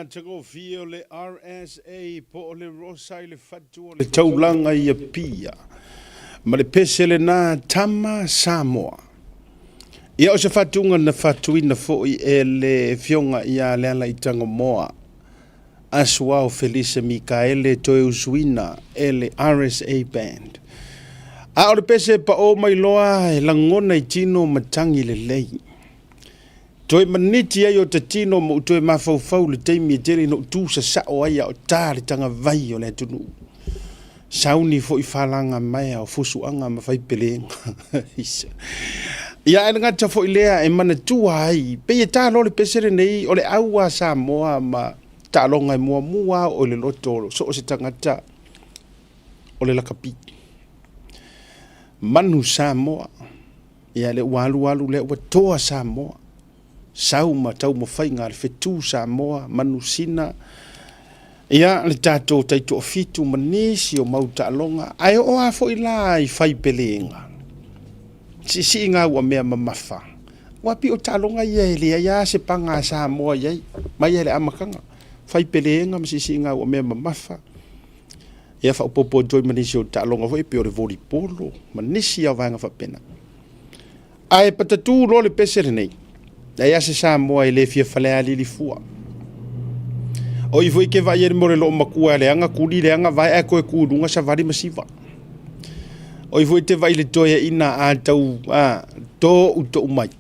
Tago fio le RSA po le rosa le fatu le taulanga ia pia. Ma le pesele na tama Samoa. Ia o se fatunga na fatuina foi e le fionga ia le ala itanga moa. Aswao Felice Mikaele toe usuina e le RSA band. A o le pese pa o mai loa e langona i tino matangi le lei. Toi maniti ai o te tino mo toi mafaufau le teimi e tere no tu sa o ai o tā le tanga vai o le tunu. Sauni fo i whalanga mai o fusuanga ma fai pelenga. Ia e ngata fo i lea e mana tua ai. Pe e tā lo le pesere nei o le aua Samoa ma tā longa e mua mua o le loto so o se tangata o le lakapi. Manu Samoa. Ia le walu le watoa Samoa. Sau ma tau mo fai ngā le whetu Samoa, manusina. Ia le tātou taito o fitu manisi o mauta alonga. Ai o a fo i la i fai pelenga. Si ngā ua mea mamafa. Wapi o talonga ia ele ia se panga Samoa iai. Mai ele amakanga. Fai pelenga ma si ngā ua mea mamafa. Ia fa upopo joy manisi o talonga fo i pio le volipolo. Manisi au vanga fa pena. Ai patatu lo le pesere nei. Ia se Samoa i le fia fale ali li fua. O i foi ke vai e more lo makua le anga kuli le anga vai e koe kudunga sa vari masiva. O i foi te vai le toia ina a tau tō uto umai.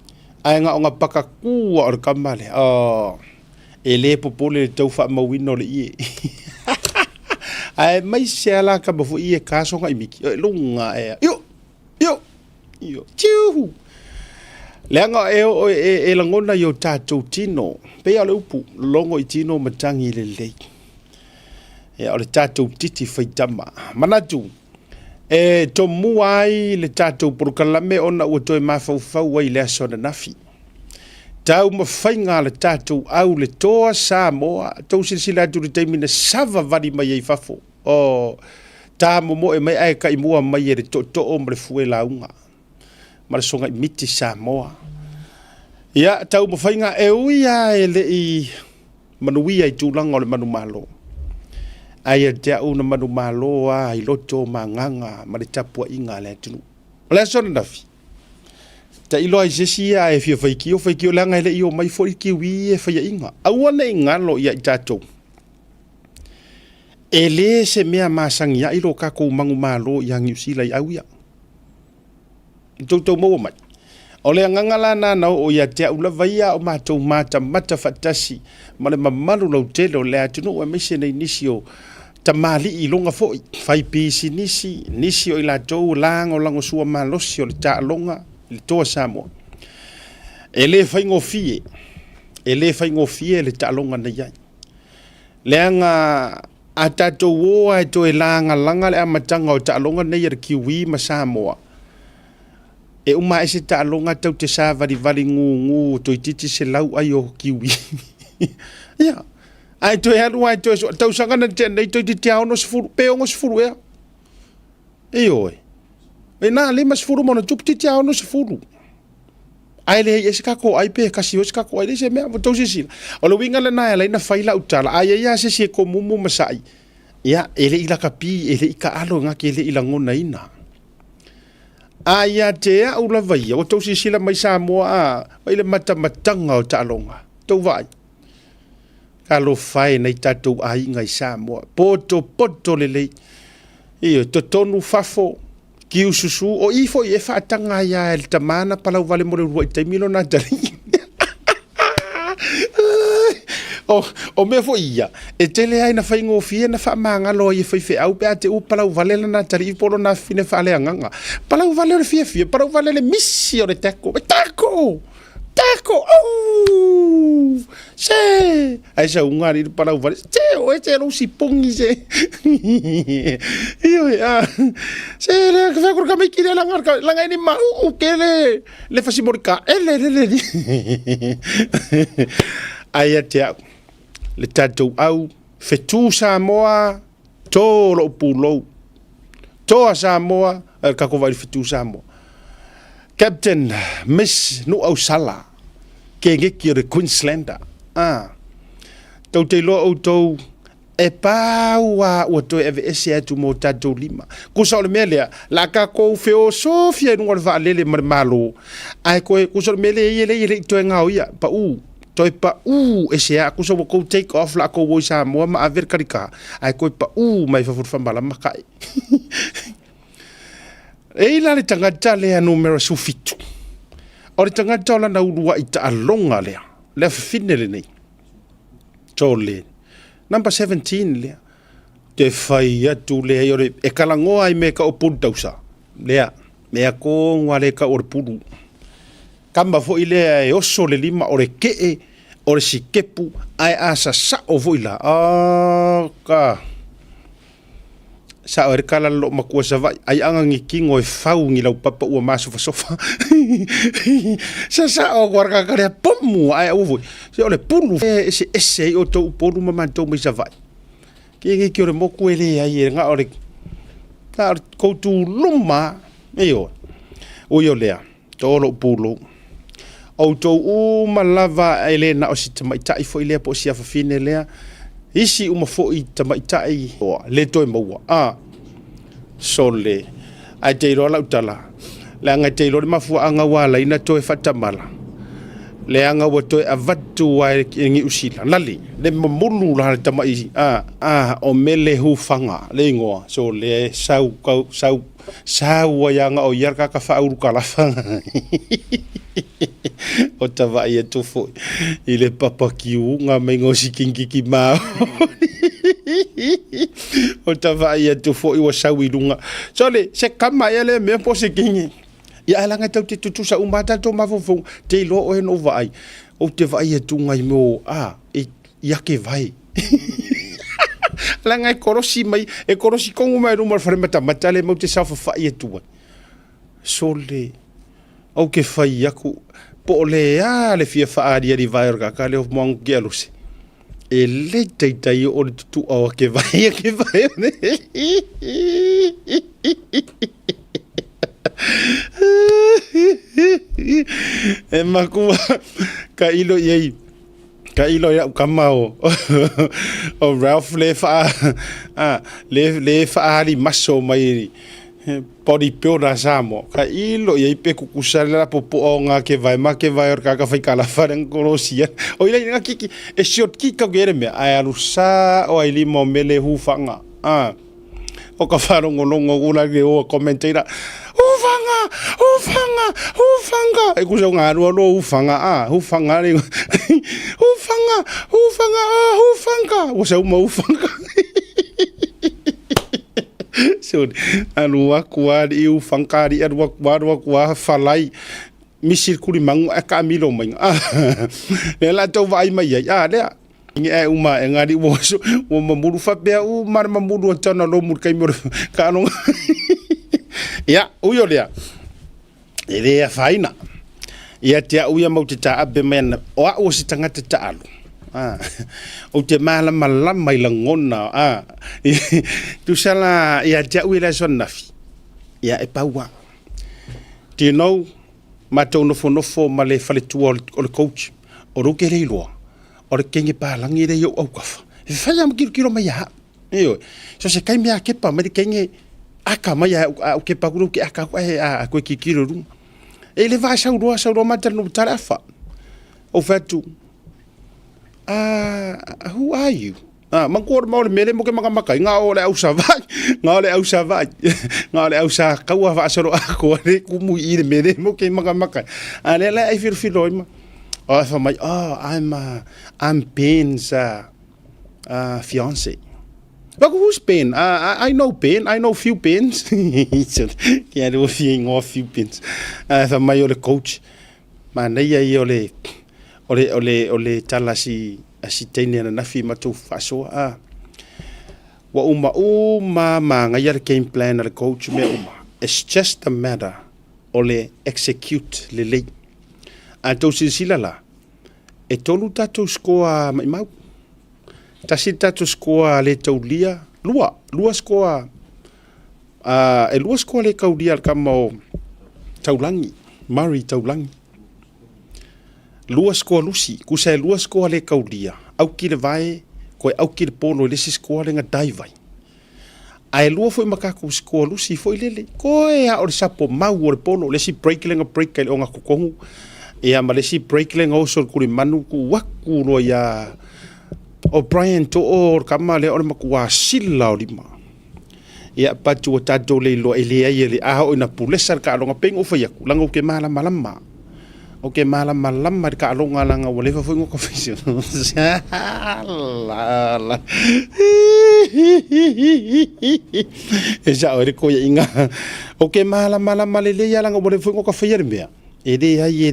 Ai nga o nga paka kua o le kamale. E le popole le tau wha mawino le ie. Ai mai se ala ka mafu ie kaso nga imiki. Lunga e. Yo. Tiuhu. Leanga e langona yo tātou tino. Pea le upu, longo i tino matangi le lei. E o le tātou titi whaitama. Manatu, e to muai le tātou porukalame ona ua toe mawhauwhau ai le asona nafi. Tau mawhainga le tātou au le toa Samoa. Tau sirisila atu le teimina sava vari mai ei fafo. Tā momo e mai ai ka imua mai e le to o mre fue launga. Mara songa i miti Samoa. Ia, tau mawhainga e uia e le i manuia i tūlanga o le manu malo. Ai a te au na manu malo a i loto manganga ma le tapua inga le atunu. Le asona nafi. Ta ilo ai sesi a e fia whaikio langa e le i o mai fori kiwi e whaia inga. Aua ne ingalo ia i tātou. E le se mea masangi a ilo kako mangu malo i hangi usila i au ia. Tau mau mai. O le ngangala na nau o ia te ula vaia o mātou mata fatasi ma le mamalu lau tele o le atunu o emise nei nisi o tamali i longa foi. Fai pisi nisi o i la tau lango sua malosi o le ta longa le toa Samoa. E le fai ngofie le ta longa na iai. Le anga a tatou oa e to e langa le amatanga o ta longa nei ar kiwi ma Samoa. E uma ese ta longa tau te sa vali ngu to titi se lau ai o kiwi. Ia. Ai to e haru ai to tau sanga na te nei to titi ao no sfuru pe o sfuru e. E oi. E na le mas furu mona tup titi ao no sfuru. Ai le ese kako ai pe kasi o ese kako ai se me to se sila. O lo winga le na na faila utala. Ai ia se ko mumu masai. Ia ele ila kapi ele ika alo nga ke ele ila ngona ina. Aia te a ula vai, o tau sila mai Samoa a, mai le matanga o talonga. Tau vai. Ka lo fai nei tatou ai ngai Samoa. Poto le lei. Iyo, to tonu fafo, ki ususu, o ifo i e whaatanga ia el tamana palau vale more rua i taimilo na tari. O mea fo ia, e tele ai na whai ngofie na wha maanga loa i whai au pe a te palau valela na tari i polo na fine whale anganga. Palau valele fia, palau valele misi o le tako. Tako, au! Se! Ai sa ungari i palau valele, o e te rosi pongi se. Iyo ia. Se le whakur ka mei kire langa ini mau ke le fasimorika. Le. Ai a te au. Le tātou au, whetu Samoa, tō lo pūlou. Toa Samoa, kako vai whetu Samoa. Captain Miss nu au sala, ke ngeki o le Queenslander. tau te loa o tau e paua ua toe eve ese atu mo tatou lima. Kusa o le mea lea, la ka kou feo sofia nunga le vaalele ma le malo. Ai koe, kusa o le mea lea ia le toe ngao ia, pa toi pa ese a, kusa wa kou take off la kou woi sa moa ma aver karika. Ai koe pa mai fafurfa mala makai. E la le tangata lea numero sufitu. O le tangata o la na urua i ta alonga lea, lea fafine le nei. Tole. Number 17 lea. Te whai atu lea i ore. E kalangoa i me ka o pulu tausa. Lea. Mea ko ngwa le ka ore pulu. Kamba fo i lea e oso le lima ore kee. Ore si kepu. Ai asa sa o vo i la. Ka. Sa ore kala lo makua sa vai. Ai anga ngi kingo e fau ngi lau papa ua masofa sofa. Sa o warga karea pomu. Ai au voi. Se ole pulu. Ese o tau polu mamantou mai sa vai. Ki ore moku ele ai e nga ore. Nga ore koutu luma. Eo. Uio lea. Tolo pulu. O tau malava ele na o si tamaitai fo ilea po si afafine lea. Isi uma fo i tamaitai. Le toi maua. Sole. Ai te iroa lau tala. Le anga te iroa mafua anga wala ina toi fatamala. Le anga wa toi avatu wa ngi usila. Lali. Le mamulu la tamai. O mele hufanga. Le ingoa. So le sau wa yanga o yarka ka fauru kalafanga. O tawa ia tofo. Ile papa kiu nga mengo si kinki mau. O tawa ia tofo i wa sau ilunga. So le se kama ia le me po se kingi. Ia alanga tau te tutu sa umata to mafofong. Te ilo o eno vai. O te vai ia tunga i mo. Ia ke vai. Langa e korosi mai. E korosi kongu mai rumar wharemata matale mau te saufa ia tua. So le. Au ke whai aku. Po le le fia whaaria ri vai orga ka le of mongu ki aluse. E le teitai o le tutu au ke vai. E makua ka ilo iei. Ka ilo ia kamao. O Ralph le whaari maso mai pori peora samo. Ka ilo iei pe kukusale la popo o ngā ke vai ma ke vai or kaka whai kalafa reng korosia. O ila nga kiki e short kika gere mea. Ai arusa o ai limo mele hufanga. O ka wharongonongo una ke o komenteira. Hufanga. E kusa ngā rua lo hufanga. Hufanga. Hufanga. O sa uma hufanga. So, anu wakuari hufangari anu wakua falai. Misil kuri mangu e ka milo mai. Le la tau vai mai ai. Lea. E uma e ngari wo mamuru fa bea mar mamuru tana lo mur kai mur ka no. Ya, uyo lea. Ele a faina. Ia te uia mau te ta abe mena. O si tangata ta alu. O te malama mai langona. Tu sala ia te uia la son nafi. Ia e paua. Te nou matou nofo ma le fale tua o le coach. O roke le iloa. O le kenge palangi re yo au kafa. E whai am kiro mai ha. So se kai mea kepa me le kenge aka mai au kepa kuru ki aka a koe ki kiro runga. E le va saurua mata no tarafa. O fatu. Who are you? Mangkor mau le mele mo ke makamaka nga ole au savai. Nga ole au sa kaua va soro ako le kumu i le mele mo ke makamaka. Ale la I feel ima. Oh, for my I'm Ben's fiance. But who's Ben? I know Ben. I know few Bens. Can't do a few Bens. For my ole coach. Man, nei ole tala si tene na fi matu faso wa uma ngai game plan na coach me uma. It's just a matter ole execute le lei. A tau sila la. E tolu tatou skoa mai mau. Tasi tatou skoa le tau lia. Lua skoa. E lua skoa le kau lia kama taulangi. Mari taulangi. Lua skoa lusi. Kusa e lua skoa le kau lia. au ki le vai ko au ki le polo le si skoa le nga dai vai ai lua foi makaku skoa lu si foi lele ko e a o sapo mau o le polo le si break le nga break le o nga kokongu e a male si break le nga o sol kuri manu ku waku lo ya o Brian to o kama le o makua sila o lima ia patu o tato le lo ele ai le a o na pulesa ka longa peng o foi aku langa o ke mala malama o ke mala malama ka longa langa o le fa foi ngo ka fisi la e ja o re ko inga o ke mala malama le ya langa o le foi ngo ka fia mea ele ai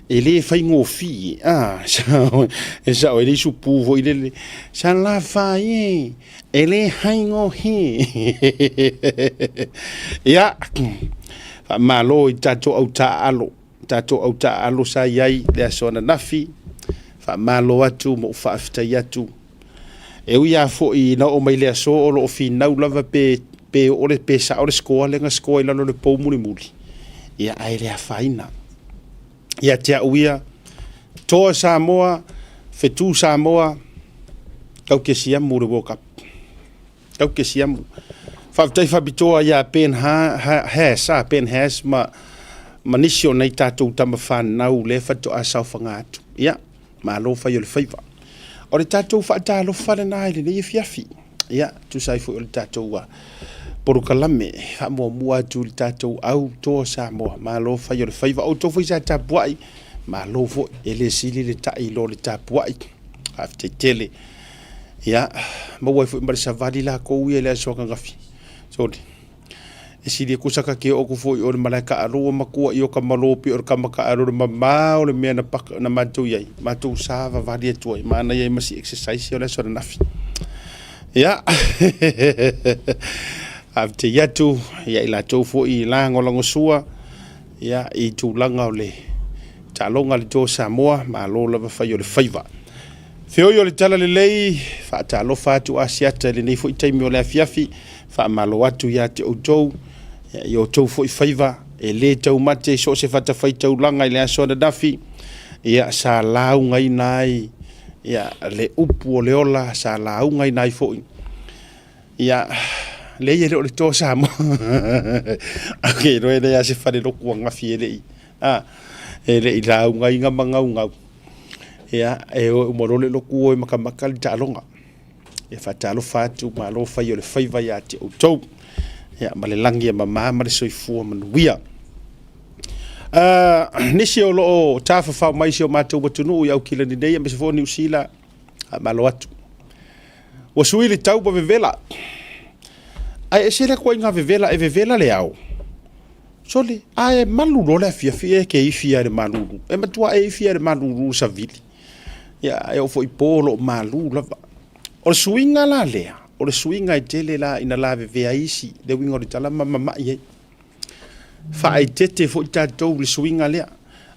ele fai ngofi e sa o ele supu vo ele sa la fai ele hai ngohi ya malo tato au ta alo sa yai le sona nafi fa malo atu mo fa afta yatu e uia fo I na o mai le so o lo fi na lava pe o le pe sa o le skoa le nga skoa la no le po muli ya ai le faina ia te uia toa Samoa fetu Samoa kau ke siamu le World Cup kau ke siamu fa tai fa bitoa ia pen ha pen has manisio nei tatou tama whanau le whato a saufangatu ia ma lo fa yo le faiva o le tatou fa ta lo fa na ile ne fiafi ia tu sai fo le tatou wa por kalame ha mo mua tu le tatou au to Samoa ma lo fa yo le faiva o to fo sa ta buai ma lo fo ele sili le tai lo le ta buai afte tele ia mo wa fo mar savali la ko wi le so ka gafi so e sili ko saka ke o ko fo o le malaka aro makua I o ka malopi o ka maka aro ma o le mena pak na matu yai matu sava vali tu ma na yai masi exercise o le so nafi ia afte yatu ia ila to fo I lango lango sua ia I tu langa o le talonga le to Samoa ma lo la fa yo le faiva feo yo le tala le lei fa ta lo fa tu asiata le nei fo I taimi o le afiafi fa malo atu ya te outou yo tou fo I faiva e le tau mate so se fata fai tau langa I le aso na dafi ia sa lau ngai nai ia le upu o le ola sa lau ngai nai fo ia le ye le to Samoa okay no ele ya se fa le lo kuanga fiele ele I lau ngai ngau ia e o morole lo ku o makamaka le talonga e fatalo fatu ma lo fa yo le faiva ya te outou ia male langi mama ma le soifua manuia nisi o lo tafa fa mai si o matou watunu ia ukila ni nei me se fo New Zealand ma lo atu o suili tau ba vevela ai se le ko inga vevela e vevela le au sole ai malu lo le fia ke I fia le malu e matua e fia le malu sa vili ia e o foi polo malu lava o swinga la lea o le swinga I tele la ina la vevea isi le wingo le tala mama ye fa ai tete fo tatou le swinga lea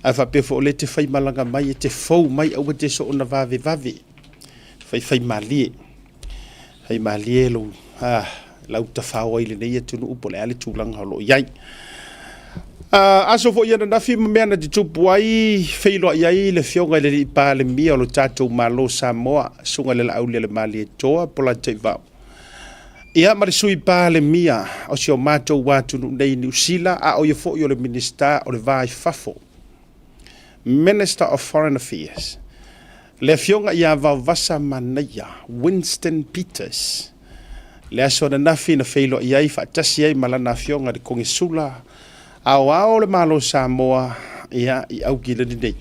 a fa pe fo le te fai malanga mai te fou mai au te so ona vave fai malie lo lau ta fawa ile nei tunu upo le ale tulanga lo yai aso fo yana nafi mena de tupu ai feilo ai le fionga le pa le mia lo tatou malo Samoa sunga le au le mali toa pola te va ia mari sui pa le mia o sio mato watu nei New Zealand a o ye fo yo le minister o le vai fafo Minister of Foreign Affairs le fionga ia va vasa manaya Winston Peters le aso na nafi na feilo ai fa tasi ai malana fionga de kongisula au le malo Samoa ia I au gila ni nei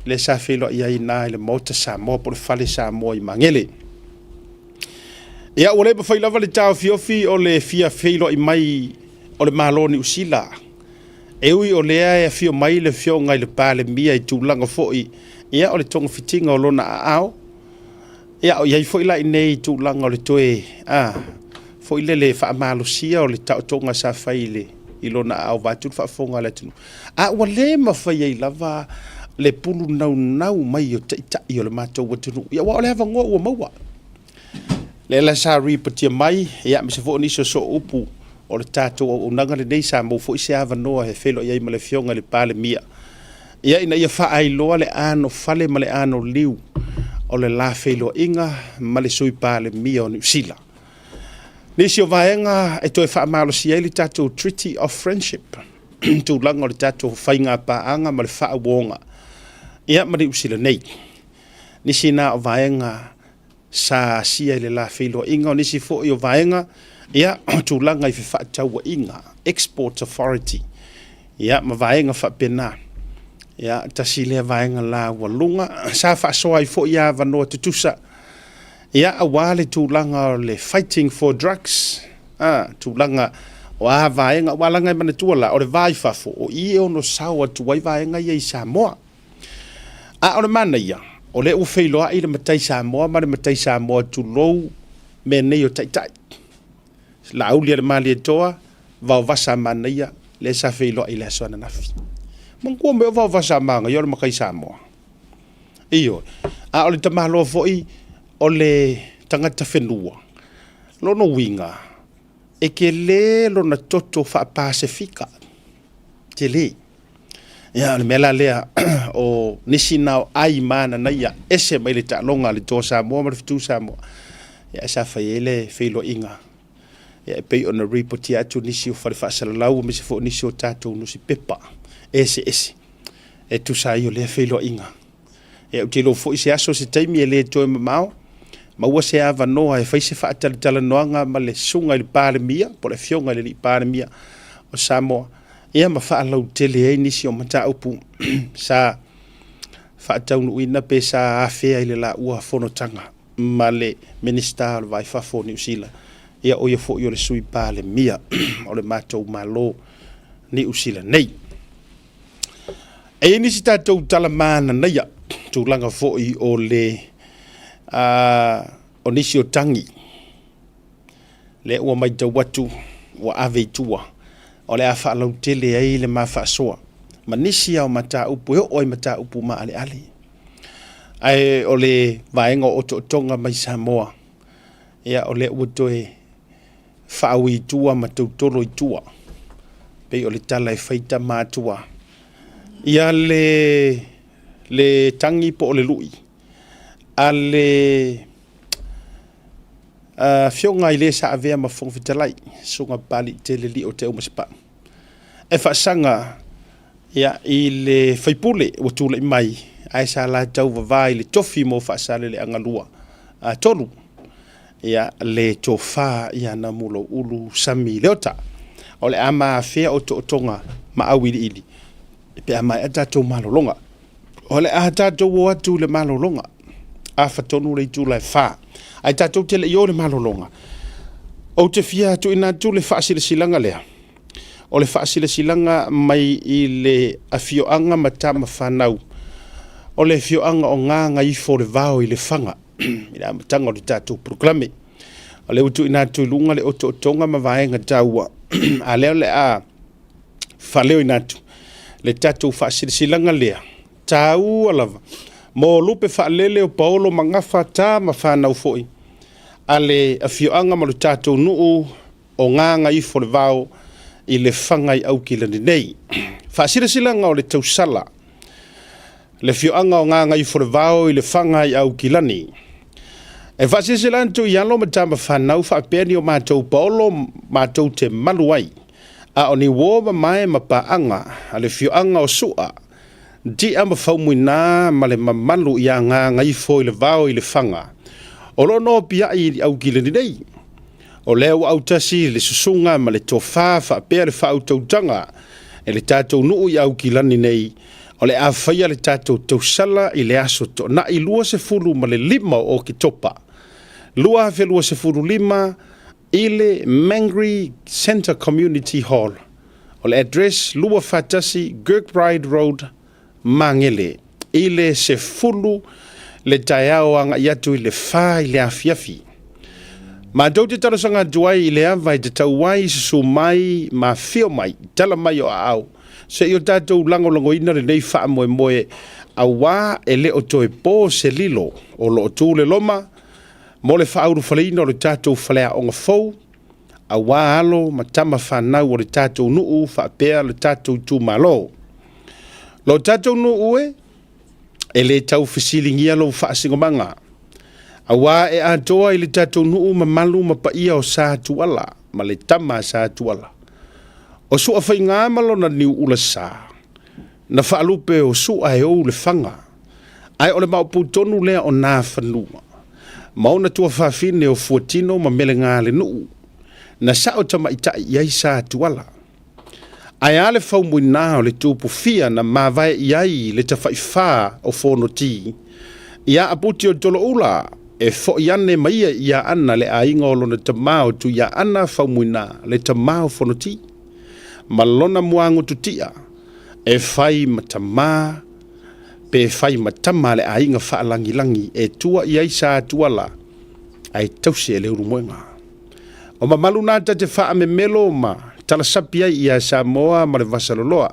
le sa feilo ia ina le mota Samoa por fale Samoa I mangele ia ole ba faila vale tau fiofi o le fia feilo I mai o le malo ni usila e ui o le ai fio mai le fio ngai le pale mia I tulanga foi ia o le tonga fitinga o lona ao ia o ia foi la nei tulanga o le toe foi le fa malo sia o le tau tonga sa faile ilona au vatu fa fonga le tunu wale ma fa ye lava le pulu nau mai o ta yo le mato watu ya wa le hava ngo o maua le la sa ripoti mai ya me se fo ni so upu o le tato o nanga le nei sa mo fo se hava no he felo ye ma le fionga le pale mia ya ina ya fa ai lo le ano fale ma le ano liu o le la feilo inga ma le sui pa le mia o New Zealand. Nisi o vaenga e toi whaamalo si e li tatou Treaty of Friendship. Tu langa o le tatou whainga pa anga ma le wha wonga. Ia ma New Zealand nei. Nisi na o vaenga sa sia le la feilo inga o nisi fo i o vaenga. Ia tu langa i wha tau inga. Export Authority. Ia ma vaenga wha pena. Ia tasi lea vaenga la walunga. Sa wha soa i fo ia vanoa tutusa. Ia awale tūlanga o le Fighting for Drugs. Tūlanga o a vaenga walanga i mana tuala o le vai fafo o i ono sawa tuwai vaenga ia i Samoa. O le mana ia. O le ufeiloa i le matai Samoa ma le matai Samoa tu lou me nei o taitai. La aulia le mali e toa vau vasa mana ia le sa feiloa i le aswana nafi. Mangkua me o vau vasa manga i o le makai Samoa. Iyo. O le tamalo foi o le tangata whenua. Lono winga. E ke le lona toto wha Pasifika. Te le. Ia, le mela lea o nisi nao ai mana na ia. Ese mai le talonga le tō Samoa ma le fitu Samoa. Ia, sa whai ele whailo inga. Ia, e pei o na ripoti atu nisi o whare whaasalalau me se fo nisi o tātou nusi pepa. Ese. E tu sa i o le whailo inga. Ia, u te lo fo i se aso se taimi e le toe mamao. Ma ua se ava noa e whaise wha tala noanga ma le sunga i le pāle mia, po le fionga i le pāle mia o Samoa. Ia ma wha alau tele e nisi o mata upu sa wha taunu ina pe sa awhea i le la ua whanotanga ma le minister o vai whafo New Zealand. Ia o ia fo i o le sui pāle mia o le mātou malo New Zealand nei. E nisi tātou tala mana neia, tūlanga fo i o le o nisi o tangi le ua mai tau watu ua ave tua o le a whaalau tele ai le ma whaasoa ma nisi au mata upu oi mata upu ma ale ale ai o le vaenga o tonga mai Samoa ia o le ua toe whaawi tua ma tautoro i tua pe o le tala e whaita mātua ia le tangi po o le lui ale fionga i le sa avea ma fonga fitalai sunga pali tele li o te umaspa e whaasanga ia i le whaipule o tūle mai ai sa la tau vavai le tofi mo whaasale le angalua tolu ia le tofa ia na mulo ulu sami leota o le ama fea o tonga ma awili ili pe ama e tatou malolonga o le a tatou atu le malolonga a fatonu le tu le fa ai tatou tele yo le malolonga o te fia tu ina tu le fa silanga lea o le fa silanga mai i le afio anga mata mafanau o le fio anga o nga i fo le vao i le fanga ina matanga o le tatou proclame o le utu ina tu lunga le oto tonga ma vaenga taua a le a fa leo ina tu le tatou fa silanga lea tau alava mo lupe whaalele o Paolo mangafa tā ma whanau foi. Ale a fioanga ma lu tātou nuu o nganga i fo le vao i le whangai au ki lani nei. Whaasirasilanga o le tausala. Le fioanga o nganga i fo le vao i le whangai au ki lani. E whaasirasilanga tu i alo ma tā ma whanau whaapeni o mātou Paolo mātou te maluai. A o ni wōma mai ma paanga a le fioanga o sua. Di ama faumuina ma le mamalu ia nga ngai fo i le vao i le whanga. O lo no pia i au kileni nei. O leo au tasi le susunga ma le tofa whaapea le whautautanga e le tātou nuu i au kilani nei. O le a whaia le tātou tausala i le aso to na i lua se fulu ma le lima o ki topa. Lua hafe lua se fulu lima i le Mangry Center Community Hall. O le address lua fatasi Girkbride Road Mangele i le se fulu le taiao anga iatu i le wha i le afiafi. Ma dau te tarasanga duai i le awa i te tauai su mai ma fio mai, tala mai o au. Se i o tātou lango ina le nei wha moe moe a wā e le o toe pō se lilo o lo o tū le loma, mo le wha auru whaleina o le tātou whalea o ngā fau, a wā alo ma tama whanau o le tātou nuu wha pēr le tātou tū malo. Lo tātou nuu ue, e le tau fisilingia lo whaasingomanga. Awa e atoa i le tatou nuu mamalu mapaia o sa tuala, ma le tama sa tuala. O sua whainga malo na niu ula sa. Na whaalupe o sua e ou le whanga. Ai ole maupu tonu lea o nā whanua. Mauna tua whawhine o fuatino ma mele ngā le nuu. Na sa o tama itai iai sa tuala. Ai ale whau mui nā o le tūpu fia na mawai iai le ta whaiwha o whono ti. Ia aputi o tolo ula e fo iane maia ia ana le ainga o lona tamao tu ia ana whau mui nā le tamao whono ti. Malona muango tutia e whai matama pe whai matama le ainga whaalangi langi e tua iai sa tuala ai tause e leo rumoenga. O mamalu nata te wha me melo ma tala sapia ia Samoa ma le Vasaloloa.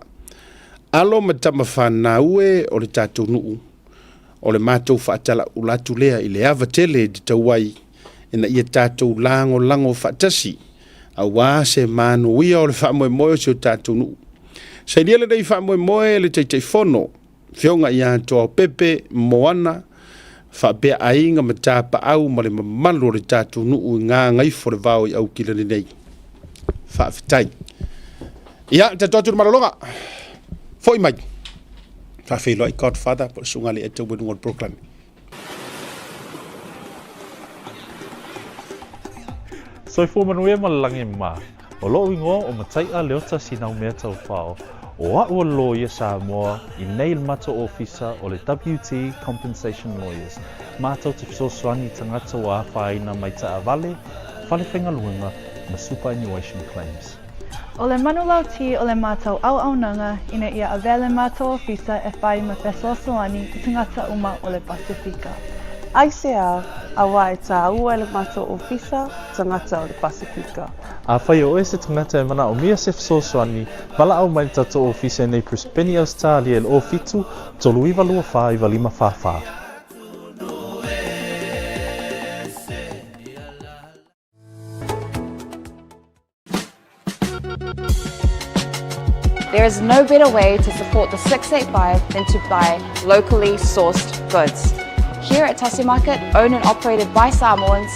Alo matama whanā ue o le tātou nuu. O le mātou whaatala ulatu lea i le ava tele di tauai ina ia tātou lango whaatasi. A wā se mānu uia o le whaamoe moe o se o tātou nuu. Sai lia le dei whaamoe moe le teitei whono. Whionga ia toa pepe moana. Whaapea ainga ma tāpa au ma le mamalu o le tātou nuu ngā ngaifo le vāo i au kila ni nei. Whaafitai. Ia, te tōturu maralonga. Foi mai. Whawhilo i Godfather, po sunga le e tau wenu ngol proclaim. Soi fu manuia malangi ma. O lo ingo o matai a leota sinau mea tau whao. O a ua lo ia Samoa i nei mato ofisa o le WT Compensation Lawyers. Mātou te fisosoani tangata o a whaina mai ta avale, whale whenga luenga, ma superannuation claims. O le manulau ti o le mātou au nanga ina ia avele mātou ofisa e whai ma fesosoani i tangata uma o le Pasifika. Aisea awa e tā ua le mātou ofisa tangata o le Pasifika. A whai o e se tangata e mana o mia se fisosoani, wala au mai tato ofisa nei Prispeni Australia el ofitu, tolu iwa lua wha iwa lima wha. There is no better way to support the 685 than to buy locally sourced goods. Here at Tasi Market, owned and operated by Samoans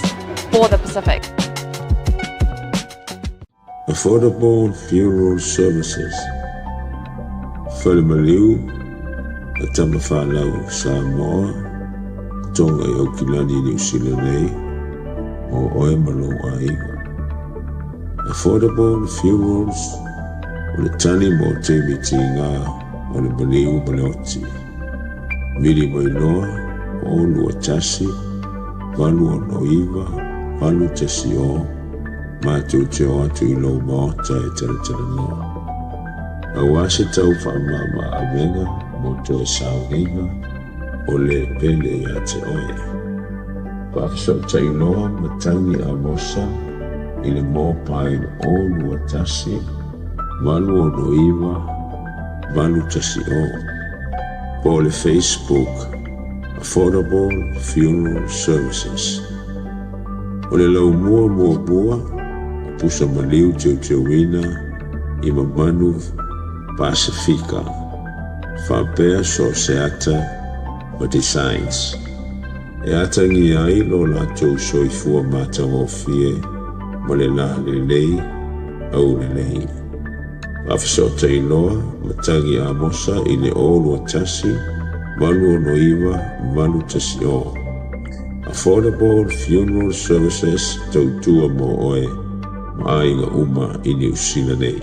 for the Pacific. Affordable funeral services. Whalemaliu, a tamawhanau Samoa, tonga i Okilani New Zealand nei, o oe malo aiga. Affordable funerals, o le tani mo te miti ngā o le maliu maleoti. Miri mo iloa, o lua tasi, walu o noiva, walu tasi o, mātou te o atu i lau maota e tala noa. A wase tau whaamama a venga, mo to e saunga, o le pele i a te oe. Whakso ta iloa matangi a mosa, i le mō pain o lua tasi, walu o noiva, walu tasi o. Po le Facebook, Affordable Funeral Services. O le lau mua, pusa maliu teo wina, i mamanu Pasifika. Whapea so se ata o designs. E ata ngi ai lo la tau soifua mātang o fie, ma le la le lei, au le lei. Afisota iloa, matangi a mosa i le olu a tasi, malu o noiva, malu tasi o. Affordable Funeral Services tautua mo oe, maainga uma i New Zealand nei.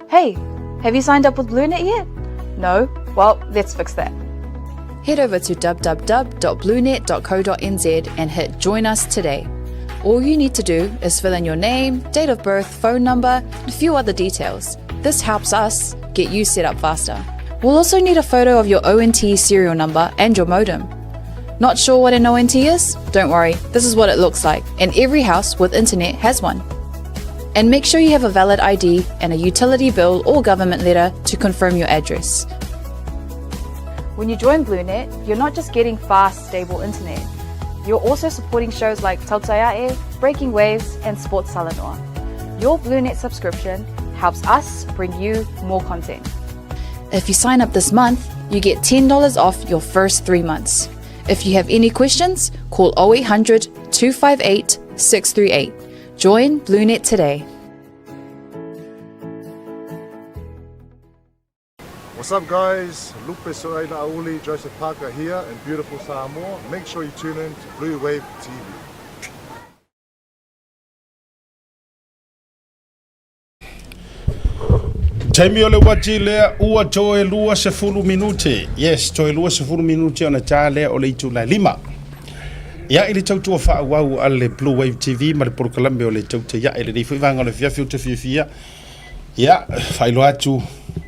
Hey, have you signed up with BlueNet yet? No? Well, let's fix that. Head over to www.bluenet.co.nz and hit Join Us today. All you need to do is fill in your name, date of birth, phone number, and a few other details. This helps us get you set up faster. We'll also need a photo of your ONT serial number and your modem. Not sure what an ONT is? Don't worry, this is what it looks like, and every house with internet has one. And make sure you have a valid ID and a utility bill or government letter to confirm your address. When you join BlueNet, you're not just getting fast, stable internet. You're also supporting shows like Tautaiae, Breaking Waves, and Sports Salanoa. Your BlueNet subscription helps us bring you more content. If you sign up this month, you get $10 off your first 3 months. If you have any questions, call 0800 258 638. Join BlueNet today. What's up, guys? Lupe Soaila Auli, Joseph Parker here in beautiful Samoa. Make sure you tune in to Blue Wave TV. Taimi ole wati lea ua toe lua se fulu minute. Yes, toe lua se fulu minute ona tā lea ole itu la lima. Ia ili tautua wha wau ale Blue Wave TV ma le porokalambe ole tauta ia ele ni whiwanga ole fia fiuta fia. Ia, whailo atu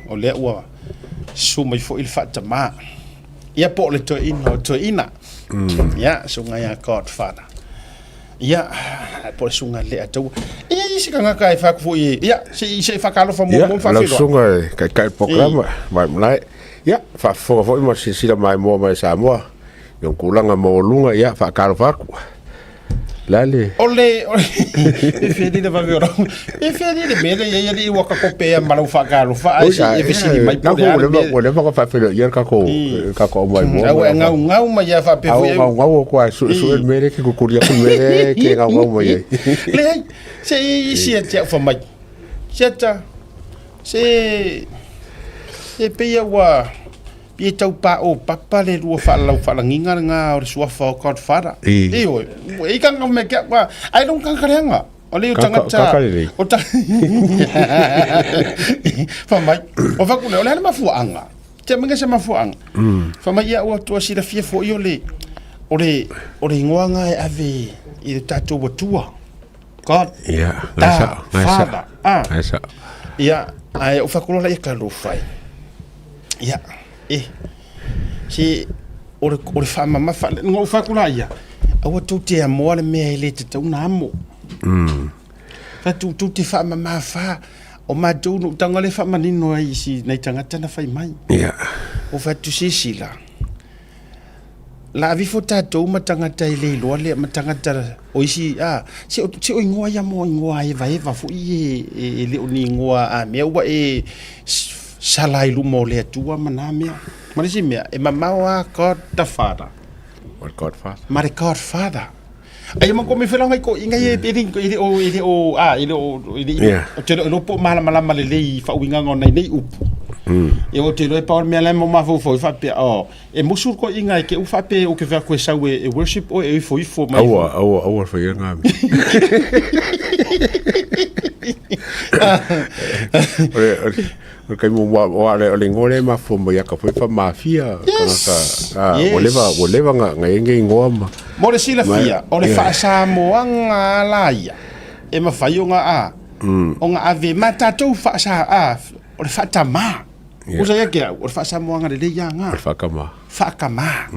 o lea ua suma i fo il wha tama. Ia po le toe ina. Ia, sunga ia Godfather. Ia, po le sunga lea tau. Ia, isi ka ngaka e whaku fo i. Ia, se whakalo wha mo whawhiroa. Ia, sunga kai programa. Mai mnai. Ia, whafonga fo i ma sila mai mua mai Samoa. Yung kulanga mo lunga ia whakalo whaku. Lale. Ole. E whiri na whaweora. E whiri na mele ia ni waka kopea malau whakalo wha. E whiri mai pore ane. Whatever ka whawhiro ia kako mai mua. Au ngau mai ia whapehu. Ngau kua suel mere ki kukuria ku mere ki ngau mai. Le, se isi e tia whamai. Siata, se peia wa pia tau pa o papa le rua whalanginga ngā o re suafa o Godfather. E oi, e kanga me kia wa, ai rong kankareanga. O leo tangata. Kakarere. O ta... Whamai, o whakule, o le hana mafuanga. Tia minga se mafuanga. Whamai ia ua tua sira fia fo i o le ingoanga e ave i le tatou watua. God. Ia, Father. Ngaisa. Ia, ai o whakulola ia ka rofai. Ia, si ore whamama whale, ngau whakula ia. Awa tau te amoa le mea ele te tau na amo. Tau te whamama wha, o mātou no tanga le whamanino ai si nei tangata na whai mai. Ia. O whatu sisila. La avifo tātou matangata i le loa le matangata o isi si o ingoa ia mo ingoa e vaeva fu i e le oni ingoa a mea ua e salai lumo le atua mana mea marisi mea e mamawa Godfather What Godfather? Mare Godfather ai mo ko me fela ngai ko inga e ile o te lo po mala le fa winga ngona nei upu e o te loe paor mea lai mo mafo foi whape e musul ko inga e ke u whape o ke wha koe sau e worship o e foi mai Aua whai ngami o kai mo o le ngore mafo mo ia ka foi fa mafia o leva nga enge ngoma mo le sila fia o le wha sa moanga laia e mawhai o nga o nga ave matatou wha sa o le wha tama Kusa ia kia, o le wha samoanga le leia ngā. O le whakama. Whakama.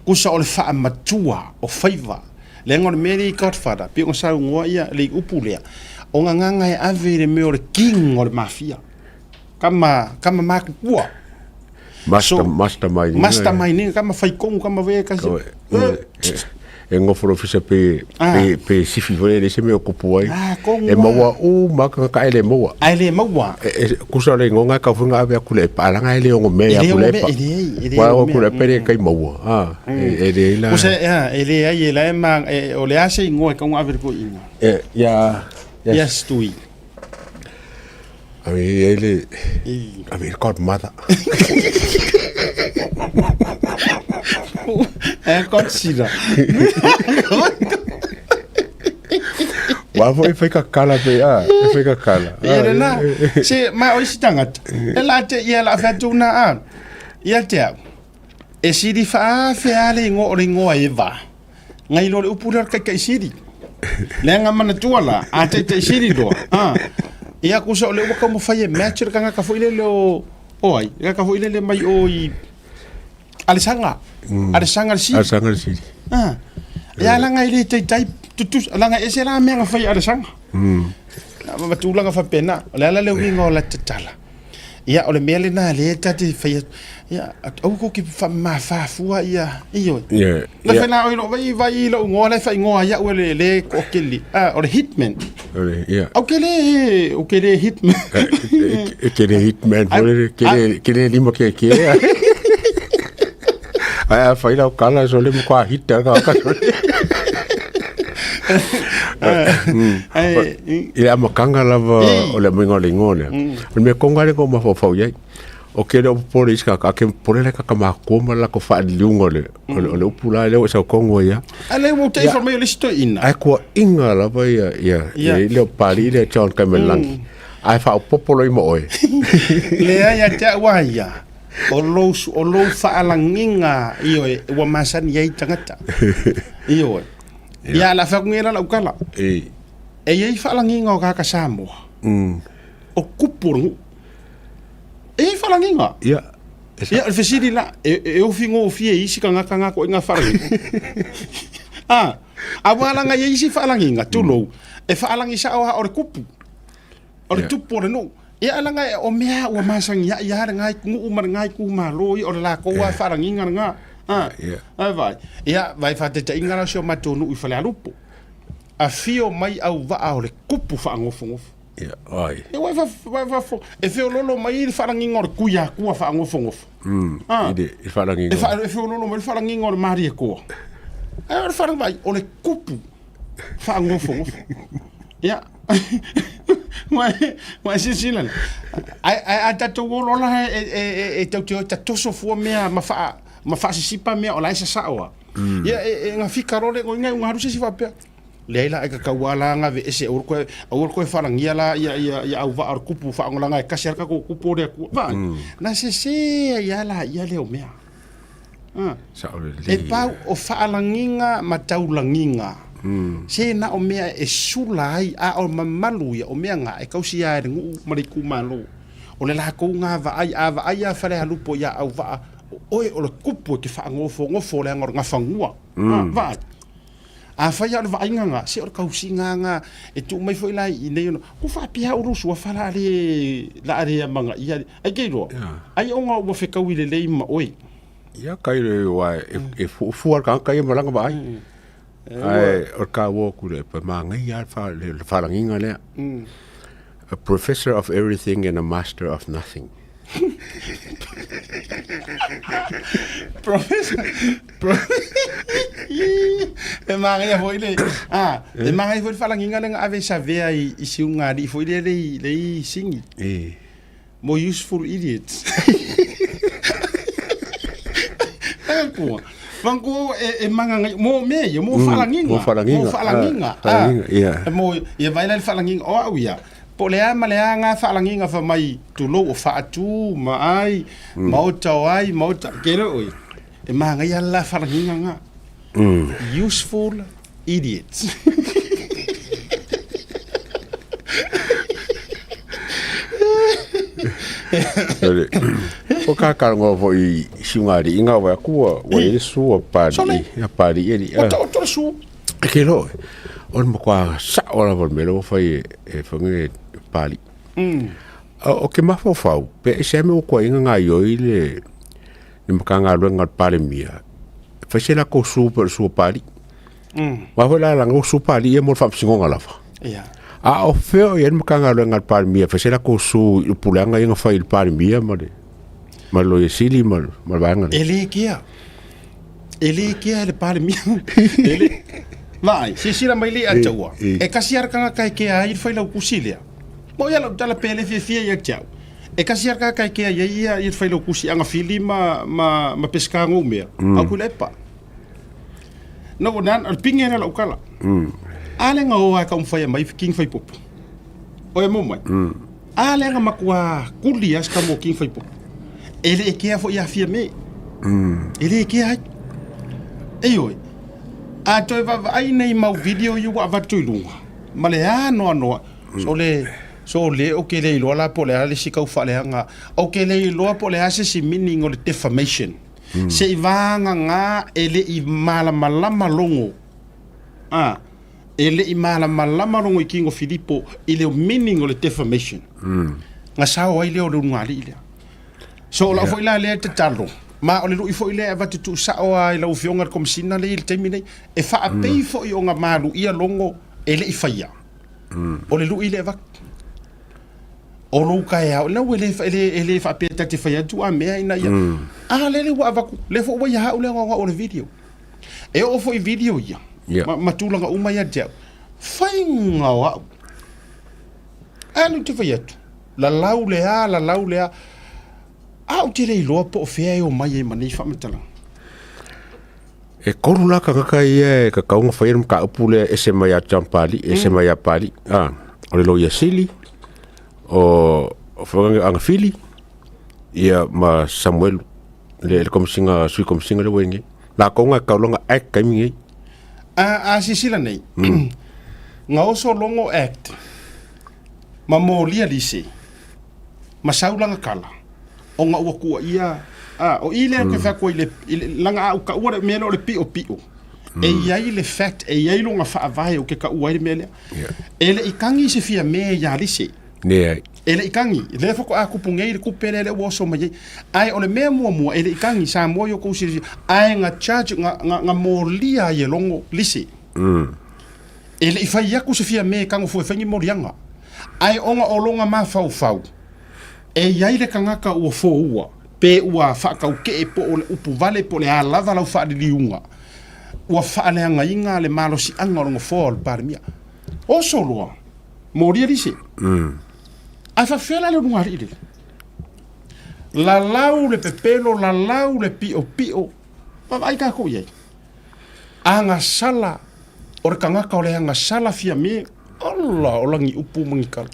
Kusa o le wha matua, o whaiva. Le ngore meri Godfather, pi o sau ngoa ia, le upu lea. O ngā nganga e ave le me o le king o le mafia. Kama maku pua. Mastermind. Mastermind, kama whaikongu, kama wea kasi. E ngoforo fisa pe sifi vole le se me okupu ai kongu e maua o maka ka ele maua ele maua kusa le ngonga ka funga ave akule pa langa ele ngo me ya kule pa wa o kule pere kai maua ele la kusa ele ai ele ma o le ase ngo ka ngo ave ko ina ya yes tui ami ele ami godmother consider. Wa foi kakala pe foi kakala. Ia na, se ma o isi tangata. Ela te ia la fatuna Ia te. E siri fa ale ngo ringo eva. Ngai lo upura kai siri. Lenga mana tuala, te siri do. Ia ku so le ka mo fai match ka ka foi le oi, ka foi le mai oi. Alisanga. Alisanga si. Ya langa ile tai tutus langa ese la me nga fai alisanga. Ma tulanga fa pena. La le wingo la tatala. ia o le mea lena le tate faia ia au ko ki fa ma fa fua ia io Yeah. la fena o no vai lo ngola fa ngoa ia o le ko kili o le hitman Yeah. o kele hitman Kere hitman pole kere lima ke. Ai fa ila kala so le mo kwa hitter ka. Ia makanga lava o le mingo le ngone. Me konga le ko ma fo ye. O kere o pole iska ka ke pole le ka ma ko ma la ko fa liungo le. O le pula le o sa kongo ya. ale mo te for me le sto ina Ai ko inga lava ia le pali le chon ka melangi. Ai fa o popolo i mo oi. le ia te waia o lo fa alanginga io wa masani ia tangata io ia la fa ngela la ukala e ia fa alanginga o ka Samoa o kupuru e fa alanginga Ia. ia fe sidi la e o fingo fie isi kanga ko inga fa a wala nga isi fa alanginga tulo e fa alangi sa o kupu o tupu no ia langa o mea o masang ya ngai ngu umar ngai ku malo o la ko wa faranginga nga vai fa te ingara so matonu i fale alupo a fio mai au va o le kupu fa ngofo Ia. Ai. e vai fa e fio lolo mai faranginga o kuya ku fa ngofo Ide farangi. e fio lolo mai faranginga o mari ko e farang vai o le kupu fa ngofo ia Mas sisilan. Ai tato lo la e tato so fu mea ma fa sisipa mea o la isa sawa. Ya nga fika role ko nga haru sisipa pe. Leila e ka wala nga ve ese or ko farangia la ya au va ar kupu fa ngola nga kasher ka ko kupu de ku. Va. Na se ya le o mea. Sa o le. E pa o fa alanginga mataulanginga. Se na o mea e sulai a o mamalu ya o mea nga e kausi ya e ngu mariku malo o le la ko nga va ai a fale halupo ya au va oe o le kupu ke fa ngofo le ngor nga fangua va a fa ya va nga se o kausi nga e tu mai foi lai i nei no ku fa pia o rusu fa la are manga ia ai ke ro ai o nga o fe kawile le ma oe Ia kai le wa e fu ka kai malanga ba ai. Ai o ka wo ku le pa manga ia fa le faranginga le. A professor of everything and a master of nothing. Professor. E manga ia foi le. E manga ia foi falanginga nga ave savea i siunga di foi le singi. More useful idiots. Vango e manga mo me mo falanginga Ia. mo ia vai le falanginga o au ia po le ama le nga falanginga fa mai tu lo o fa tu mai mauta ai mauta kero oi e manga ia la falanginga nga useful idiots O ka ngo vo I sungari inga wa ku wa Yesu o pari eli. o su Ke lo. On mo kwa sa ora vol melo fa e fange pali. O ke ma fo fa pe se me ko inga yo ile ni makanga lo ngal pali mia. Fa se la ko su per su pali. Wa ho la ngo su pali e mo fa singo ngala fa. A o feo yen makanga lo ngal pali mia fa se la ko su pulanga inga fa il pali mia ma de. Ma lo e sili ma banga. Ele kia le pale mia. Ele vai, se sira mai le atua. E kasiar kanga kai ke ai foi la kusilia. Mo ia la tala pele fie ia tau. E kasiar kanga kai ke ia foi la kusi anga fili ma pesca ngomea. Aku lepa. No nan al pingena la ukala. Ale nga o ka umfai mai king fai pop. O mo mai. Ale nga makwa kulias ka mo king fai pop. Ele ke fo ia fie me. Ele ke ai. Eoi. A toi va ai nei mau video you wa tu lunga. Male no. So le o ke le lo la po le si ka fa le nga. O ke le lo po le ase si meaning o le defamation. Se ivanga nga ele I mala longo. Ele I mala longo I King of Filippo ele o meaning o le defamation. nga sao ai le o le ngali le so la foi la le te talo ma o le lui foi le va tu sa o ai la ufionga komsina le te mine e fa a pei foi o nga malu ia longo ele i faia o le lui le va o lo ka ya o le ele fa pe te faia tu a me ina ia a le wa va le fo wa ya o le nga o le video e o foi video ia ma tu langa uma ia te fai nga wa anu te faia la laulea au tire i loa po fea o mai e mani whamatala. E koru la ka ia ka kaunga whairam ka upule e se mai a Jampali, e se mai a Pali. O le loia Sili, o whanganga anga Fili, ia ma Samuelu, le komisinga, sui komisinga le wengi. La kaunga kaulonga act kaimingi. A sisila nei. Nga oso longo act. Ma mo lia lise. Ma saulanga kala. O nga ua kua ia o ile ke fa ko ile langa au ka ua me no le pio e ia ile fact e ia longa fa vai o ke ka ua ile mele ele ikangi se fia me ya lise ne ele ikangi le fa ko a ku pungei ku pelele wo so mai ai o le me mo ele ikangi sa mo yo ko si ai nga charge nga molia ye longo lise ele ifa ia ku se fia me kango fo fangi morianga ai onga olonga ma fau e iai le kangaka ua fō ua, pe ua whakau ke e po o le upu vale po le alawa lau whaadiliunga. Ua whaaleanga inga le malo si anga o longa fō o le parimia. O soloa, mōria rise. Ai whawhela le runga rile. La lau le pepelo, la lau le pio. Ai ka ko iai. Anga sala, o le kangaka o le anga sala fia me, Allah o langi upu mangikala.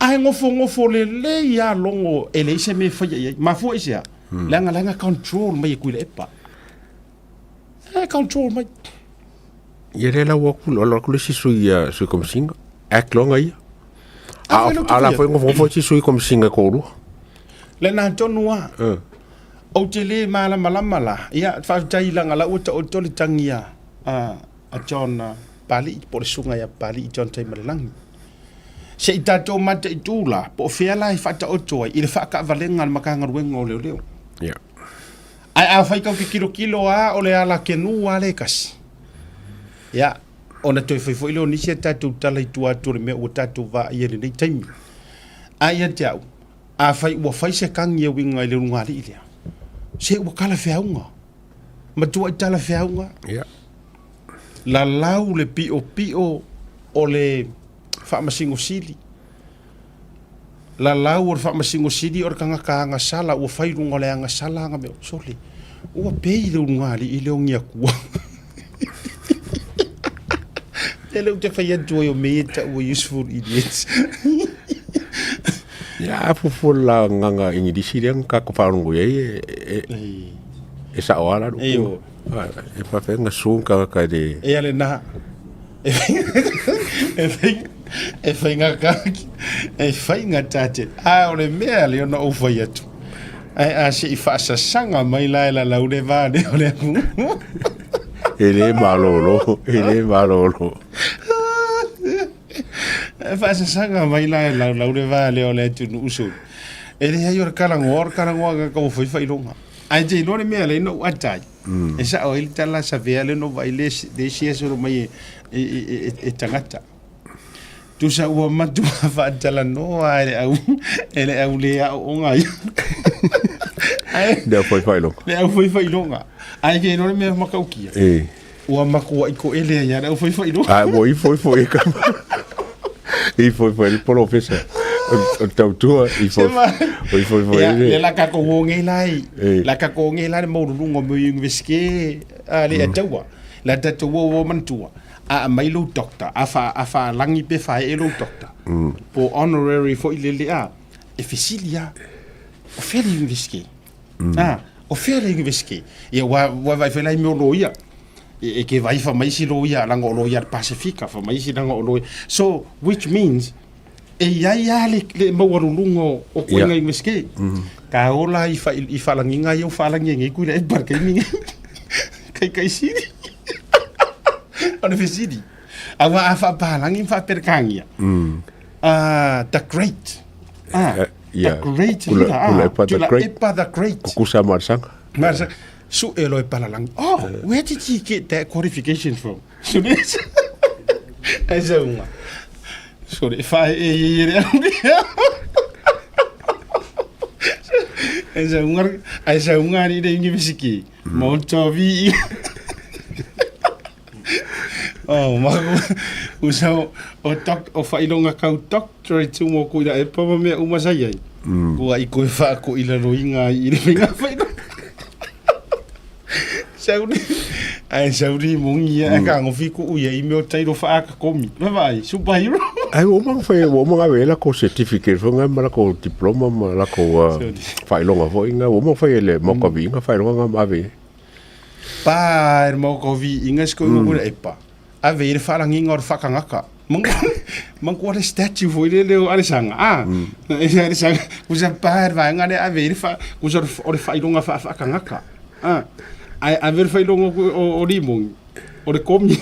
Ai ngofo le ia longo ele se me fa ia ma fo isia langa control mai ku le epa control mai ia le la woku lo ku le sui komsinga ak longa ia ala foi ngofo sui komsinga ko lu le na tonua o te le mala ia fa tai langa la o to le tangia a John pali por sunga ia pali John tai malangi se i tatou mata i tūla, po fea lai whata o toi, i le whaka valenga al makanga ruenga o leo. Ai a whaikau ki kilo a o le ala ke nu a le kasi. Ia, o na toi whaifo ilo nisi a tatou tala i tua tore mea o tatou va i ere nei taimi. Ai a te au, a whai ua whai se kangi a winga i le rungari i lea. Se ua kala whiaunga. Ma tua i tala whiaunga. La lau le pio o le whaamasingo sili. La lau o whaamasingo sili o kangaka anga sala ua whairunga le anga sala anga meo soli. Ua pei leo ngari i leo ngia kua. Te leo te whai atua o meeta ua useful idiots. Ia afufu la nganga ingi disi rea ka whaarungu e sa o ala ruku. E whawhenga sunga ka de. E ale naha. E whainga kaki, e whainga tate, a o le mea leo na ufai atu. Ai a se i whaasasanga mai lai la laure vāne o le amu. E le malolo. E whaasasanga mai lai la laure vāne o le atu nu usu. E le hai ora karangoa ka kau whai longa. Ai te ino le mea le ino atai. E sa o ili tala sa vea le no vai le siesoro mai e tangata. Tu sa ua matua whaatala noa ele au le au ngai. Le au whai longa. Le au whai longa. Ai ke ino le mea makaukia. Ua makua iko ele ia le au whai longa. Ai mo i foi kama. I foi professor. O tau tua i foi. Le la ka ko ngai lai. La ka ko ngai lai mo rungo mo universike ale atawa. La tatu wo mantua. A mailo doctor afa langi pe fa elo doctor po honorary fo ile a e fisilia o fere universike o fere universike e wa vai fela i mo loia e ke vai fa mai si loia lango loia Pacifica fa mai si lango loia so which means e ia le mo warulungo o kuinga universike ka ola i fa langi nga yo fa langi ngi ku le barkai ni kai si on visidi awa afa palangi fa perkangia the great Ia. Great Kula leader. Epa the Tula Great. Epa the Great. Kukusa Marsanga. Marsa, su elo e palalang. Oh, where did he get that qualification from? So this. Esa uma. So if I esa uma ni de university. Monto vi. Oh, mago usau o failonga kau doctorate tu mo kuida e papa me uma sai ai. Kua i koe wha ko ila roinga i ringa whaino. Sauri, ai sauri mongi e ka ngofi ku uia i meo tairo wha aka komi. Vai, superhero. Ai o mga vela ko certificate fo nga mara ko diploma mara ko failonga fo inga o mga faile mo ko vinga failonga nga ave. Pa mo ko vi inga sko ngo e pa. Ave ir falangi ngor whakangaka. Mangko ada statue foi leo alisanga. Alisanga kusa par vai ngane ave ir fa kusa ore failonga whakangaka. Ave failonga o limong. Ore komi.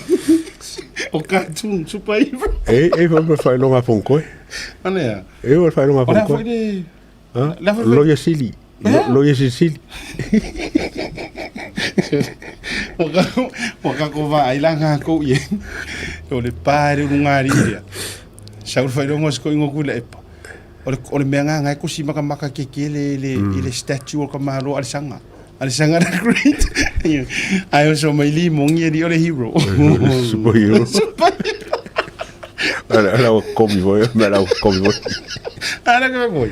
O cartoon superhero. Vamos failonga fonkoe. Anea. Vamos failonga Ora fonkoe. foi de Loya Sili. Loya Sili. Waka ko va ailanga ko ye. O le pare ngari ia. Saur fai rongo sko ingo kula epa. O le menga ngai ko si maka ke le statue o kamaro alisanga. Alisanga na great. Ai o so mai li mongi di o le hero. Superhero. Ala komi voi, ala komi voi. Ala ka voi.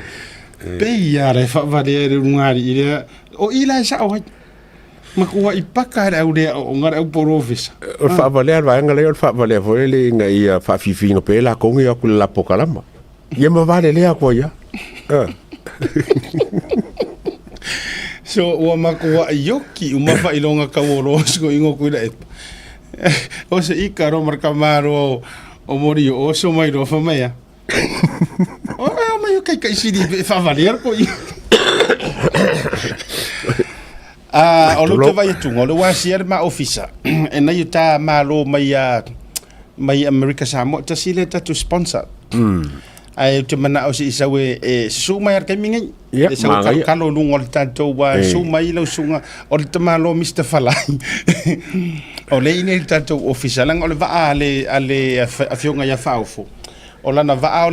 Pe ia re fa va de ngari ia. O ila sa o makua i pakara au rea o ngara au porofisa. O whaavalear vai ngale o whaavalear foi le nga ia whaafifinga pe la kongi aku la pokalama. Ia ma vale lea ko ia. So ua makua i yoki uma whailonga kaworo sko ingo kuira e. O se ika ro marka maro o mori o so mai ro whamea. O mai o kai siri whaavalear ko i. O lo te vai tungo lo wasier ma officer e na yuta malo mai America Samoa ta sile ta to sponsor ai te mana o si sawe e su mai ar kaminga e sa kalo lungo tanto wa su mai lo sunga o te malo Mr Falai o le ine tanto officer lang o le va ale afionga ya faufo o lana va o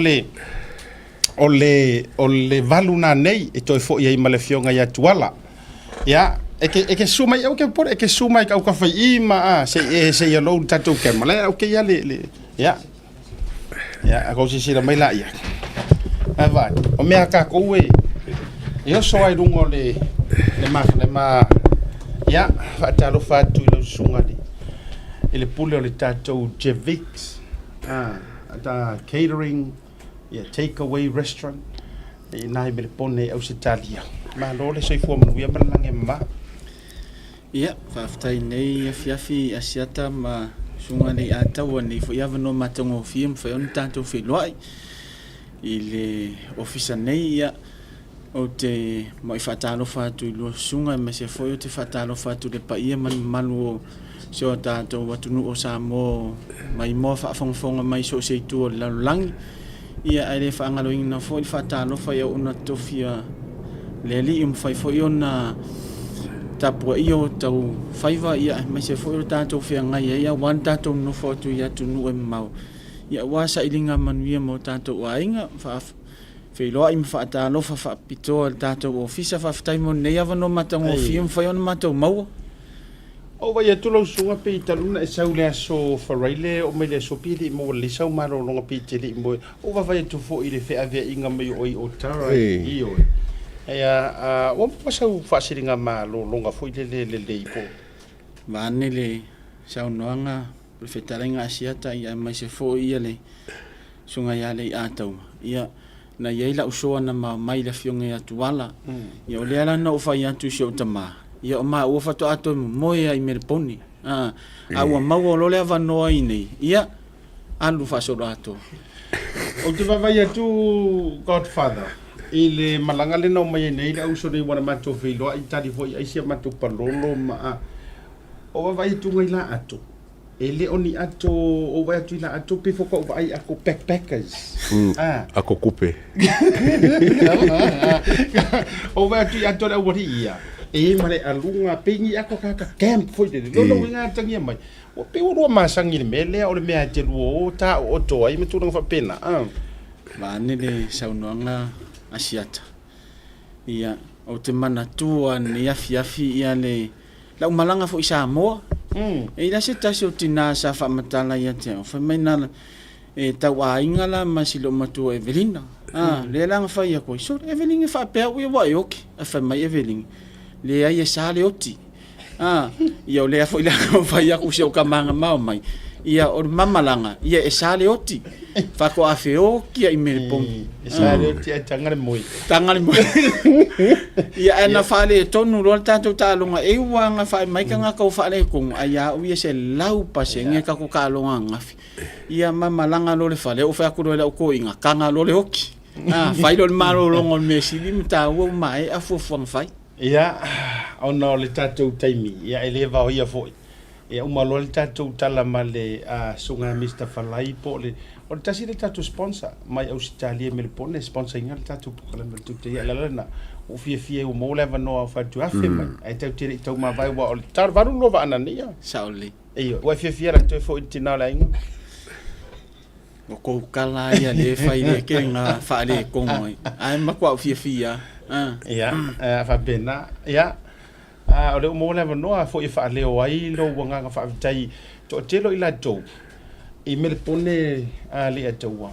le valuna nei e toi fo ia i male fionga ya tuala ya Eke suma eu ke por eke suma ka ka fai ima se ya lo tato ke mala o ke ya le ya ako si la mai la ya vai o me aka ko we yo so ai rungo le ma ya fa talo fa tu lo sunga di ele pule le tato Jevix ata catering ya take away restaurant e nai me pone au se talia ma lo le sei fo mo ya malange ma. Ia, whaftai nei fiafi asiata ma sunga nei ataua nei fo iava no matongo fia mwhai oni tātou wheloai i le ofisa nei ia o te mai whatalo whatu i lua sunga me se foi o te whatalo whatu le paia malu o se o tātou watunu o Samoa mai moa whaafongfonga mai so se tu o lalulangi ia ai le whaangalo inga na foi whatalo whai au una tofia le li mwhai foi o na tapua iyo tau faiva ia mai se foi o tātou whea ngai ia wan tātou no fotu ia tunu e mau ia wasa ilinga manuia mo tātou wainga whailoa im whaatalofa whaapitoa tātou ofisa whaftai mo nei awa no matango fiam whai ona mātou maua o vai atulau sunga pe i taluna e sau lea so wharaile o me lea so pili mo le sau maro longa pe i tele mo o vai atu fo i le whea vea inga mai oi o tara i oi Ea, o pasau whaasiringa mā longa fo i le ipo. Vane le sau noanga, le whetarenga asiata ia mai se fo ia le sunga ia le atau. Ia na iaila usoa na mai la fionga ia tuala. Ia o le ala na uwhai atu si o tama. Ia o maa ua whato ato moe ai mereponi. Aua maua lo le avanoa i nei. Ia, alu whasoro ato. O te wawai atu Godfather. I le malanga le no mai nei le auso nei wana mato whiloa i tari foi ai sia mato palolo ma o vai tu ngai la atu ele oni ato o vai atu ina ato pe foko vai ako backpackers ako kupe o vai atu ato la wori ia e mare alunga pengi ako kaka camp foi de lo nga tangia mai o pe o masangi mele o le mea te lo ta o to ai me tu nga fa pena ma ne le saunoanga asiata ia o te mana tua ni afi ia le la umalanga fo isa mo e ila se tasi o tina sa fa matala ia te fa mena e tawa ingala masilo matu Evelina le lang fa ia ko so Evelina fa pe o wa yoki fa mai Evelina le ai sa le oti ia le fo ila fa ia ku se o kamanga mai ia o mamalanga ia e sa le oti fa ko afeo kia i melpong e sa le oti e tangale moi ia ana fa le tonu lo tanto talonga e wanga fa mai ka nga ko fa le kong aya o ia se lau pa se nge ka ko ka longa ngafi ia mamalanga lo le fa le o fa ku le ko inga kanga lo le oki fa lo malo lo ngol mesi li mta o mai a fo fo fai ia ona le tatou taimi ia ele va o ia foi e uma lo le tatou tala male a sunga Mr. Falai po le o le tasi le tatou sponsor mai Australia Melbourne sponsor inga le tatou pokala mel tutte ia lana o fie o mo leva no fa tu afi mai ai tau tiri tau ma vai wa o le tar varu no va anania sauli e o fie ra tu fo itina la inga o ko kala ia le fai le ke nga fa le ko mai ai ma kwa fie ia fa bena ia o le mo leva no fo i fa le o ai lo wanga fa tai to telo ila to i Melbourne ali atoa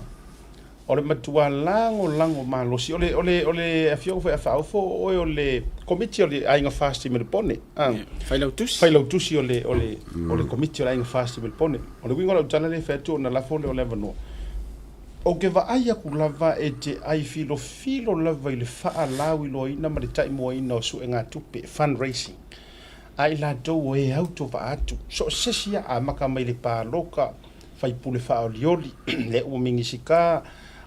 o le matua lango malo si ole afio fa fo o le committee o le ainga fast i Melbourne fai lautusi o le committee o le ainga fast i Melbourne o le wingo la tala le fa tu na la fo le o leva no o ke va aia ku lava e te ai filo lava i le faa lawi lo ina ma le tai mo ina o su e ngā tupe fundraising ai la tau e auto va atu so sesia a maka mai le pāloka fai pule faa o lioli le umingi sika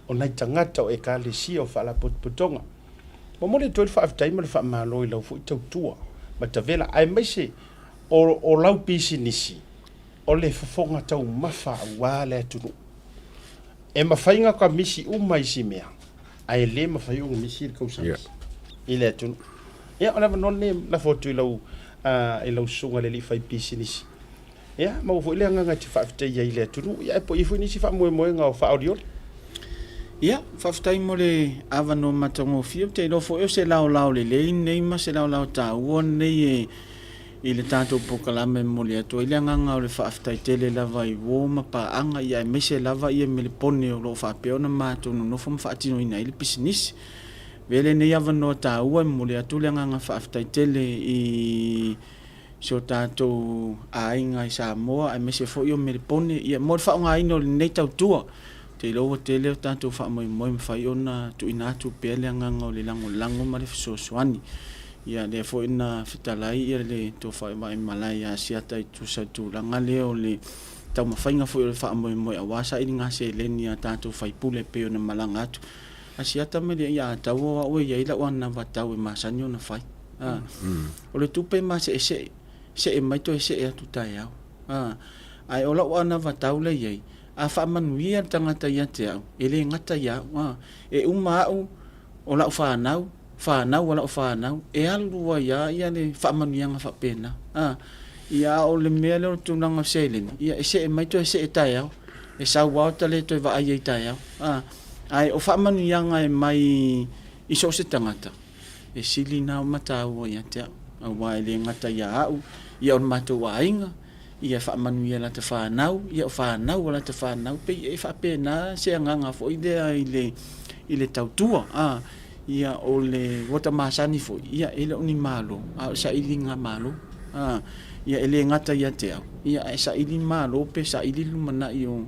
o nai tangata o e ka le si o faa la potpotonga mo le toi faa aftaima le faa malo i lau fu i tau tua ma ta vela ai mai se o lau pisi nisi o le fafonga tau mafa wa le atunu e mawhainga ka misi umai si mea. Ai le mawhai unga misi il kausans. I le atunu. Ia, ona vanone la fotu i lau sunga le li fai pisi nisi. Ia, mawufo ile anga ngati whaafitei ia i le atunu. Ia, e po ifu nisi wha moe ngā o wha auriori. Ia, whaafitei mo le awano matango fia. Te lofo eo se lau le lei, nei ma se lau ta ua, nei i le tātou pokalame mo le atua. I le anganga o le whaafitei tele lava i woma pa anga ia e mese lava i e me le pone o lo whaapeo na mātou no nofo mwhaatino ina i le pisinisi. Vele nei awano ta ua mo le atu le anganga whaafitei tele i so tātou ainga i Samoa e mese fo i o me le pone ia mo le whaonga ino le nei tau tua. Te loa te leo tātou wha moi mwhai ona tu ina atu pia le anganga o le lango ma le fisosoani. Ia le fo ina fitalai ia le to wha mai malai a siata i tu sa tu langa leo le tau mawhainga fo i le wha moi awasa i ngā se leni a tātou whai pule peo na malanga atu. A siata me le ia tau o oe ia ila wana watau e masani o na whai. O le tupe ma se e mai to e se e atu tai au. Ai o la wana watau le iei. A whaamanuia tangata ia te au, e le ngata ia, e uma au o lau whanau o lau whanau, e alua ia le whaamanuia ngā whapena. Ia o le mea leo tūnanga seileni, ia e se e maito e se e tai au, e sau wau tale toi wa ai e tai au. Ai o whaamanuia ngā e mai iso se tangata, e sili nao mata au ia te au, au wa e le ngata ia au, ia o mato wa inga, ia whaamanuia la te whanau, ia o whanau la te whanau, pe e whapena se nganga fo idea i le tautua, ia o le wata masani fo, ia ele o ni malo, sa ili ngā malo, ia ele ngata ia te au, ia e sa ili malo, pe sa ili lumana i o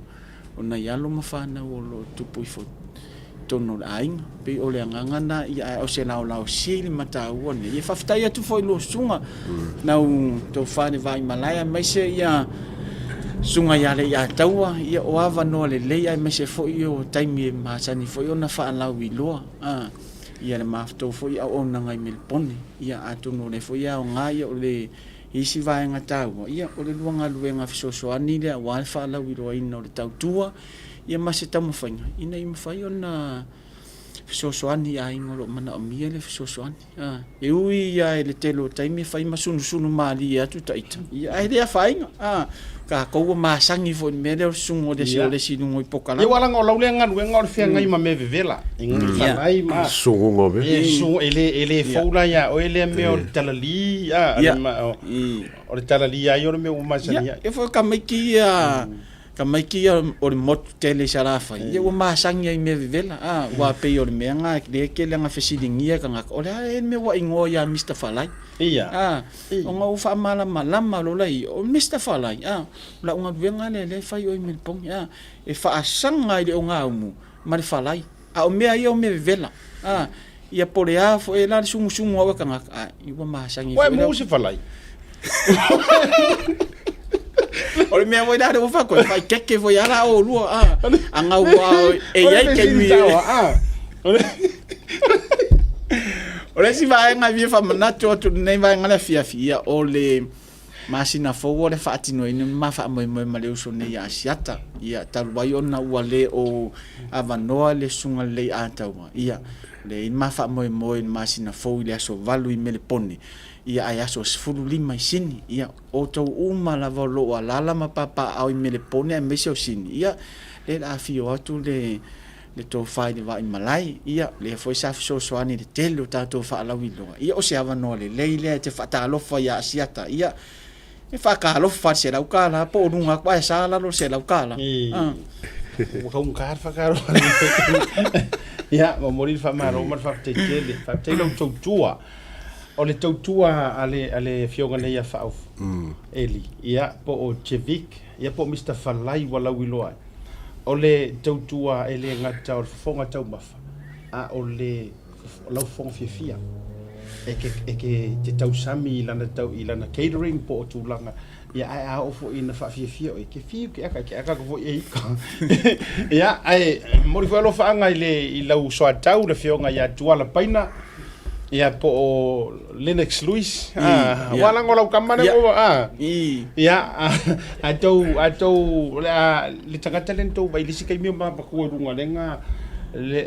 na ialo ma whanau o lo tupui fo, tono le ainga, pe o le angangana, ia o se lau sili mata uone, ia whaftai atu fo i lo sunga, nau tau whane vai malaya, mai se ia sunga ia le ia taua, ia o awa noa le leia, mai se fo i o taimi e masani, fo i o na whaalau i loa, ia le maftou fo i au o na ngai melpone, ia atu no le fo i au ngā ia o le isi vaenga tau ia o le luanga luenga fesoasoani le ua le faalau i loa ina o le tautua ia ma se taumafainga ina i mawhai ona fesoasoani a ingo lo mana o mia le fesoasoani e ui ia e le telo taimi fai masunu mali atu taita ia ai lea whainga ka koua masangi fo me le sungo le sio le sinungo i pokala ia wala ngau le nganu ngau fia ngai ma me vevela ingi falai ma sungo be so ele foula ya o ele me o talali o le talali ya yo me o masania e fo kamaiki o le mot tele sarafa ia o masangi i me vevela wa pe o le menga le ke le nga fesilingia ka nga o le e me wa ingo ya Mr Falai ia o nga ufa malama lo lai o Mr Falai la unga venga le fai o me pong e fa asanga i le unga umu ma le Falai o me ai o me vevela ia pole fo e la sungu o ka nga i wa masangi wa mo se Falai o me voy dar o fa ko fai que voy ala o lu anga wa e ai ke mi ora si vai nga vi fa manato tu nei vai nga la fia o le masina fo o le fa tino ina ma fa mo le uso nei asiata ia talwai ona ua le o avanoa le sunga le atawa ia le ma fa mo masina fo le aso valu i mele poni ia ai aso sfulu lima i sini ia o tau uma la volo ala ma papa au i mele poni ai mese o sini ia le la fio atu le to fai de vai malai ia le foi sa so soani de telo tato fa la wilo ia o se avanoa le te fa ta lo fa ia asiata ia e fa ka lo fa se la ukala po nunga kwa sa la lo se la ukala o ka un kar fa karo ia mo morir fa maro mar fa te lo tua o le tautua ale fionga nei a fa'au eli ia po o Chevik ia po Mr Falai wala wiloa o le tautua ele ngata o fonga tau mafa o le lau fonga fia e ke te tau sami ilana catering po o tūlanga ia ai o fo ina fa fia e ke fiu ke aka ko e ka ia ai mori fo lo fa nga i lau so tau le fionga ia tuala paina ia po o Lennox Lewis wala ngolau kamane o ia atou le tangata lento vai lisi kai mi ma ko runga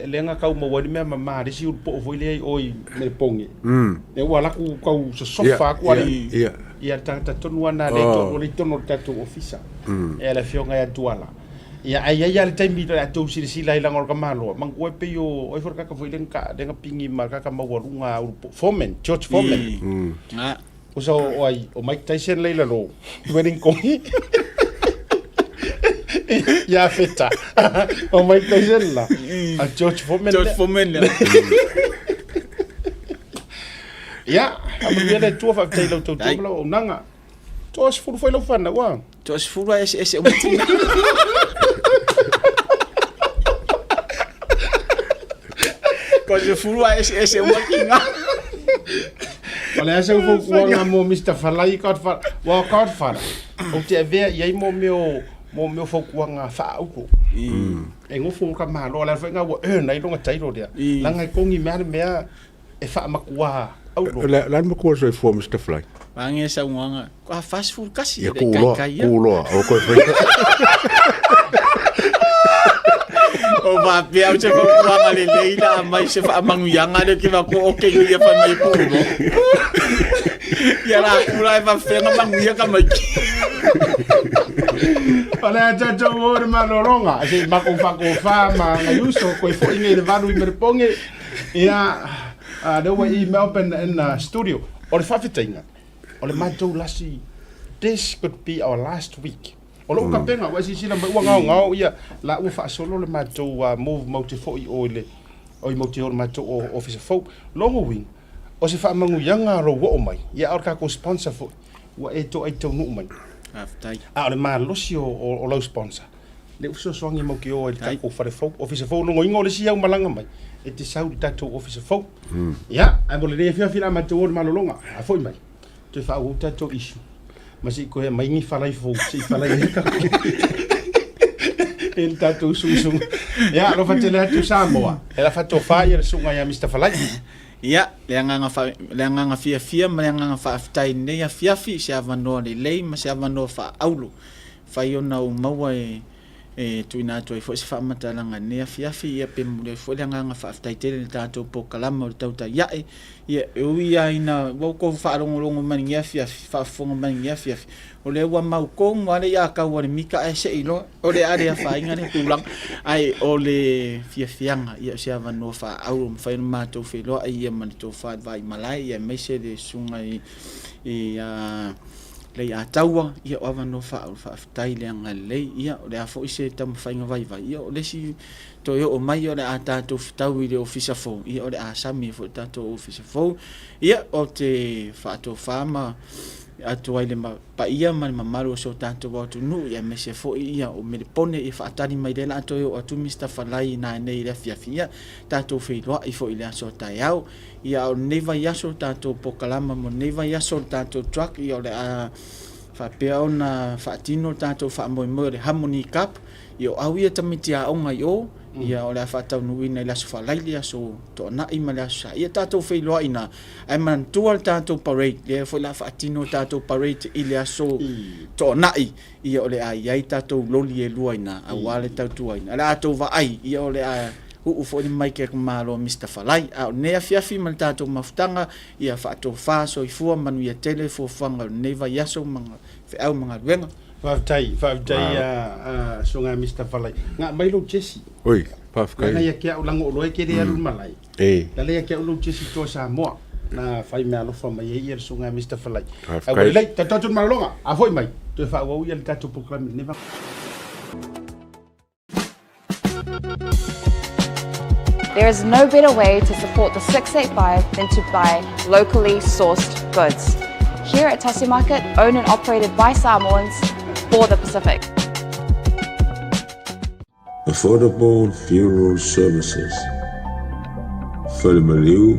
lenga kau mo wani me ma risi po foi le oi me pongi e wala ku kau so sofa ku ia tangata tonu ana le tono tatu ofisa e la fionga ya tuala ia ai le taimi to atou sila ila ngol kamalo mang ko pe yo oi for ka foi lenka denga pingi marka ka mawalunga Foreman George Foreman o so o Mike Tyson leila lo wedding kongi ya feta o Mike Tyson la a George Foreman ya amu ele tu fa tailo to lo nanga tos fu foi lo fana wa tos fu ese utina Coisa furua esse working olha essa eu vou mo Mr Falai ka fa wa ka fa o te ve ia mo meu foku nga fa uko e ngo fu ka malo la fa nga wo nei longa tairo dia la nga kongi me e fa makua au la mo ko so fo Mr Falai bange sa nga ka fast food kasi kai kulo o ko o va pia o se ko nga le leila mai se fa mangu yanga le ki va ko o ke ia fa mai pu ya la kula va fe nga mangu ya ka mai Olha já o malolonga se ma ko fa ma yuso ko fo inge le valu i merponge ia the way in Melbourne in studio o le fafitainga o le matou lasi this could be our last week o lo ka penga wa sila mai ngao ia la u fa solo le matou move motive fo i o le o i motive matou o office fo longo wing o se fa mangu yanga ro wo mai ia or ka ko sponsor fo wa e to ai to nu mai aftai le malosi o lo sponsor le uso songi mo ki o ka ko fa fo office fo longo ingo le sia malanga mai e te sau tatou office fo ia ai mo le fia matou o malolonga a foi mai te fa o tatou issue mas ko e mai ni fala fo si fala el tatou susu ya lo fa tele tu Samoa ela fa to fa ia sunga ya Mr Falai ia le nganga fia ma le nganga whaaftai nei a fiafi se avanoa le lei ma se avanoa wha aulu whai ona o maua tuina atu ai fo se whamatalanga nei a fiafi ia pe mule fo le nganga whaaftai tele le tātou po kalama o le tauta iae ia uia ina wauko whaalongolongo mani ia fiafi whaafonga mani ia fiafi o le ua mau kong wale ia kau wale mika e se ilo o le are a whainga le tulang ai o le fiafianga ia se avanoa wha aulu mwhainu mātou whiloa ia mani tō whaad vai malai ia meise le sunga i lei a taua ia o avanoa wha aulu whaafitai le anga lei ia o le a fo ise tamu whainga vai vai ia o le si to yo o mai o le a tātou whitau i le ofisa fo ia o le a sami fo tātou ofisa fo ia o te whaatou whaama atu ai le pa ia ma mamaru so tanto wa tu nu ia me se fo ia o me pone e fa tani mai le ato o atu Mr Falai na nei le fiafia tanto fe lo i fo ile so ta yao ia o neva ia so tanto pokalama mo neva ia so tanto truck ia le a fa pe ona fa tino tanto fa mo mo le Harmony Cup ia au ia tamitia o ngai o ia o le fa tau nu ina la so Falai ia so to na i mala sa ia tanto fe lo ina ai man tual tanto parade le fo la fa tino tanto parade ile so to na ia o le ai ai tanto loli e luaina a wale tau tuaina la to va ai ia o le a u fo ni mai ke malo Mr Falai a ne fiafi man tanto mafutanga ia fa to fa so i fu manu ia tele fo fanga neva yaso manga fe au manga wenga Whaftai sunga Mr Falai. Ngā mai lo Jesse. Oi, pafkai. Nā ia kia ulango oloe ke rea lu malai. Nā ia kia ulo Jesse tō Samoa. Nā whai mea lofa mai e ia sunga Mr Falai. Au lei, tatou malonga, a foi mai. Toi whaua ia le tatou proklami. Neva. There is no better way to support the 685 than to buy locally sourced goods. Here at Tasi Market, owned and operated by Samoans for the Pacific. Affordable funeral services. Whalemaliu,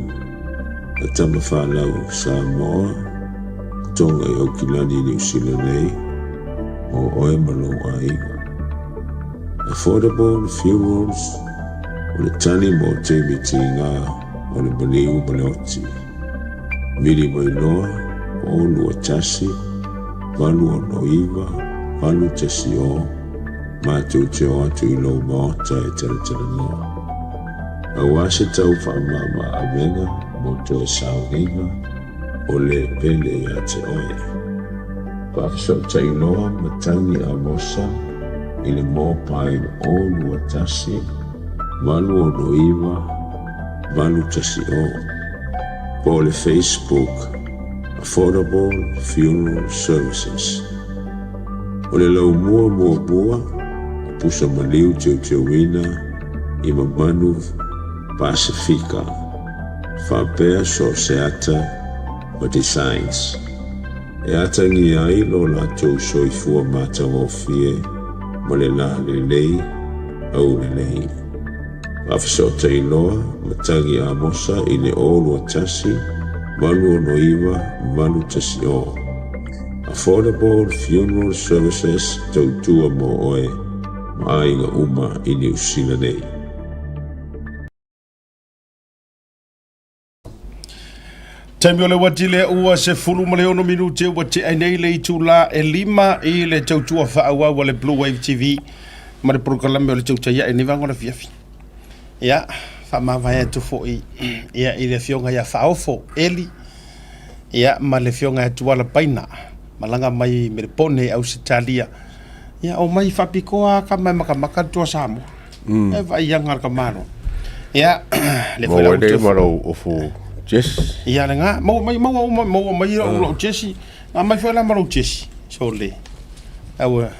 a tamawhanau Samoa, tonga i Okilani New Zealand nei, o oe malonga iwa. Affordable funerals, o le tani mo te miti ngā, o le maliu maleoti. Miri mo inoa, o lua tasi, malu o noiva, malu tasi o, mātou te o atu i lau maota e tala noa. A wase tau whaamama a venga, mo to e saunga, o le pele i a te oe. Whakasau tai noa matangi a mosa, i le mō pai o lua tasi, malu o noiva, malu tasi o. Po le Facebook, Affordable Funeral Services. O le lau mua, pusa maliu teu wina, i mamanu Pasifika, whapea so seata o designs. E atangi ai lo la tau soifua matang o fie, ma le la le lei, au le lei. Awhisota i loa, matangi a mosa i le olu a tasi, malu o noiva, malu tasi o. Affordable Funeral Services tautua mo oe, maainga uma i New Zealand nei. Taimi o le wati le ua se fulu ma le ono minute wati ai nei le itu la e lima i le tautua whaaua wa le Blue Wave TV ma le prokalame o le tautaya e nivango na fiafi. Ia, whamawai atu fo i le fionga ia whaofo eli. Ia, ma le fionga atu ala paina. Malanga mai me le pone au sitalia. Ia, o mai whapikoa ka mai makamaka tua Samoa. E vai ianga ka maro. Ia, le fwela utu. Mo wale ofu Jess. Ia, le ngā, mau mai ulo Jesse. Ngā mai fwela maro Jesse. So le. Aua.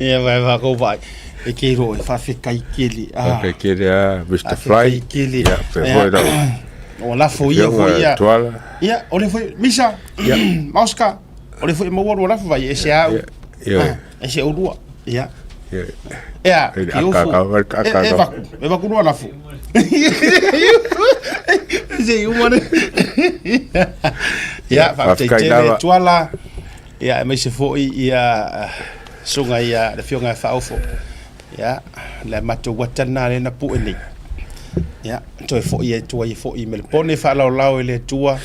Ia, vai wako vai. E ke ro e whawhekai kele. Whawhekai kele a Mr. Fly. Kele. Ia, whewhoi rau. O la fo ia fo ia. Tuala. Ia, o le fo Misa. Ia. Mauska. O le fo mawaro la fo vai e se au. Ia. E se urua. Ia. Ia. Ia. E vaku rua la fo. Se umane. Ia, whawhekai tuala. Ia, me se fo ia sunga ia le fionga whaofo. Ya, le mato watana le na pu ni. ya to fo ye tua ye fo email pone fa la le tua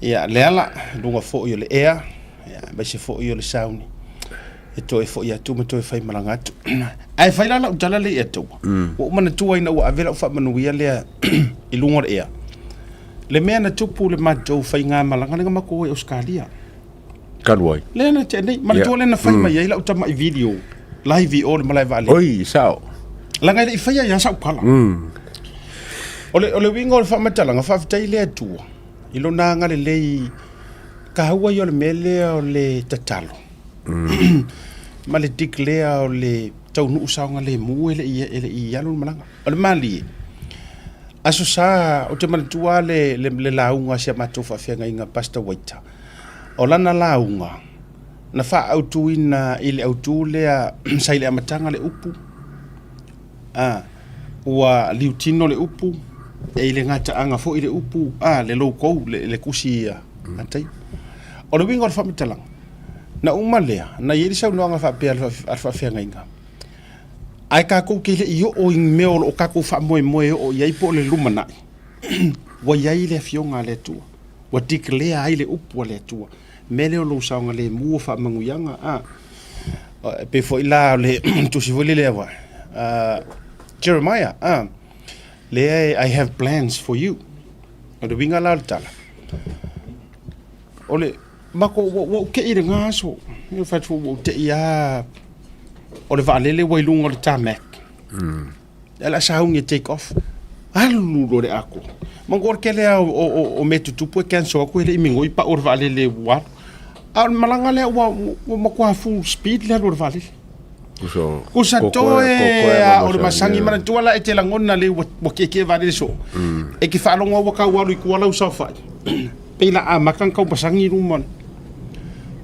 ya le ala lunga fo yo le ea ya ba se fo yo le sauni e to fo ya tu mo to fai malanga tu ai fai la tala le e to o mana tua ina wa avela fa manu ya le i lunga ea le mea na tupu le matou fai ngā malanga nga mako e Australia Kalwai. Le na te nei mana tua le na fai mai la utama i video live o le malai vale Oi, sao. La ngai i fai ya sa pala ole wingo le fa matala nga fa fitai le tua i lo na ngale le ka hawa yo le mele o le tatalo ma le declare o le tau nu usanga le mu ele i alu malanga ole mali aso sa o te manatua le launga sia matou faafeaga inga Pastor Waita o lana launga na faautuina i le autū lea sai le amataga le upu ua liutino le upu e i le gataaga foʻi le upu le loukou le kusi ia atai o le uiga o le faamatalaga na uma lea na ia i le saunoaga faapea ale faafeagaiga ai kakou ke leʻi oo i mea o loo kakou faamoemoe oo iai po o le lumanaʻi ua iai le afioga a le atua ua tikelea ai le upu a le atua me le o lou saoga lemu o faamaguiaga pe foʻi la o le tusi foi lelea wa Jeremiah le I have plans for you o le winga la o le tala o le mako wo ke i le ngaso e fatu wo te ia o le vaalele wailuga o le tamak ala saungi take off alu lo le ako mangor ke le o metu tupu e cancel ko le imingo i pa o le vaalele wa al malanga le wa makwa full speed le o le vaalele ko sa to o le masangi mana tu ala e te langona le wo ke vaalele so e ki fa longa wa ka wa lu ku ala usa fa pela a makan ka masangi rumon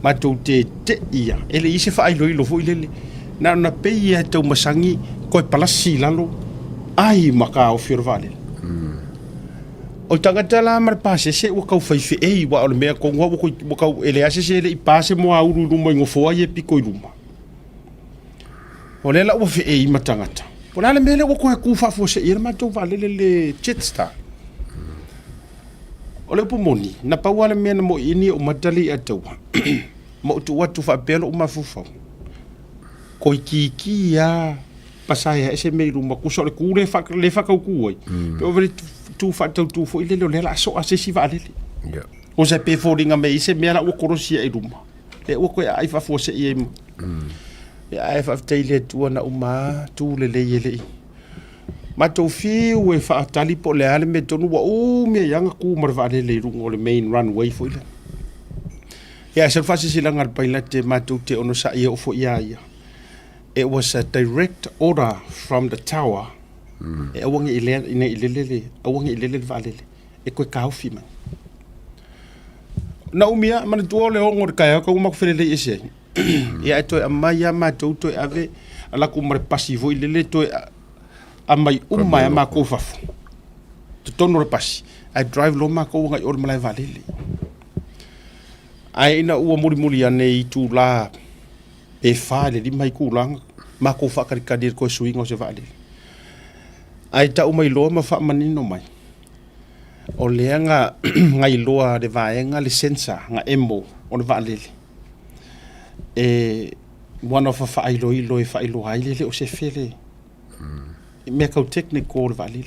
matou te ia ele ise fa ai lo fo ile na peia tau masangi ko palasi lalo ai maka o firvale o tangata la mar pase se o kau fai fe ei wa o me ko ngo ko kau ele ase se le pase mo auru lu mo ngofo ai piko iluma o le la o fe ei matangata o la le mele o ko ku fa fo se ir matou vale le chitsta o le pomoni na pa wala me na mo ini o matali atau mo tu watu fa pelo uma fufa ko ki ya pasaya ese me rumba ku so le ku le fa ka ku oi pe over tu fa tu fo ile le la so ase si va le o se pe fo ringa me ise me la o korosia e rumba le o ko ai fa fo se e ai fa tele tu na uma tu le ma tau fiu e fa tali po le ale me tonu wa me yanga ku mar va le rungo le main runway fo ile ya se fa si langa pilot ma tu te ono sa ia o fo ia it was a direct order from the tower e awangi ilele awangi ilele valele e ko ka ofima na umia man tu le ngor ka ko ma ko fele ese ya to amaya ma tu to ave ala ku mar pasivo ilele to amai umma ma ko fafu to tono pasi I drive lo ma ko ngai or malai valele ai na ua muri ane i tu la e fale di mai kulang ma ko fa kadir ko swing o se vale ai ta umai lo ma fa manino mai o leanga ngai loa de vaenga licensa nga embo o vale one of fa ai lo fa ai lo ai le o se fele me ka technical vale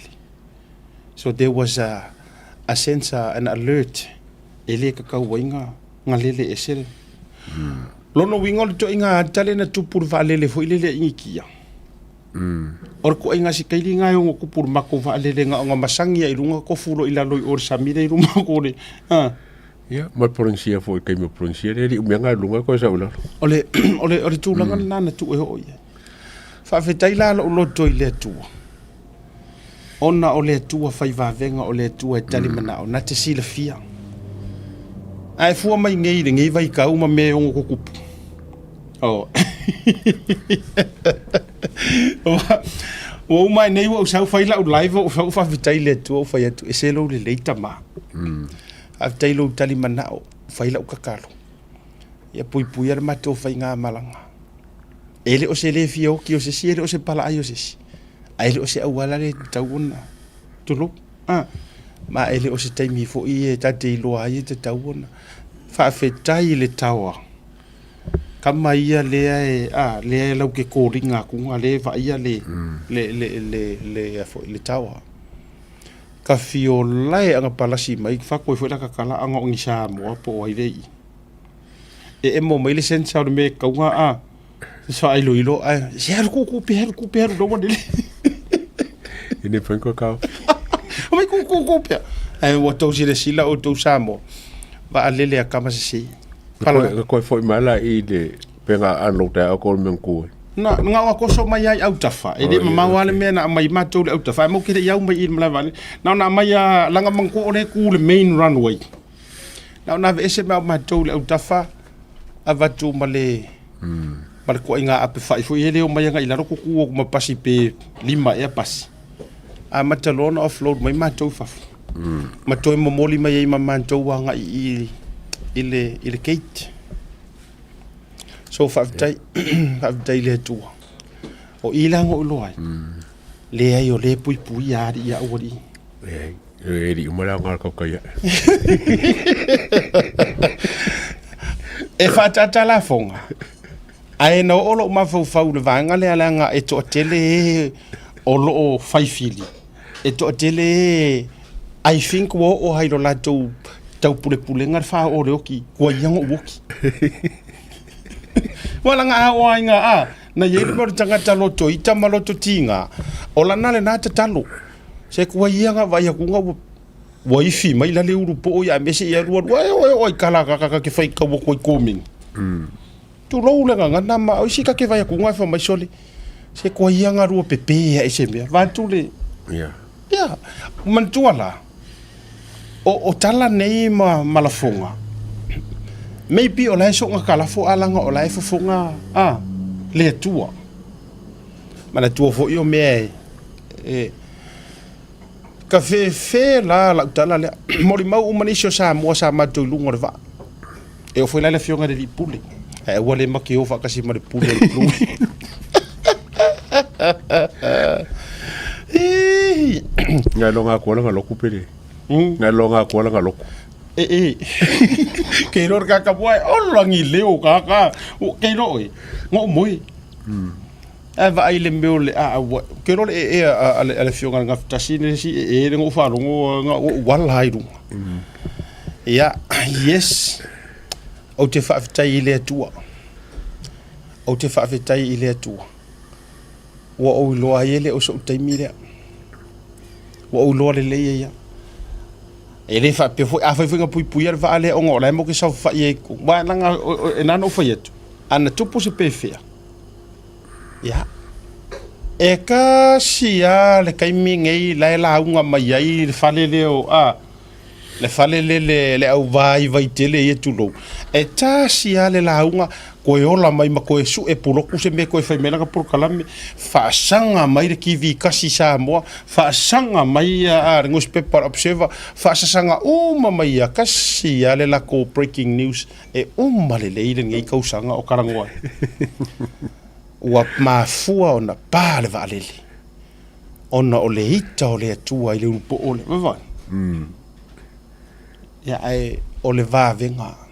so there was a sensor an alert ele ka wainga ngalele esel lono wingol to inga tale na tupur valele fo ilele ingia or ko inga si kaili nga yo ko pur mako valele nga masangi ai lunga ko fulo ila loi or samire i lunga ko le ya ma pronuncia fo kai me pronuncia le mi nga lunga ko sa ula ole tu langa na tu e o ye fa fetai la lo to ile tu ona ole tu fa iva venga ole tu e tali mana na te sila fia ai fu mai ngai vai ka uma me o ko kupu o mai nei o sa fai la live o fa vitai le tu o fa ya tu eselo le leita ma a vitai lo tali mana o fai la o kakalo ya pui ar mato fai nga malanga ele o se le fio ki o se sire o se pala ai o se ai o se awala le tauna tulu ma ele o se taimi fo i ta te loa i te tauona fa fetai le tawa kama ia le lau ke koringa kunga le va ia le le tawa ka fio lai anga palasi mai fa ko foi la ka kala anga ngi sa mo po ai dei e mo mai le sensa o me ka nga so ai lo se ku pe do mo dele ine fanko ka o mai ku pe ai o to si le sila o to samo va alele a kama se ko foi mala i de penga alo ta ko men ku na nga ko so mai ai autafa e de mama wale me na mai mato le autafa mo kire yau mai in mala na mai langa mangko o le ku le main runway na ese mato le autafa avatu male male ko inga ape fa fo ele o mai nga ilaro ku ku ma pasi pe lima e pasi a matalona offload mai mato fa mato mo moli mai mama to nga ile gate so faftai le tu o ilang o loai le ai o le pui ya dia o di e di mo la ngal ko ya e fa ta la fonga ai no o lo ma fo le vanga le alanga e to tele o lo fai fili e to tele I think o hai lo la tau pule ngar fa o le oki ko yang o woki wala nga o nga na ye mo tanga talo to ita maloto tinga ola nale na ta talo se ko yang va ya kunga wifi mai la le urupo ya mesi ya ruo oi kala ka ke fai ka ko coming tu lo le nga na ma o si ka ke va ya kunga fa mai sole se ko yang ruo pepe ya ese me va tu le ya man tu ala o tala nei malafonga maybe o lai so nga kala fo alanga o lai fo nga le tua mana tua fo yo me ka fe la tala le mori mau umanisho sa mo sa matu lungo va e o foi la fionga de pule e wale maki o fa kasi ma de pule lu nga longa ko la lokupele nga longa ko la loko ke ror ka ka boy o langi leo ka ke roi ngo moi ava ai le meole ke ror ale fionga nga tasine si ngo fa ngo wala hairu ya yes o te fa tai ile tua o te fa tai ile tua wa o lo ayele o so tai mire wa o lo le ya ele fa pe foi foi nga pui va ale o ngora mo ke sa fa ye ku ba nga na no foi eto ana tu pu se pe fe ya e ka sia le kai mi ngai la unga mai ai le fale le o le fale le au vai tele e tu lo e ta sia le la unga ko yola mai ma ko su e pulo ku se me ko fe mena ka por kalame fa sanga mai le kivi kasi sa mo fa sanga mai ngos paper observer fa sanga mai kasi ale la ko breaking news e le le ngai ka usanga o karangoa wa ma fua ona pa le valele ona o le ita o le tua i le upo o le va ya ai o le va venga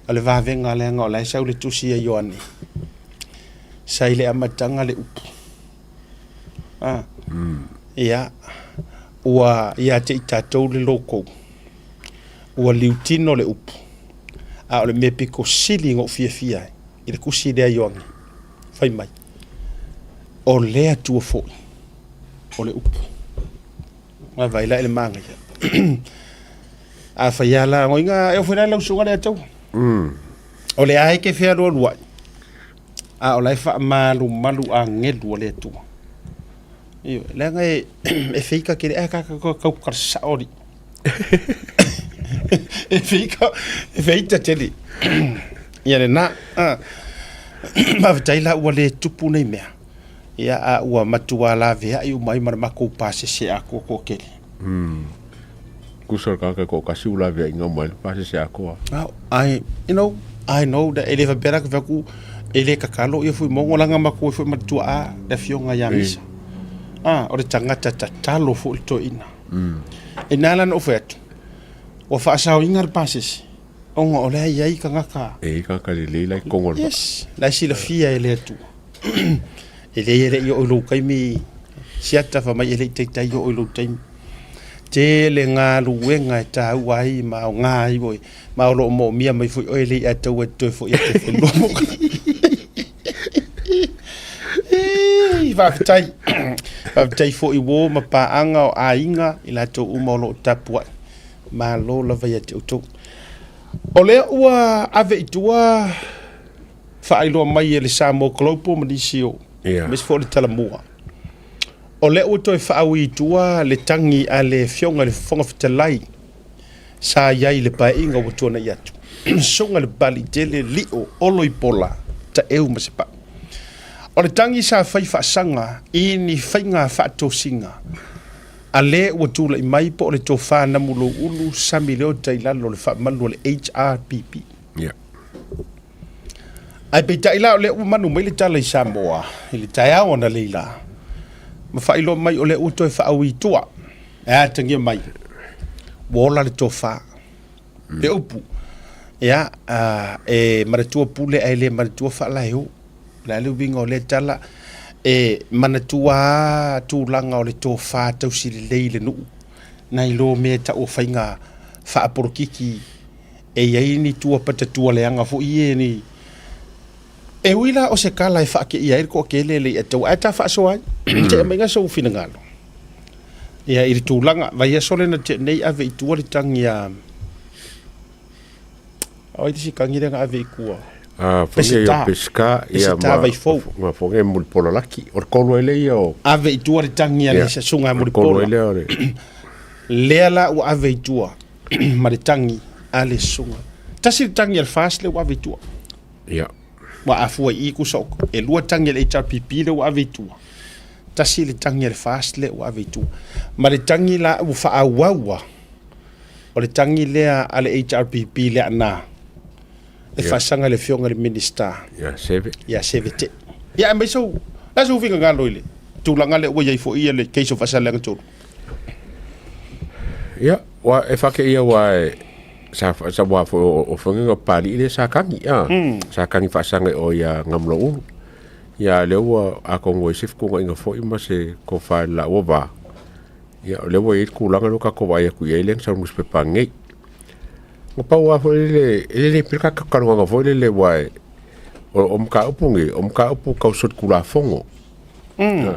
ale va venga le ngo la sa le tusi e yoani sai le amatanga le upu ya wa ya te tatou le loko wa liutino le upu a le me piko sili ngo fia i le kusi le yoani fai mai o le atu fo o le upu ma vai la le manga a fai ala ngoinga e fai la sunga le tau o le ai ke fea lo lua a o lai fa malu a ngelu o le tu io le ngai e feika ke ka saori e feita tele ia le na ma vai la o le tupu nei mea ia a ua matua la vea i mai ma ko pase se a ko kele kusor ka ko kasi ula vea inga mai pase se a ko I know that ele va berak vaku ele kakalo ia fui mongo langa mako fui matua a da fionga ya misa o le tangata tatalo fo le toina e nala no fet o fa sa inga le passes onga o le ai kangaka e kaka le lai kongo yes la si la fia ele tu ele yo lo kai mi siata fa mai ele te yo lo time te le nga luenga ta wai ma nga i boy ma lo mo mia mai fu ele ata wa to fu te fu lo va tai fo i wo ma pa anga o ainga i la to uma lo tapua ma lo la vai te to o le ua ave tua fa i lo mai le Samoa Globo ma disio mes fo le talamua o le ua to fa i tua le tangi a le fionga le fonga fitalai sa yai le pa inga wo tona yatu songa le bali tele lio olo i pola ta eu ma se pa o le tangi sa fai sanga i ni whainga whaatosinga a le ua tula i mai po o le tō whāna mulo ulu sami leo tailalo le whaamalu le HRPP. Ai pe taila o le ua manu mai le tala i Samoa, i le taiao na leila. Ma whailo mai o le ua toi whaau i tua, e atangia mai, wola le tō wha, le upu, ia, e maratua pule ai le maratua whaalaheo, la le winga o le tala e manatua tūlanga o le tō whā tausi le leile nuu nai lo mea ta o whainga whaaporokiki e iei ni tua patatua leanga fo ie ni e wila o se kala e whaake ia ko ke lele e tau ata whaasoa te mainga so fina ngalo ia iri tūlanga vai a sole na te nei ave i tua le tangi a o i tisi kangirenga ave i kua Fonge yo pesca ia ma fonge mul pololaki or kolo ele yo ave tua ri tangi ale sa sunga mul polo ele lela o ave tua ma ri tangi ale sunga tasi tangi al fast le o ave tua ia wa afu i ku sok e lua tangi le HRPP le o ave tua tasi le tangi al fast le o ave tua ma ri tangi la u fa awawa o le tangi le ale HRPP le na e fasanga le fionga le minister ya seve te ya me so la so finga ngalo ile tu langa le o ye fo ia le case of asala ngato ya wa e fa ke ia wa sa wa fo o fonga pali ile sa kangi sa kangi fasanga o ya ngamlo ya le wa a kongo sif ko nga fo ima se ko fa la ova ya le wa it ku langa lo ka ko wa ya ku ye len sa mus pe pangai o pau a foi ele pika ka kanu foi ele wai o mka upungi o mka upu ka sot kula fongo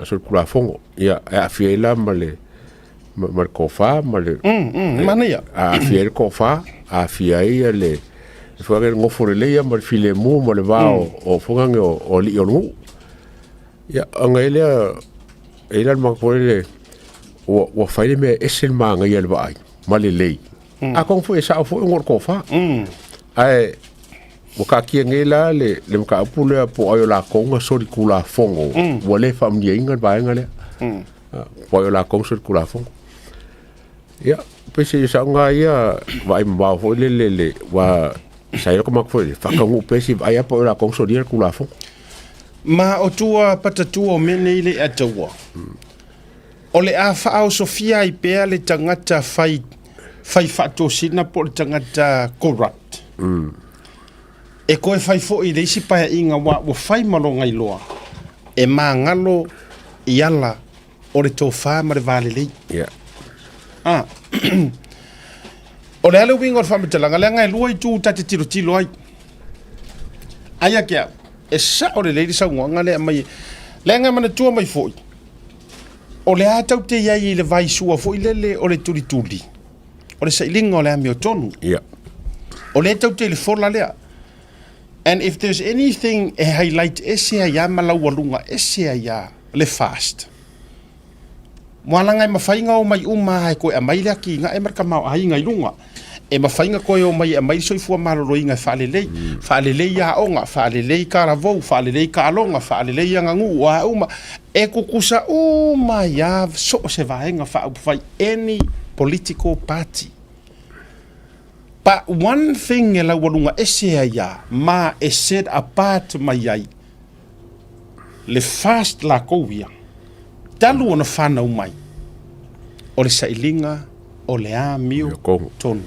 sot kula fongo ia a fiela male mal kofa male mania a fiel kofa a fiai le foi el ngofore le ia mal file mu male va o fonga o li o nu ia anga ele ma foi le o faile me esel manga ia le vai male lei a kong fu sa fu ngor ko fa ai mo ka ki ngela le mka pule po ayo la kong so di kula fongo wole fam ye ngal ba ngale po ayo la kong so di kula fongo ya pese sa nga ya vai mba fo le wa sa yo ko mak fo fa ka ngu pese ai po la kong so di kula fongo ma o tua patatua mene ile atawa o le a fa o sofia i pe le tangata fai fato sina por tangata corrupt e koe fai fo i leisi paia inga wa fai malonga i loa e ngalo i ala o le tō wha ma le vale lei o le ale winga o le whamitalanga le anga e lua i tū tate tilo ai aia kia e sa o le leiri sa unga le mai le anga mana tua mai fo i o le atau te iai i le vai sua fo i lele o le tuli o le sailinga o le ami o tonu. O le tau te le fola lea. And if there's anything e highlight ese ia malau alunga ese ia le fast. Moalanga e mawhainga o mai uma e koe a mai lea ki nga e marka mau ahinga i lunga. E mawhainga koe o mai a mai soifua maroro inga whaalelei. Whaalelei a onga, whaalelei ka ravou, whaalelei ka alonga, whaalelei a ngangu a uma. E kukusa uma ia so se vaenga whaau any political party. But one thing e la walunga ese ia ma e set apart mai ai le fast la kovia talu ona whanau mai. O le sailinga, o le a miu, tonu.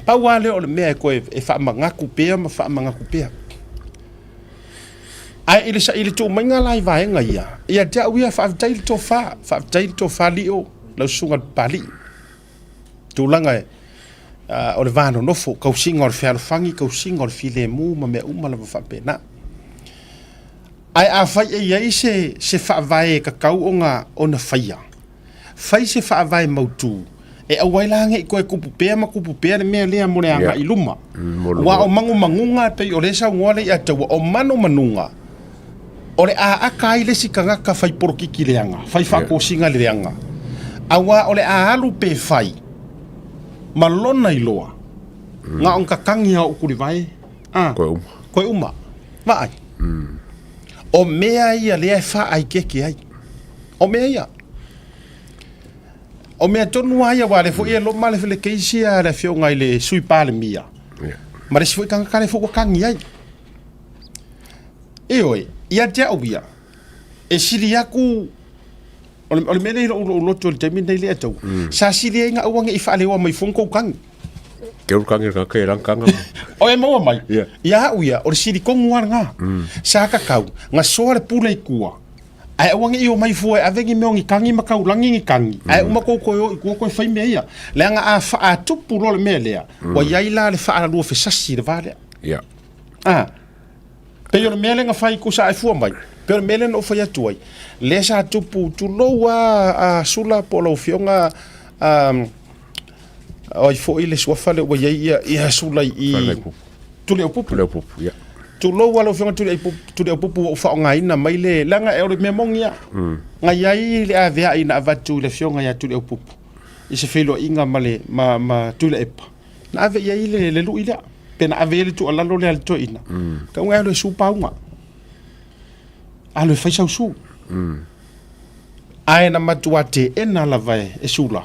Pau ale o le mea koe e whaamangaku pea ma whaamangaku pea. Ai ile sa ile tō mainga lai vaenga ia. Ia te au ia whaaftaili tō wha li o, lau sunga pali. Tūlanga e, o le vāno nofo, kausinga o le whiarofangi, kausinga o le file mū, ma mea umala wa whapena. Ai a whai e iai se whaavae kakau o ngā o na whaia. Whai se whaavae mautu. E awailange i koe kupu pea ma kupu pea le mea lea mone anga i luma. Wa o mangu mangunga pei o lesa ngole i atawa o mano manunga. O le a aka i lesi ka ngaka whai porokiki leanga, whai whakosinga leanga. Awa o le a alu pe whai, malona i loa. Ngā on kakangi hau kuri vai. Koe uma. Vai. O mea ia lea wha ai keke ai. O mea ia. O mea tonu aia wale fo ia lo male fele keisia le fio ngai le sui pale mia. Ma le sifoi kanga kare fo kangi ai. E oi, ia te au ia. E siri aku ole mele lo loto le temi nei le atau. Sa siri nga awange i fa le wa mai fonko kangi. Ke kangi ka ke kanga. O e mo mai. Ia au ia, o siri kongu nga. Sa ka kau, nga so le pula i kua. Ai wangi i o mai fua avengi meongi kangi makau langi ngi kangi. Ai uma ko ko fai meia. Le nga a fa a tupu lo le melea. Wa yai la le fa a lu fe sasi le vale. Ja. Pe yo le mele nga fai ko sa ai fua mai. Pe le mele no fai atuai. Le sa tupu tu lo a sula po lo fionga ai fo ile swafa le wa yai ia sula i tu le pupu. Le pupu, ja. Tu lo walo fionga tu le pupu o fa ngai na mai le langa e o le memongia. Ngai ai le a vea ina avatu le fionga ya tu le pupu. I se felo inga male ma tu le epa. Na ave ia le lu ila. Pena ave le tu ala lo le al to ina. Ka ngai le su paunga. A le fai sau su. Ai na matuate e na la vai e sula.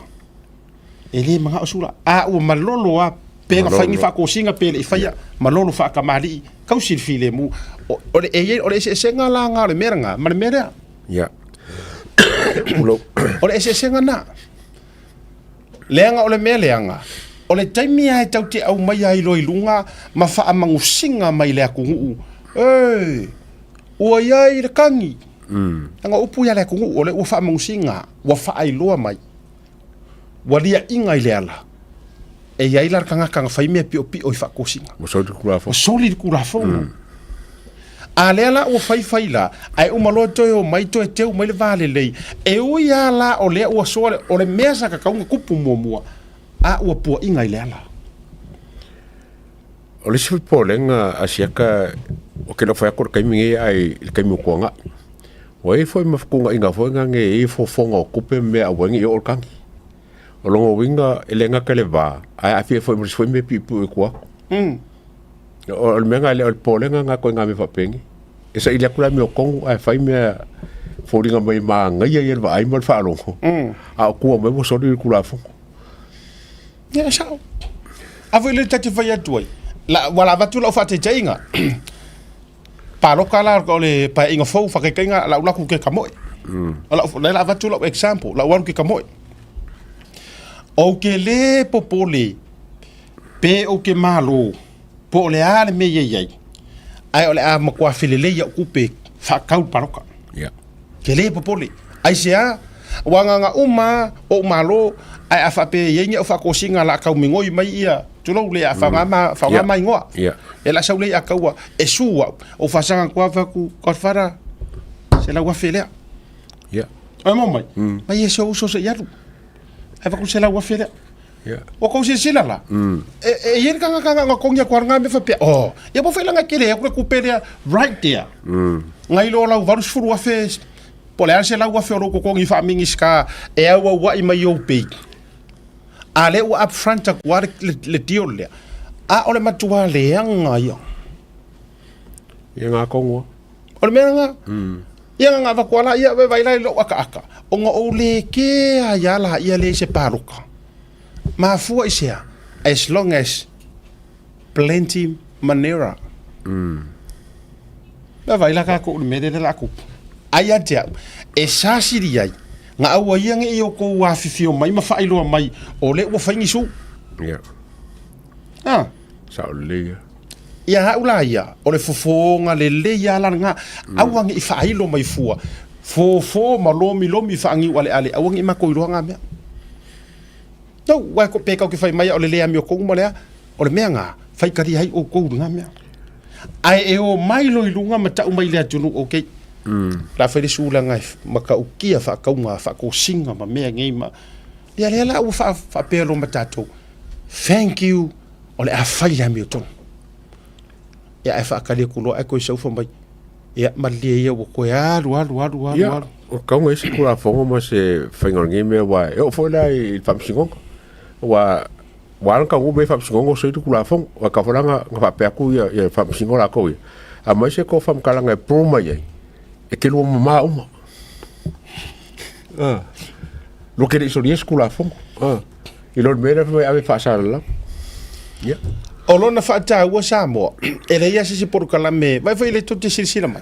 E le manga sula. A o malolo a pega fai fa ko singa pele i fai malolo fa kamali. Kau sir file mu o le se nga la nga le meranga ma le mera ja o le se nga na lenga o le meleanga o le taimi ai tau te au mai ai loi lunga ma fa amangu singa mai le aku o ai le kangi nga upu ya le aku o le o fa amangu singa wa fa ai loa mai walia inga ile ala e ia ilar kanga fai me pio o fa kosinga mo so di kura fo a le ala o fai la ai o malo to o mai to e teu mai le vale lei e o ia la o le o so o le mesa ka kaunga kupu mo a o po inga ile ala o le sui polenga asiaka o ke no fa ko kai mi ai kai mo ko nga o e foi mafukunga inga foi nga nge e fo fonga o kupe me a wengi o kangi o longo winga e lenga ka le va ai a fie foi me pipu e kwa o le menga le polenga nga ko nga me fa pengi e sa ile kula me o kongu ai fai me fo ringa mai ma nga ia va ai mal fa longo a ku me mo so di kula fo ya sa a voi le tati vai atuai la wala va tu la fa te jainga pa lo kala ko le pa inga fo fa ke nga la ku ke kamoe la va tu la example la wan ke kamoe o ke le popole pe o ke malo po le ale me ye ai ole a mo kwa filele ya kupe fa kau paroka ke le popole ai sia wanga uma o malo ai afa pe ye o fa ko singa la kau mingoi mai ia tu lo le afa ma mai ngoa e la sau le akaua e sua o fa sanga kwa fa ku ko fara se la wa fele ai mo mai mai so se ya ai fa ku se la wa fele o ko se sila la e yen kanga ngakong ya kwanga me fa pe ya bo fela ngakele ya ku pele right there ngai lo la varus furu wa fe pole se la wa fe ro ko ngi fa mingi ska e wa i mai o pe ale wa up front a kwa le dio le a ole matua le anga yo nga kongo ole menga nga va kwala ya vai la lo aka o nga ole ke ya la ya le se paruka ma fua isia as long as plenty manera vai la ka ko me de la ku ai ate au e sasiri ai nga au ia nge i o ko wa fifio mai ma failo mai o le ua faingi su ia sa o le ia haula ia o le fofonga le ia la nga au nge i failo mai fua fo lomi faangi wale ale au nge ma ko iroanga me no wa ko peka ke fai mai o le le ami o ko mo le o le mea nga fai kari hai o ko nga me ai e o mai lo ilunga mata o mai le atunu okay la fai su la ngai maka ukia fa kaunga fa ko singa ma mea ngai ma ia le la u fa pelo matato thank you o le a fai ami o ton ia e fa kali ko lo e ko so fa mai ia ma le ia o ko ya lu o kaunga isi kula fongo ma se fainga ngai me wa e o foi la i fam singo wa wan ka ube fam singo so itu kula fong wa ka foranga nga pa ku ya fam singo la ko a mai se ko fam kala ngai pro mai e ke lo ma uma lo que isso dies kula fong i lo mera foi ave fa sala ya o lo na fa ta wa samo e le ia se por kala me vai foi le tutti silsila mai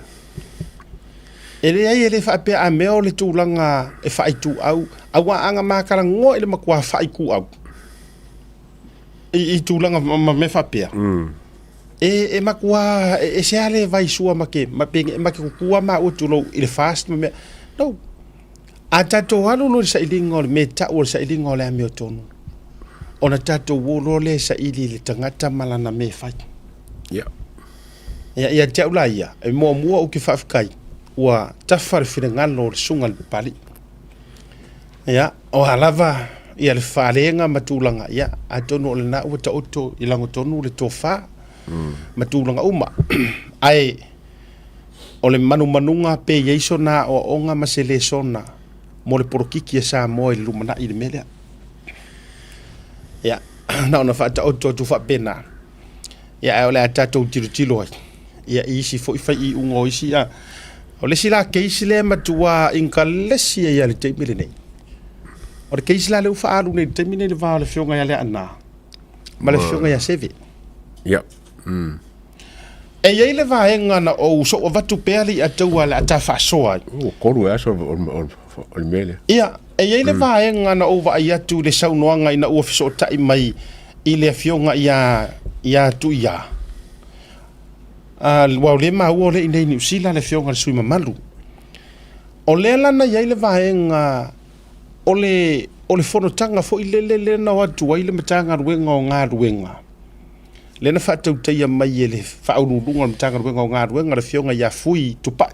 ele ai ele fa pe a me o le tulanga e fa itu au awa anga makala ngo ele makwa fa iku au i tulanga ma me fa pe e makwa e se ale vai sua make ma pe ku ma o tulo ile fast me no ata to halu lo sa ilingo me ta o sa ilingo le me tonu ona tato wo lo le sa ili le tangata malana me fa ya te ula ia e mo o ki fa kai wa tafar finangalo sungal pali ya o halava ia le falenga matulanga ya atono le na uta oto ilango tonu le tofa matulanga uma ai o le manunga pe yeiso na o onga masele sona mo le porokiki sa mo le lumana i le mele ya na ona fa ta oto tu fa pena ya o le atato tilo ya isi fo fa i ungo isi ya o le sila keisi le matua inkalesi ya le teimile nei o le keisi la le ufa alu nei teimile le va le fionga ya le ana ma le fionga ya seve e ye le va enga na o so o vatu peli atua le ata fa soa o koru ya so o mele ia e ye le va enga na o va ya tu le saunoanga ina o fiso tai mai i le fionga ya tu ya wa le ma o le nei ni sila le fionga sui mamalu o le lana ia le vaenga o le fono tanga fo ile na wa tu ile matanga ruenga o nga ruenga le na fatu te mai ele fa ulu lunga matanga ruenga o nga ruenga le fionga ya fui tupa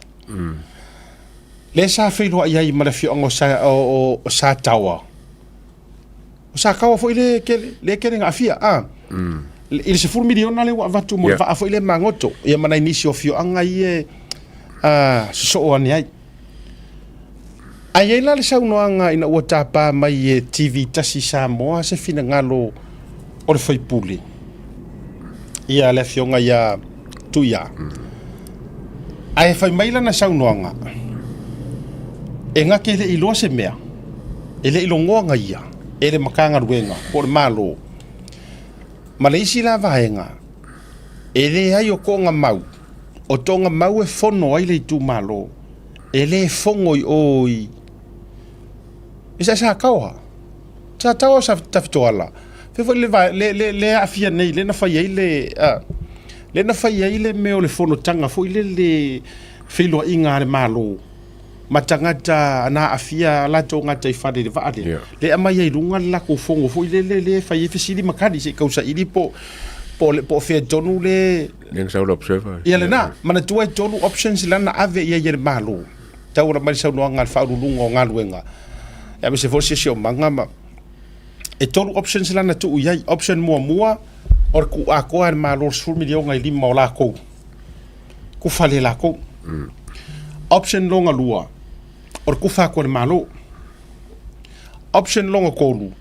le sa filo ia i ma le fionga o sa tawa o sa kawa fo ile le kele nga afia il se fur miliona le wa vatu mo va fo ile mangoto ia mana inisio fio anga ie so ani ai ai la le sauno anga ina o tapa mai e TV tasi sa mo se fina ngalo o le foi puli ia le fionga ia tuia ai fai mai la na sauno anga e nga ke le ilo se mea ele ilo ngoanga ia ele makanga ruenga por malo Malaysia la vaenga ele ai o konga mau o tonga mau e fono ai le tu malo ele fongo oi isa sa kawa sa tawa sa taftoala fe fo le afia nei le na fai le na fai le me o le fono tanga fo le filo inga le malo matangata na afia la tonga tai fade de vale le amai ai lunga la ko fongo fo le fai fisili makadi se kausa ili po fe tonu le sa observer ia le na mana tu tonu options la na ave ia ye malo tau ra mai sa no ngal fa lunga ngal wenga ya me se fo se o manga ma e tonu options la na tu ia option mua or ku a ko ar malo sur milion ngai lim la ko ku fale la ko option longa lua or ku fa ko malo option longa kolu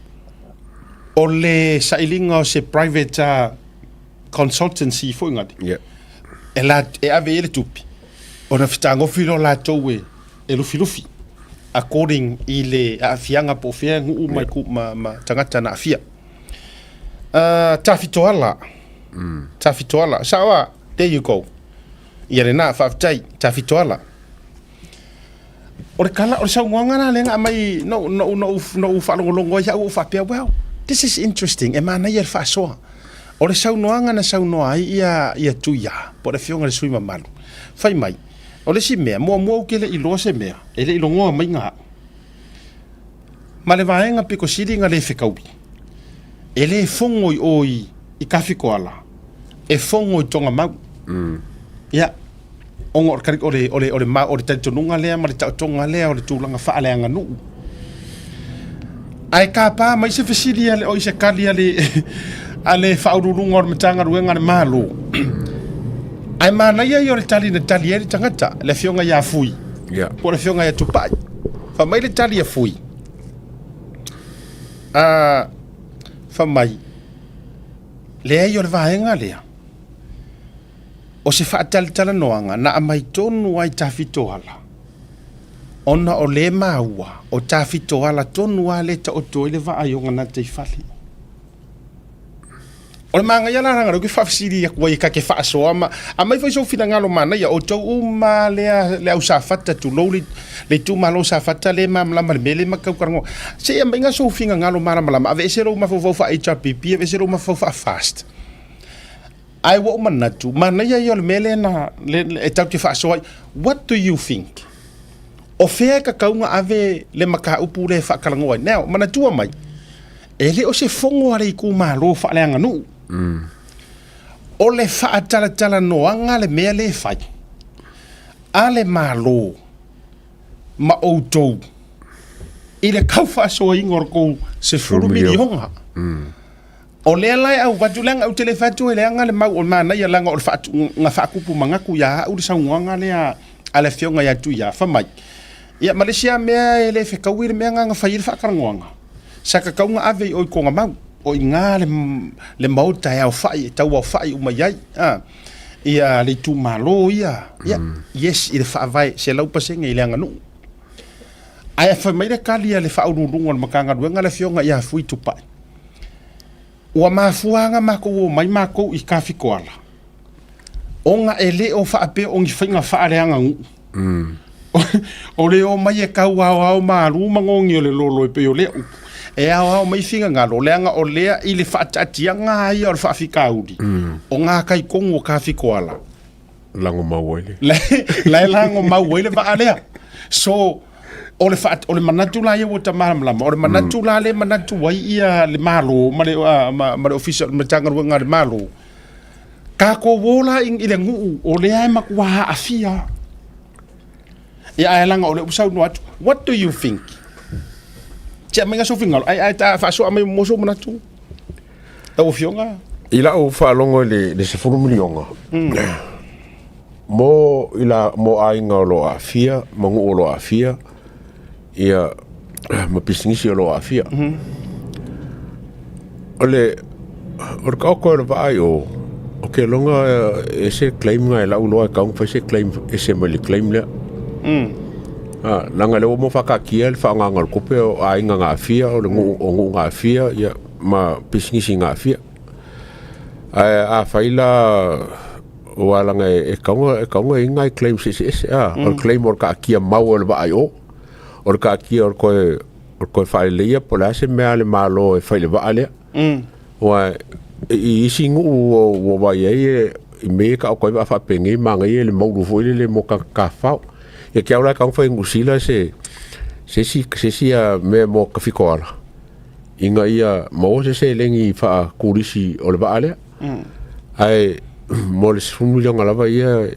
o le sailinga se private consultancy fo ngati e ave ele tupi ona fitango filo la towe e lufi according ile afianga po fia ngu mai ku ma tangata na afia tafitoala sawa there you go ia na fa tai tafitoala o le kala o saunga na lenga mai no whalongolongo ia o whapea, well, this is interesting, e mana ia whasoa. O le saunoanga na saunoa ia tuia, po le fionga le sui mamalu. Whai mai, o le si mea, mua uke le iloa se mea, e le ilongoa mai ngā. Ma le vaenga piko siri nga le whikaubi. E le fongoi oi i kawhiko ala. E fongoi tonga mau. Ia, ongo o karik o le talitonunga lea, ma le tautonga lea, o le tūlanga whaaleanga nuu. Ai ka pā, mai se whesiri ale o i se kali ale whaururunga o le matanga ruenga le malo. Ai mana ia i o le tali na tali e le tangata, le fionga ia fui. Po le fionga ia tupai. Fa mai le tali ia fui. Fa mai. Lea i o le vaenga lea. O se whaatalitala noanga na amai tonu ai tawhito ala. Ona o le maua o tawhito ala tonu a le ta o toi le vaayonga na te whali. O le maanga ia laranga rau ki whafsiri ia kua i ka ke whaasoa ma a mai whaiso whina ngalo mana ia o tau uma le au sa whata tu lou le tu malo sa whata le mamlama le mele makau karango. Se ia mai nga so whina ngalo mana malama ave se rau mafau wha HRPP ave se rau mafau wha fast. Ai wa manatu mana ia i o le mele na e tau ke whaasoa. What do you think? O whea ka kaunga ave le maka upu le whakarangoa. Now, manatua mai. E le o se fongo ale i ku malo whaaleanga nuu. O le whaatalatala noanga le mea le whai. A le malo ma outou. I le kau whaasoa ingor kou se furu milionga. O le lai au watulenga au tele whatu e leanga le mau o mana ia langa o le nga whaakupu mangaku ia au le saungoanga le a le fionga ia tu ia whamai. Ia Malaysia mea e le whekauire mea nga whaire whakarangoanga. Sa ka kaunga ave o i konga mau. O i ngā le mauta e au whai, tau au whai umaiai. Ia le tu malo ia. Yes, i le whaavai, se lau pasenga i le anga nuu. Ai whamaire kalia le whaururunga le makanga ruenga le fionga ia fui tupai. Ua mafuanga mako o mai mako i kawhiko ala. O nga e le o whaape o ngi whainga whaaleanga ngu. O le o mai e kau au maru mangongi o le lolo e pe o leo. E au mai finga ngalo leanga o lea i le whaatatia ngā ia o le whaafika auri. O ngā kai kongo kawhiko ala. Lango mauaile. Lai lango mauaile wa alea. So, o le manatu la ia wata maramlama. O le manatu la le manatu wai ia le malo. Ma le official, ma tanga ruanga le malo. Kako wola i le nguu o lea e makuaha afia. Ia ai langa o le usau no atu. What do you think? Tia menga so fingalo. Ai ta fa so mai moso manatu. Ta o fionga. Ila o fa longo le se furu milionga. Mo ainga lo afia, mangu lo afia. Ia ma pisingisi lo afia. Ole ka ko le vai o ke longa ese claim nga la ulo ka un fa se claim ese mali claim le. Langa le mo faka kiel fa nga ngal kope o ainga nga afia o ngu nga afia ia ma pisingisi nga afia. A faila o alanga e kaunga inga claim se o claim or ka kia mau le vai o or ka kia or ko fa le pola se me ale malo e fa le vai wa i singu o vai e me ka ko va fa pengi manga le mau fu le mo ka fa e ke ora ka fa ngusila se a me mo ka fikoala inga ia mo se lengi fa kurisi o le vai ai mo le sumulio ngala ia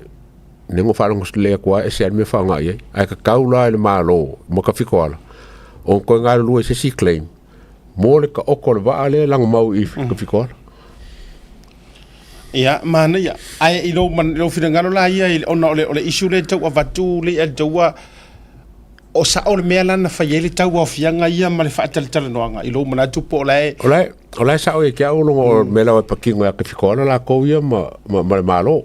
nengo fa ngos le kwa e se me fa nga ia ai ka kaula le malo mo ka fikoala o ko nga lu se claim mo le ka okol va ale lang mau I ka fikoala ia mana ia ai I lo finangalo la ia ona ole issue le tau avatu le atua o sa o le mea lana whaiele tau au fianga ia ma le whaatalitala noanga I lo mana tupo Olai sa o e kia ulongo me lau e pakingo ya kifikoana la kou ia ma le malo.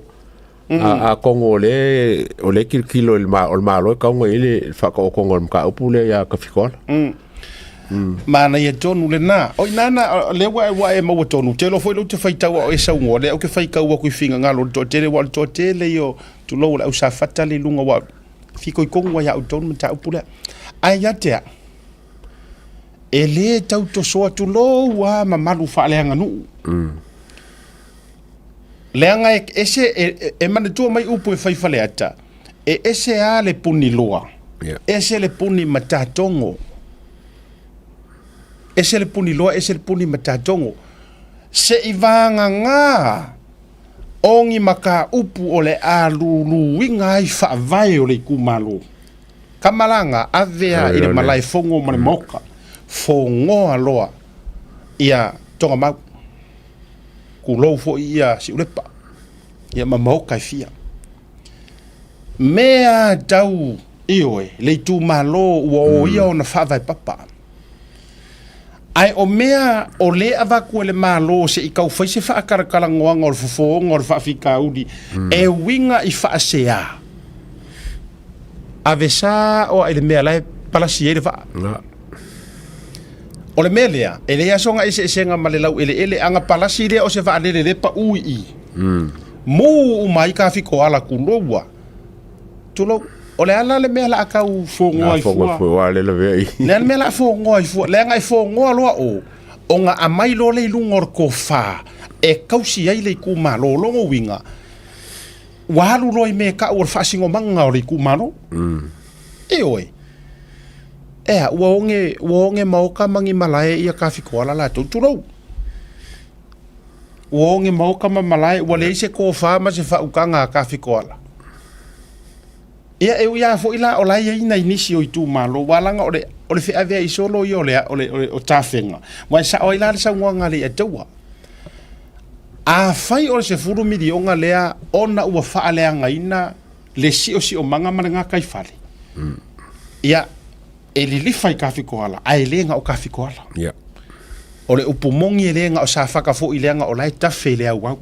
A kongo o le kilo o le malo e kaunga ile whaka o kongo mka upu le ya kifikoana. Mana ia tonu le nā. Oi nana le wa e maua tonu. Te lo foi lo te whaitaua o e saungo. Le au ke whaikau wa kui whinga ngalo to tele wa to tele yo tu lo la usa fatale lunga wa fiko kongo ya uton mata upula ai ate e le tau to so tu lo wa mamalu fa le nganu leanga ese e mana tu mai upu e fai fale ata e ese a le puni loa ese le puni matatongo ese le puni loa ese le puni matatongo se ivanga nga ongi maka upu o le alulu winga i fa vai o le kumalo kamalanga avea i le malai fongo mane moka fongo aloa ia tonga mau kulou fo ia si ulepa ia mamoka fia mea tau ioe le tu malo o ia ona fa vai papa ai o mea o le avaku le malo se i kau fai se fa akarakala ngoanga o fofo ngor fa fika udi e winga i fa sea avesa o ele mea lai palasi ele fa o le melea ele ya songa ese senga malelau ele anga palasi le o se fa le pa ui mu mai ka fiko ala kulowa tulo o le ala le mea la akau fongo ai fo le le vei le mea la fongo ai fo le ngai fongo aloa o nga amai lo le lungor ko fa e kausi ai le ku malo lo winga walu lo i me ka o fa singo manga o le ku malo e oi e wonge mau ka mangi malai ia ka fiko ala la tulo wonge mau ka malai wale se ko fa ma se fa ukanga ka fiko ala ia e ia fo ila o lai ina inisi o itu malo walanga o le fe ave i solo i o tafenga wa sa o ila sa nganga le atua a fai o se furu milionga lea ona ua fa ale ina le si o manga manga kai fale ia e li fai ka fiko ala ai lenga o ka fiko ala ia o le upumongi lenga o sa faka fo ilenga o lai tafe le au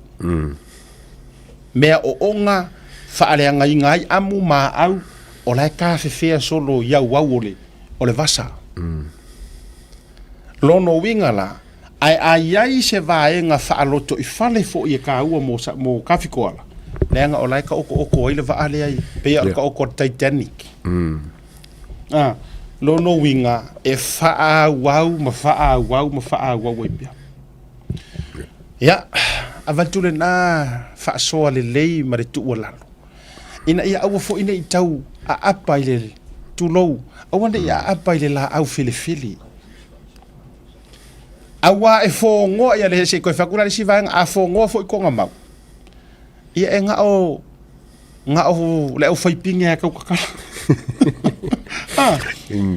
mea o onga faaleanga i ngai amu ma au o lai ka fefea solo iau au o le vasa lono winga la ai se vaenga faaloto i fale fo i ka ua mo kafikoala leanga o lai ka oko ile vaale ai pe ka oko Titanic lono winga e wau ma wau pia ya avantule na fa soa le lei ma le tu lalo ina ia au fo ina i tau a apa ile tulou au ande ia apa ile la au fili awa e fo ngo ia le se ko fakura le sivang a fo ngo fo ko ngama ia e nga o le au fai pinga ka ka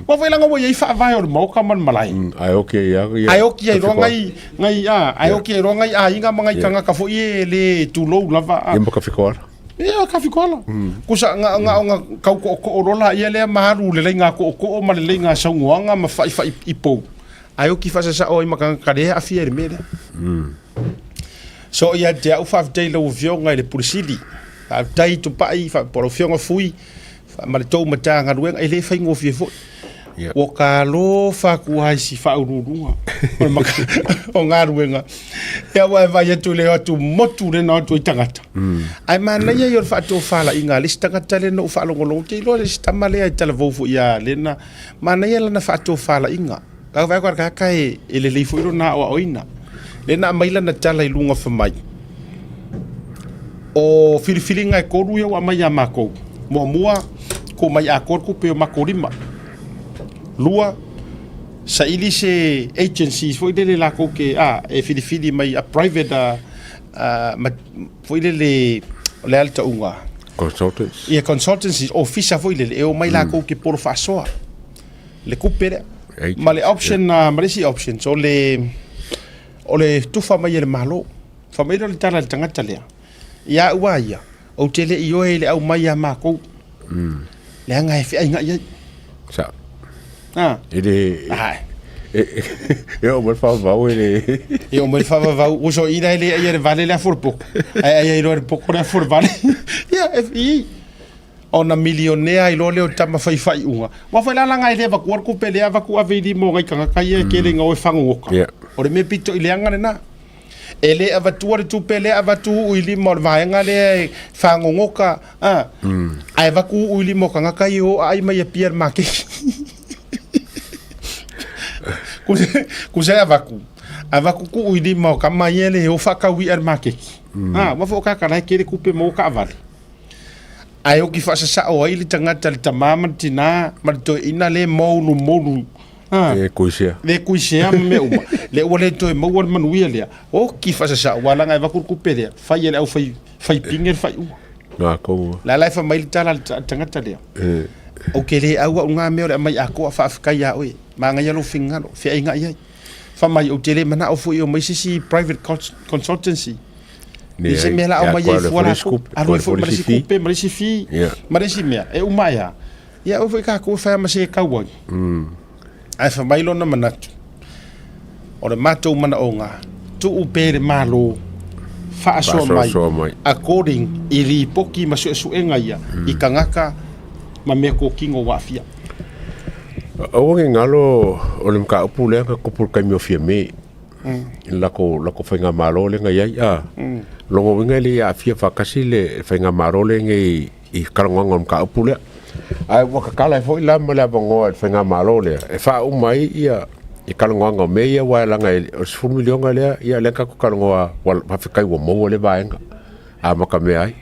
wa foi langa wo ia fa vai o mo ka man malai ai okay ya ai okay rongai ngai ai okay rongai a inga mangai kanga ka fo ie le tulou lava ia ka fikora ia ka fikola kusa nga kau ko rola ia le maru le nga ko ma le nga sanguanga ma fai ipo ai o ki fa sa o ma kan kare a fier mele so ia te au fa te lo vio nga le pulisili a tai tu pai fa por fio nga fui ma le tou mata nga ruenga ele fa ngo fie fo o ka lo fa ku ai si fa ururunga o nga ruenga ia wa vai tu le tu motu le no tu tangata ai mana ia yo fa to fa la inga lista tangata le no fa lo ngolo te lo le stama le ai tala vofu ia le na mana ia na fa to fa la inga ka vai ka kai ele le fu na o oina le na mai la na tala i lunga fa mai o filifilinga e koru ia wa mai ya mako mua ko mai a korku pe makorima lua sa ili se agencies foi dele la ko ke e filifili mai a private foi dele le alta unga consultants ia consultancies officer foi dele e o mai la ko ke por fasoa le kupere ma le option ma le si option so le tufa mai le malo fa mai le tala tangata le ia uaia o tele io ele au mai a mako le anga e fi nga ia sa ele o mo fa va o mo fa va o so ina ele vale la furpo ai lo poco la fur vale ia fi ona milionea i lo le tama fai unga wa fa la nga ile va ku pelea va ku avedi mo ngai kanga kai ke le ngo fango o le me pito ile anga na e le avatua le tupe le avatu uili mo vaenga le fangongoka ai vaku uili mo kanga kai o ai mai pier make kuse avaku ku uili mo kama yele o faka wi ar make ma fo ka kana kele kupe mo ka vale ai o ki fa sa o ai le tangata le tamama tina ma to ina le molu e kuisia le kuisia me uma le wale to mo wal manuia le o ki fa sa wala ngai va ku pede fa ele au fai pinger fa u na ko la fa mai tala tangata le o ke le au nga me o mai ako fa ka ya o ma nga yalo finga lo fe nga ya fa mai o tele mana o fu o mai si private consultancy ni se me la o mai fu la alo fu ma si kupe ma si fi ma si me e uma ya o foi ka ko fa ma se ka wo ai fa mai lona manatu o le matou mana onga tu upere malo fa so mai according i ri poki ma su enga ia i kangaka ma me ko kingo wa fia o ngalo o le ka pule ka ko por ka mi ofia me la ko fenga malo le ngai ya lo winga le ya fia fa kasile fenga malo le ngai i kalongong ka pule ai wa kala fo la mala bongo fenga malo le e fa mai ia e kalonga me ia wa la ngai os fu milion le ia le ka ko kalonga wa fa fa kai wo mo le baenga a ma ka me ai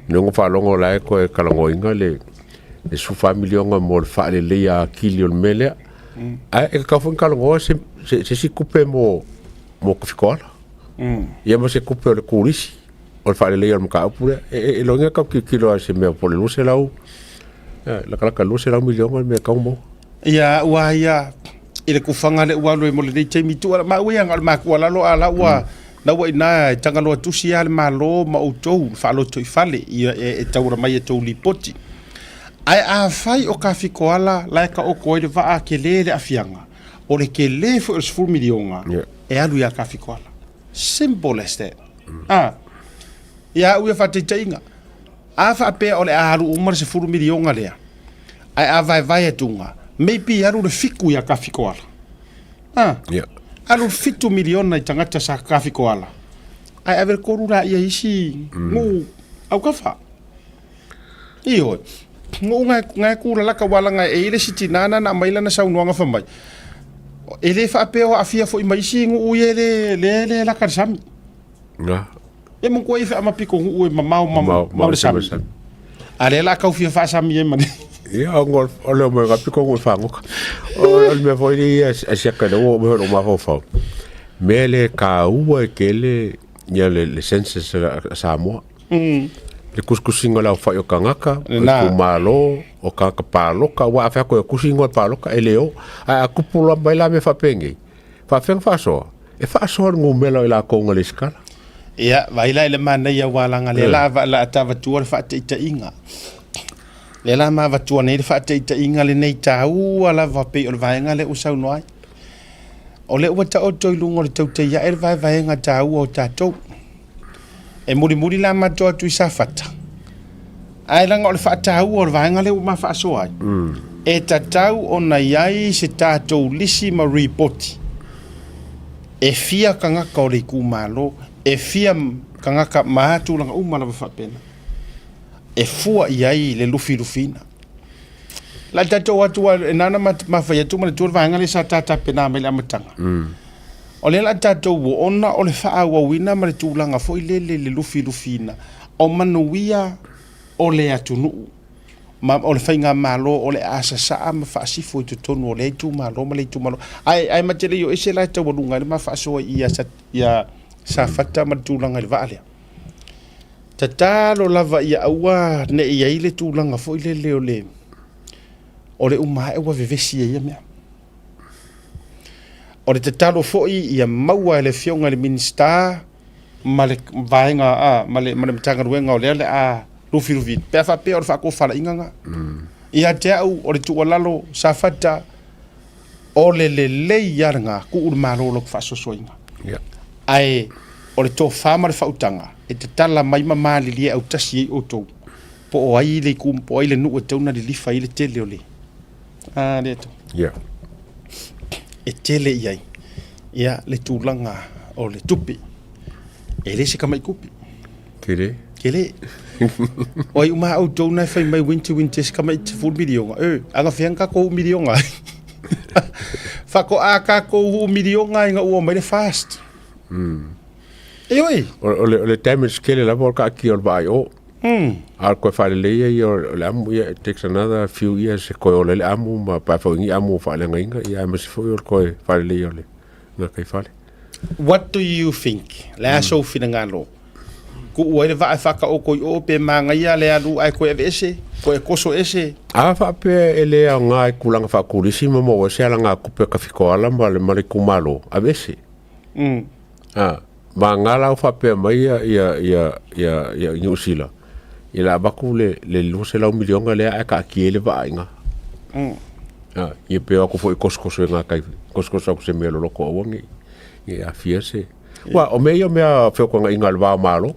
no fa longo la ko e kalonga inga le e su fa milion mo fa le ia kilio mele ai e ka fo kalonga se si coupe mo ko fikola ia mo se coupe le kulisi o fa le ia mo ka pure e lo nga ka kilo se me po le luse lau la kala kalu se la milion me ka mo ya wa ya ile kufanga le wa lo mo le te mitu ma wi ang ma ko la lo ala wa na wa ina tanga lo tu si al ma lo ma o to fa lo to fale e taura mai to lipoti ai a fai o ka fiko ala la ka o ko le va a ke le afianga o le ke le fo os fu milion e alu ya ka fiko ala simple as that ya u fa te tinga a fa pe o le aru umar se fu milion ale ai a vai tunga maybe aru le fiku ya ka fiko ala alu fitu milion na tangata sa ka fiko ala ai aver korura ia isi mu au ka fa io ngai kula la ka wala ngai e ile sitinana na maila na sau nuanga fa mai ele fa pe o afia fo mai si ngu ele le la ka sam na e mo ko ifa ma piko ngu ma le sam ale la ka fia fa sam ye man ia ngol ole mo ga piko ngu fa ngu o me foi di a sia ka do mo ma fa mele ka u ke le ya le sense sa mo le kuskusingo la fa yo kangaka o malo o ka palo ka wa fa ko kusingo palo ka eleo a kupula baila me fa pengi fa feng fa so e fa so ngumelo ila ko ngole skala ia baila ile mana ya wala ngale la ta vatua fa te inga le la ma vatua ne fa te inga le nei ta u ala va pe o va ngale u sau noi o le wata o toi lungo le tau te ya er vai nga ta u o ta to e muri la ma to tu sa fata ai langa o le fata u o va ngale u ma fa so ai e ta tau ona yai se ta to lisi ma report e fia kanga ko le ku malo e fia kanga ka ma tu langa u ma la fa pena e fua yai le lufina la ta to watu nana ma fa tu ma tu va ngale sa ta pena me la matanga o le la tatou ona o le fa'auauina ma le tulaga fo'i lele le lufilufina o manuia o le atunuu ma o le faiga malo o le asasa'a ma fa'asifo i totonu o le aitumalo ma le aitumalo ae matele io ese la taualuga le mafa'asoa ia sa fata ma le tulaga i le va'a lea tatalo lava ia aua ne'i ai le tulaga fo'i lele o le uma e ua vevesi ia mea o le tatalo fo'i ia maua le fionga le minista ma le vaenga ma le matanga ruenga o le a lufi pe fa pe o fa ko fala inga ia te au o le tualalo sa fata o le iaranga ku ur malo lo fa so soinga ai o le to fama le fautanga e te tala mai mama le lia au tasi o to po o ai le kum po ai le nu o tona le lifa i le tele o le le to e tele iai ia le tūlanga o le tupi E le se kamai kupi. Kere. Kele. Oi uma au tau nai fai mai winter se kamai te full milionga. Anga fianga ko milionga. Fako aka ko milionga inga ua mai le fast. Oi. Ole time skele la volka ki ol vai o. Al ko fa le ye le amu ye takes another few years ko ole le amu ma pa fa ngi amu fa le ngai ya me se fo ko fa le ole. Na kai fa. What do you think? La so fina ngalo. Ku oi le va fa ka o ko o pe manga ya le alu ai ko ese ko e koso ese. A fa pe ele nga kulanga fa kulisi mo mo se ala nga ku pe ka fiko ala ma le mari kumalo a vese. Ma ngala fa pe mai ya nyusila. Ila baku le luse la milionga le aka kiele va inga. Ye pe ko foi kosko nga kai kosko ko se melo loko wongi. Ye afiese. Wa o me yo me a fe ko nga inga va malo.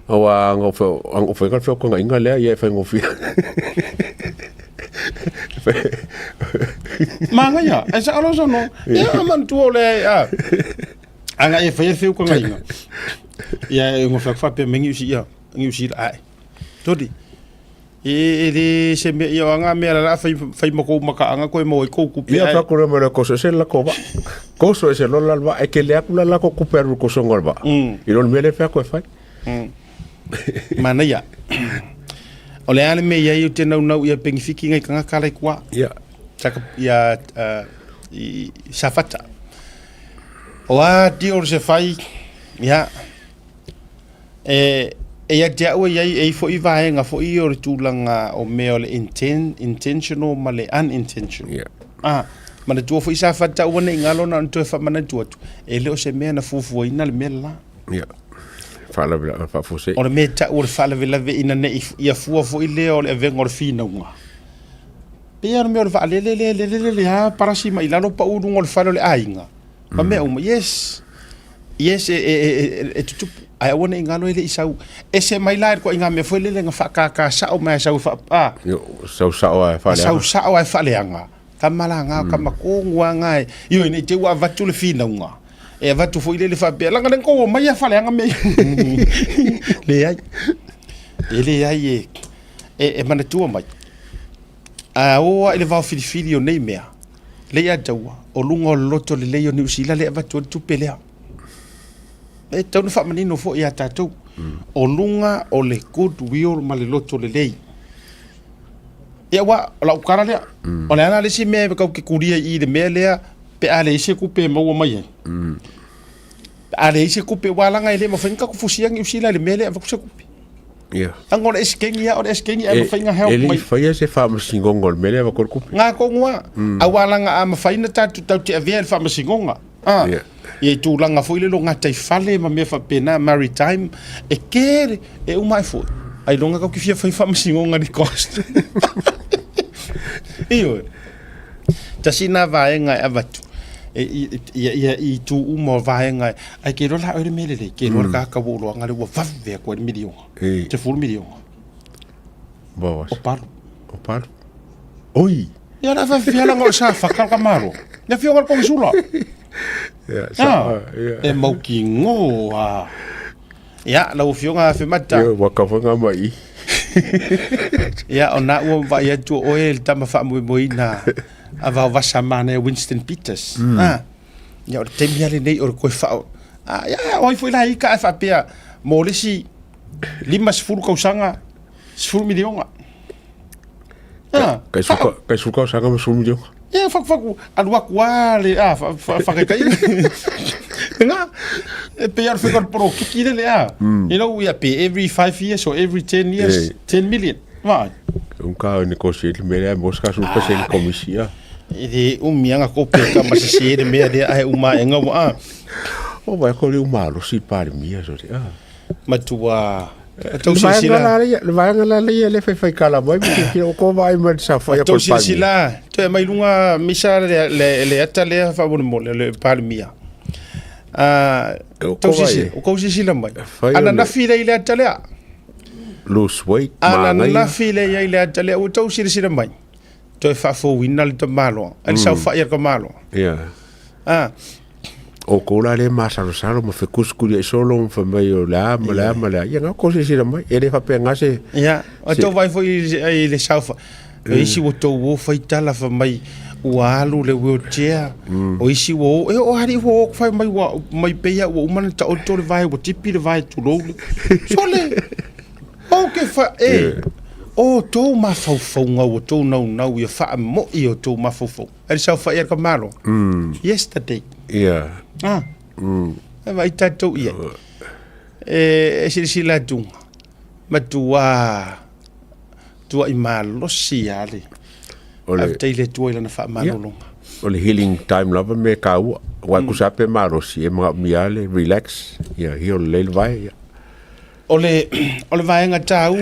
Wa ngo fe ka fe ko nga inga le ye fe ngo fi. Manga ya, esa alo sono. Ya man tu ole a. Anga e fe ko nga inga. Ya ngo fa pe mengi usi ya. Ngi usi ai. Todi. E se me yo anga me la fai mo ko maka anga ko mo ko ku pe. Ya fa ko me ko se la ko ba. Ko so se lo la ba e ke le akula la ko ku per ko so ngol ba. I lo me le fa ko fai. Mana ya. Ole ale me ya yo te nau ya pengifiki ngai kanga kala kwa. Ya. Saka ya safata. Oa di or se fai. Ya. E ya dia o ya e fo I vaenga fo I or tulanga o me ole intentional ma le unintentional. Yeah. Ma le tuo fo isa fata o ne ngalo na to fa mana tuo. E le o se me na fufu ina le mela. Yeah. Fala vela fa fo se. O le meta o fala vela ve ina ne ia fu fo ile o le vengo fina unga. Pe me o fa le ha parasi ma ilano pa u ngol falo le ainga. Pa me yes. Yes e tutu ai wona ingalo ele isau ese mai lai ko inga me foi le nga fa ka sa o mai sa fa yo sa o fa le sa o fa le anga kamala nga kamako ngai yo ni te wa vatu le fina nga e vatu foi le fa be la nga ko mai fa le anga me le ai ele ai e mana tu mai o ele va fili o nei mea le ya tawa o lungo loto le yo ni usila le vatu tu pelea e tau na whamanino fo I a tātou. O lunga o le good will ma le loto le lei. Ia wa, o la ukara lea. O le ana le si mea kau ke kuria I le mea lea, pe a le ise kupe maua mai ai. A le ise kupe walanga I le mawhainga ku fusiangi usila le mea lea wakusa kupe. Ia. Anga o le eskengi ia, o le eskengi a mawhainga help mai. Eli whaia se whamasingonga o le mea lea wakor kupe. Ngā kongua. A walanga a mawhaina tātu tau te avea le whamasingonga. Ia. Ye tu langa foi le longa tai fale ma me fa pena maritime e kere e o mai foi ai longa ka ki fia fai fa msingonga di cost io ta sina vaenga avatu e tu umo vaenga ai ke rola o me le ke rola ka bo lo ngale wo fa ve ko million te full million boas o palo oi ya na fa fia la ngol sa fa ka maro ya fia ngol ko sula e mau ki ngoa ya la ufionga fe mata waka fanga mai ya ona o va ya tu o el tama fa mo moina ava vasa mane Winston Peters ya o te miale nei o ko fa ya o foi la ika fa pia mo le si limas furu ko sanga furu milionga kai suka sanga mo furu milionga ya faku alua kwale fa kai nga pe ya fe pro ki le you know we pay every 5 years or every 10 years 10 million vai ka negotiate me le mosca su pa se komisia e mianga ko pe ka ma se de me de ai uma enga wa o vai ko le uma lo si par mia so matua Tau sila vai ngala le fai kala mai ki ko vai man sa fa ko pa sila to mai lunga misa le ata le fa bon mo le palmia ko sila mai ana na fila ile ata le lose weight ana na fila ile ata le o to sila mai to fa fo winal to malo ani sa fa ya ko malo o ko la le masalo ma fe kuskuri e solo ma fa mai o la ma ia nga ko se sira mai e le fa pe nga se ia o to vai foi i le saufa e isi wo to wo fai tala fa mai ua alu le wheelchair o isi wo e o hari wo fai mai pe ia wo mana ta o to le vai wo tipi le vai tu lo sole o ke fa o to ma fau nga o to na ia fa mo i o to ma fau e saufa ia ka malo yesterday e vai tato ia e sila tu matua i malosi ale ole tele tu ile na fa malolonga ole healing time lava me ka wa ku sape malosi e ma miale relax ia hio le vai ole vai nga tau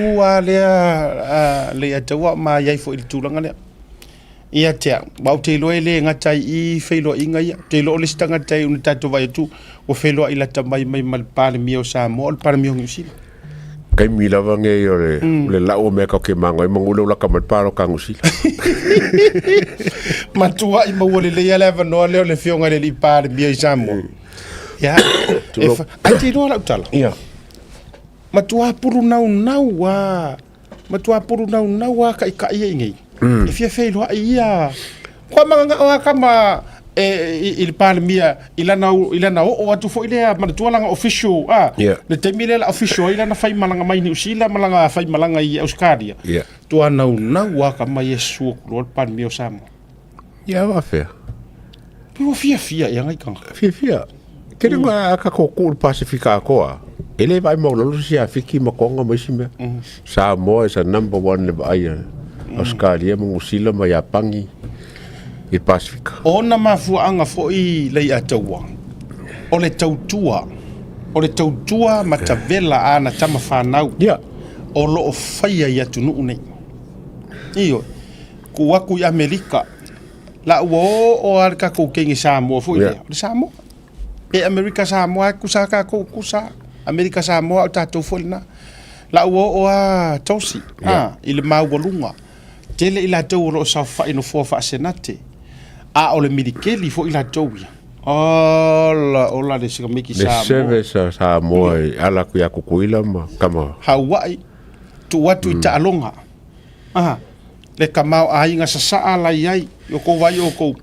le atawa ma yai fo il tulanga le ia te ba te lo ele nga tai I felo inga ia te lo le stanga tai un tato vai tu o felo ila tamai mai mal pale mio sa mo pale mio ngisi kai mi lava nge yo le la o me ka ke mango e mangulo la ka mal palo ka ngisi matua I mo le ia no le fionga le pale mio sa mo ya ai te no la utala ia matua puru nau wa ka ngai e fia felo ia kwa manga o kama il palmia ilana o atu fo ile ma tuala official le temile la official ilana fai malanga mai ni usila malanga fai malanga I Australia tu ana wa kama yesu lo palmia o samo ia va fer tu fia ia ngai kan fia ke nga ka ko Pacifica ko ele vai mo lo si afiki ma konga mai sime Samoa is a number 1 le ai Australia mo usila ma ya pangi I Pacifica. Ona mafuanga fo I lei ataua. O le tautua matavela ana tama whanau. Yeah. O loo whaia I atu nuu nei. Iyo. Ku waku I Amerika. La ua o arika kou kengi Samoa fo ile. O Samoa. E Amerika Samoa kusa ka kou kusa. Amerika Samoa o tatou fo na. La ua o a tausi. Ile mau walunga. Tele ila tau o sa fa ino fo fa senate. A o le milikeli fo ila tau ia. Ola de sika miki sa. Le seve sa mo ala ku ya kukuila ma kama. Hawaii tu watu I alonga. Le kamau ai nga sa ala yai yo ko vai yo ko.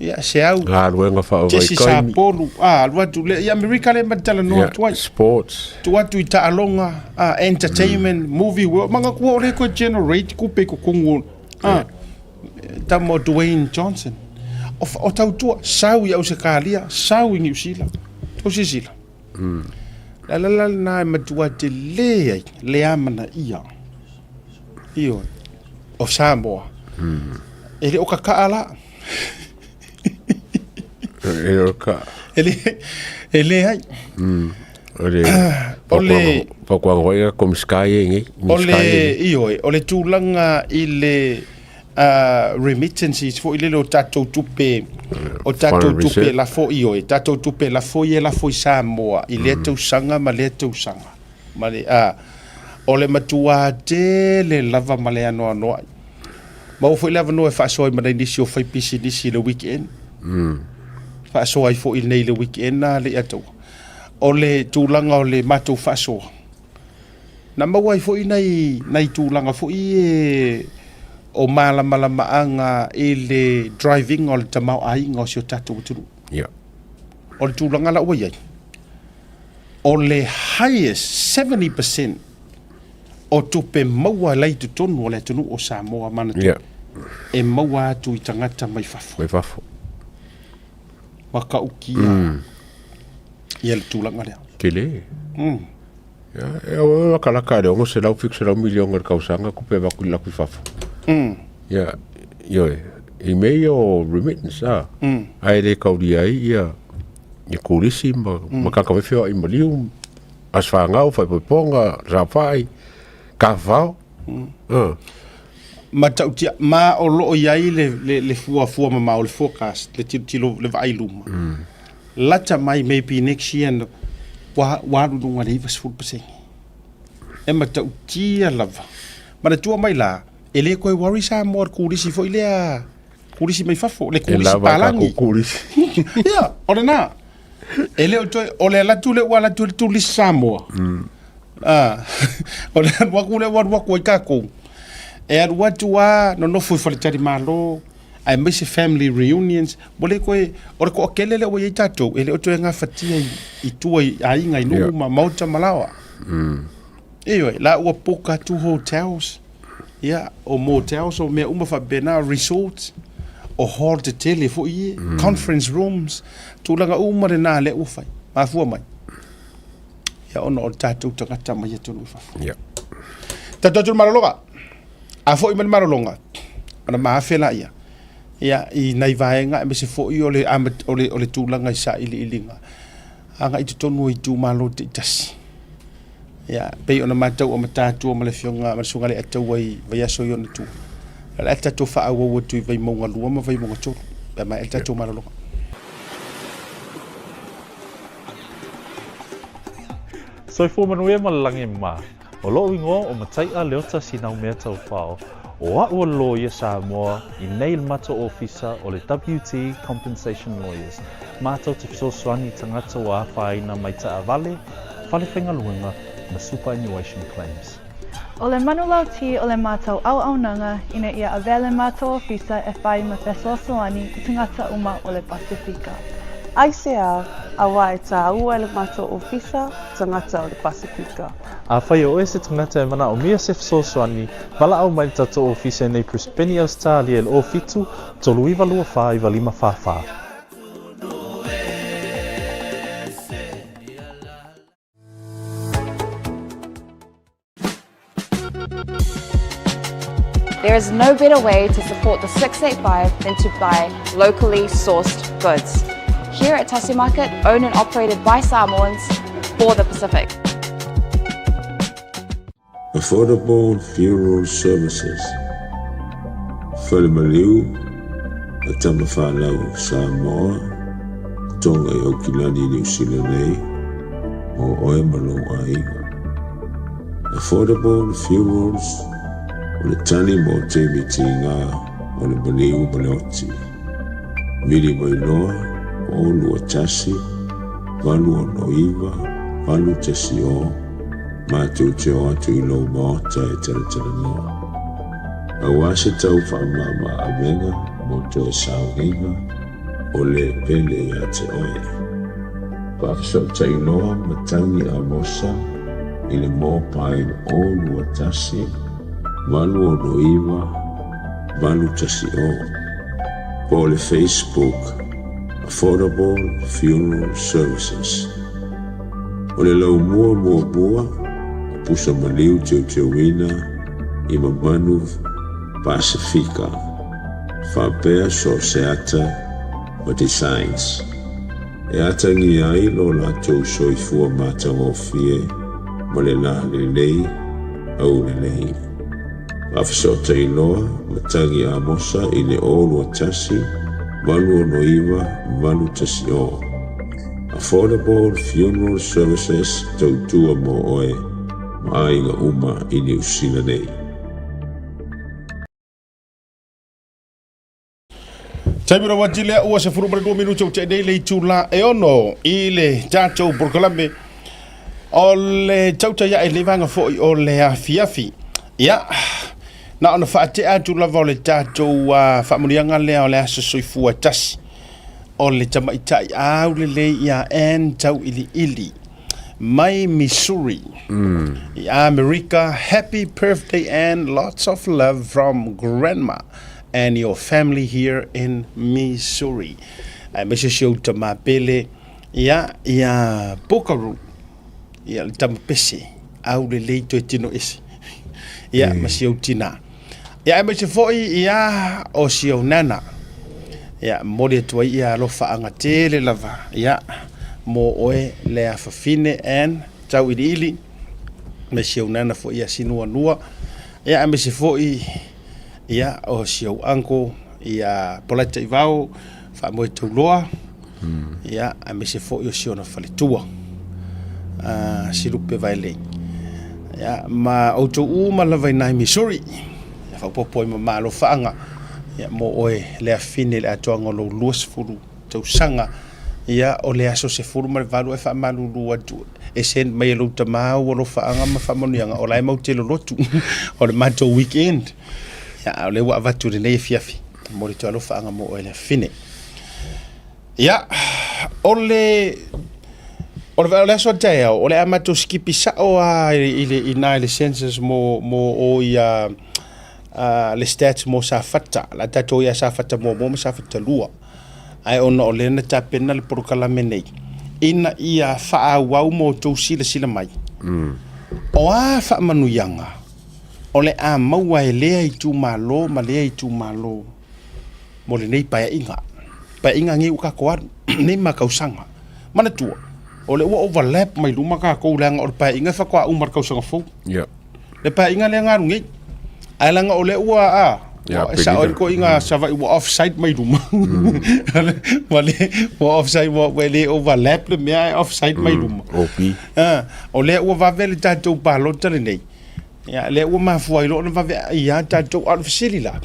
Ya seau. Luenga fa vai ko. Sa polu. Watu le America le matala no twice. Sports. Tu watu I alonga. Entertainment, movie world. Manga ku le ko generate ku pe ko kungu. Tamo Dwayne Johnson. O tautua sau I Australia, sau I New Zealand. O sisila. La na matua te le amana ia. Iyo. O Samoa. Ele o kakaala. Ele o ka. Ele ai. Ole kwa ngoia komiskai ngi. Ole tulanga ile remittances fo ile lo tatou tupe o tatou tupe la fo io e tatou tupe la fo ia la fo Samoa I le tau sanga ma le tau sanga ma le ole matua te le lava ma le ano ma o fo lava no e fa so ma dai disi o fai pisi disi le weekend fa so ai fo il nei le weekend na le atou ole tulanga ole matou fa so na ma wai fo nei tulanga fo I o malamaanga ele driving o le tamau ai ngo sio tatu tulu. Yeah. O le tulanga la ua iai. O le highest 70% o tupe maua lai tutonu o le tunu o Samoa manatu. Yeah. E maua atu I tangata mai fafo. Mai fafo. Waka ukia. Ia le tulanga lea. Kele. Ya, o kalaka de o se lau fixe lau milion ka usanga ku pe ba ku la ku fafo. Ya, yo I meio remittance ai le kauri ai ia ni kulisi ma ka ka feo I maliu as fa ngau fa ponga ra fai ka vao ma tautia ma o lo iai le fua ma o le forecast le tilo le vai luma lata mai maybe next year wa lu nga le vas full percent e ma tautia lava ma le tua mai la ele ko worry sa mo kulisi fo ile kulisi mai fafo le kulisi palangi kulisi ya ona ele o le la tule wala tuli Samoa o le wa kule wa ko ka ko e what wa no fu for tari malo I miss family reunions bole ko o ko kelele o tato ele o nga fatia I tua ai ngai no ma mauta malawa e la o poka tu hotels o motels o me uma fa bena resorts o hall te tele fo I conference rooms tu langa uma na le u fai ma fu mai ono o tato tangata mai tu no fa tato maraloga a fo I maralonga ana ma fela I nei vaenga me se fo I ole tūlanga I sa ilinga anga I tonu I tū malo te tasi pei ona matau o matatu o malefionga masunga le atau ai vai aso I ona tū la atatu wha awa watu I vai maunga lua ma vai maunga tōru pe mai atatu maraloga So fo manue malangi ma o lo ingo o matai a leota sinau mea tau whao o ua lo ia Samoa I nei mato ofisa o le WT Compensation Lawyers mātou te fisosoani tangata o a whaina mai ta avale whale whenga luenga na superannuation claims. O le manulau ti o le mātou au nanga ina ia avele mātou ofisa e whai ma fesoasoani I tangata uma o le Pasifika. Aisea, a wai tā ua le mātou ofisa, tangata o le Pasifika. A whai o se tangata e mana o mia se fisosoani, wala au mai tato ofisa nei Crispini Australia el o fitu, tolu iwa lua wha iwa lima wha. There is no better way to support the 685 than to buy locally sourced goods. Here at Tasi Market, owned and operated by Samoans for the Pacific. Affordable funeral services. Whalemaliu, a tamawhanau Samoa, tonga I Okilani New Zealand nei, o oe malo aiga. Affordable funerals, o le tani mo te miti ngā, o le maliu maleoti. Miri mai loa, o lua tasi, walu o noiva, walu tasi o, mātou te o atu I lau maota e tala noa. A wase tau whaamama a menga, mo to e saunga, o le pele a te oe. Whakasau tai noa matangi a mosa, I le mō pain o lua tasi, walu o noiva, walu tasi o. Po le Facebook, Affordable Funeral Services. O le lau mua, pusa maliu teu wina, I mamanu Pasifika. Whapea so seata o designs. E ata ngi ai lo la tau soifua mātang o fie, ma le la le lei, au le lei. Whafisota I loa, matangi a mosa I le olu a tasi, walu o noiva, walu tasi o. Affordable Funeral Services tautua mo oe, ma inga uma I New Zealand nei. Taimira wajile ua se furu 2 minuto te nei le tula e ono I le tatou Porkalame o le tauta ia e le vanga foi o le afiafi. Na ona whaate atu lava o le tatou whamurianga lea o le asa soifua tasi o le tamaitai au le le ia en tau ili mai Missouri I America. Happy birthday and lots of love from grandma and your family here in Missouri. Mese show ta mapele ia Pokaru ia le tamapese au le le to tino ese ia masio tina ia mese foi ia o sio nana ia mole to ia lo faanga tele lava ia mo oe le afafine en tau ili masio nana foi ia sinua nua ia mese foi ia o sio anko ia polata ivao fa mo to loa ia mese foi o sio na faletua silupe vaile ya ma auto uma la vai nai Missouri ya fa popo ma malo fanga ya mo oe le afine le atonga lo luas fulu tau sanga ia o le aso se furu ma le valu e whaamalulu atu e sen mai e louta mau o lo whaanga ma whamanuianga o lai mau te lolotu o le mato weekend ia o le wa avatu le nei fiafi mo le talo whaanga mo o le fine ia o le aso te o le amato skipi sa o a ina le census mo o ia le stats mo sa fata la tato ia sa fata mo sa fata lua ai ona o lena tapena le prokalame nei ina ia whaawau mo tau sila mai o a whaamanuianga o le a maua e lea i tū malo ma lea i tū malo mo le nei paia inga ngi uka koaru nei makausanga mana tua o le ua overlap mai luma ka kou leanga o le paia inga whakoa umar kausanga fau le paia inga lea ngaru ngi ai langa o le ua a sa o ko inga sa vai offside mai duma wale offside wale overlap le mea offside mai duma o le ua va vele tatou palota le nei ya le ua mafua ilo na va ia tatou al fasili la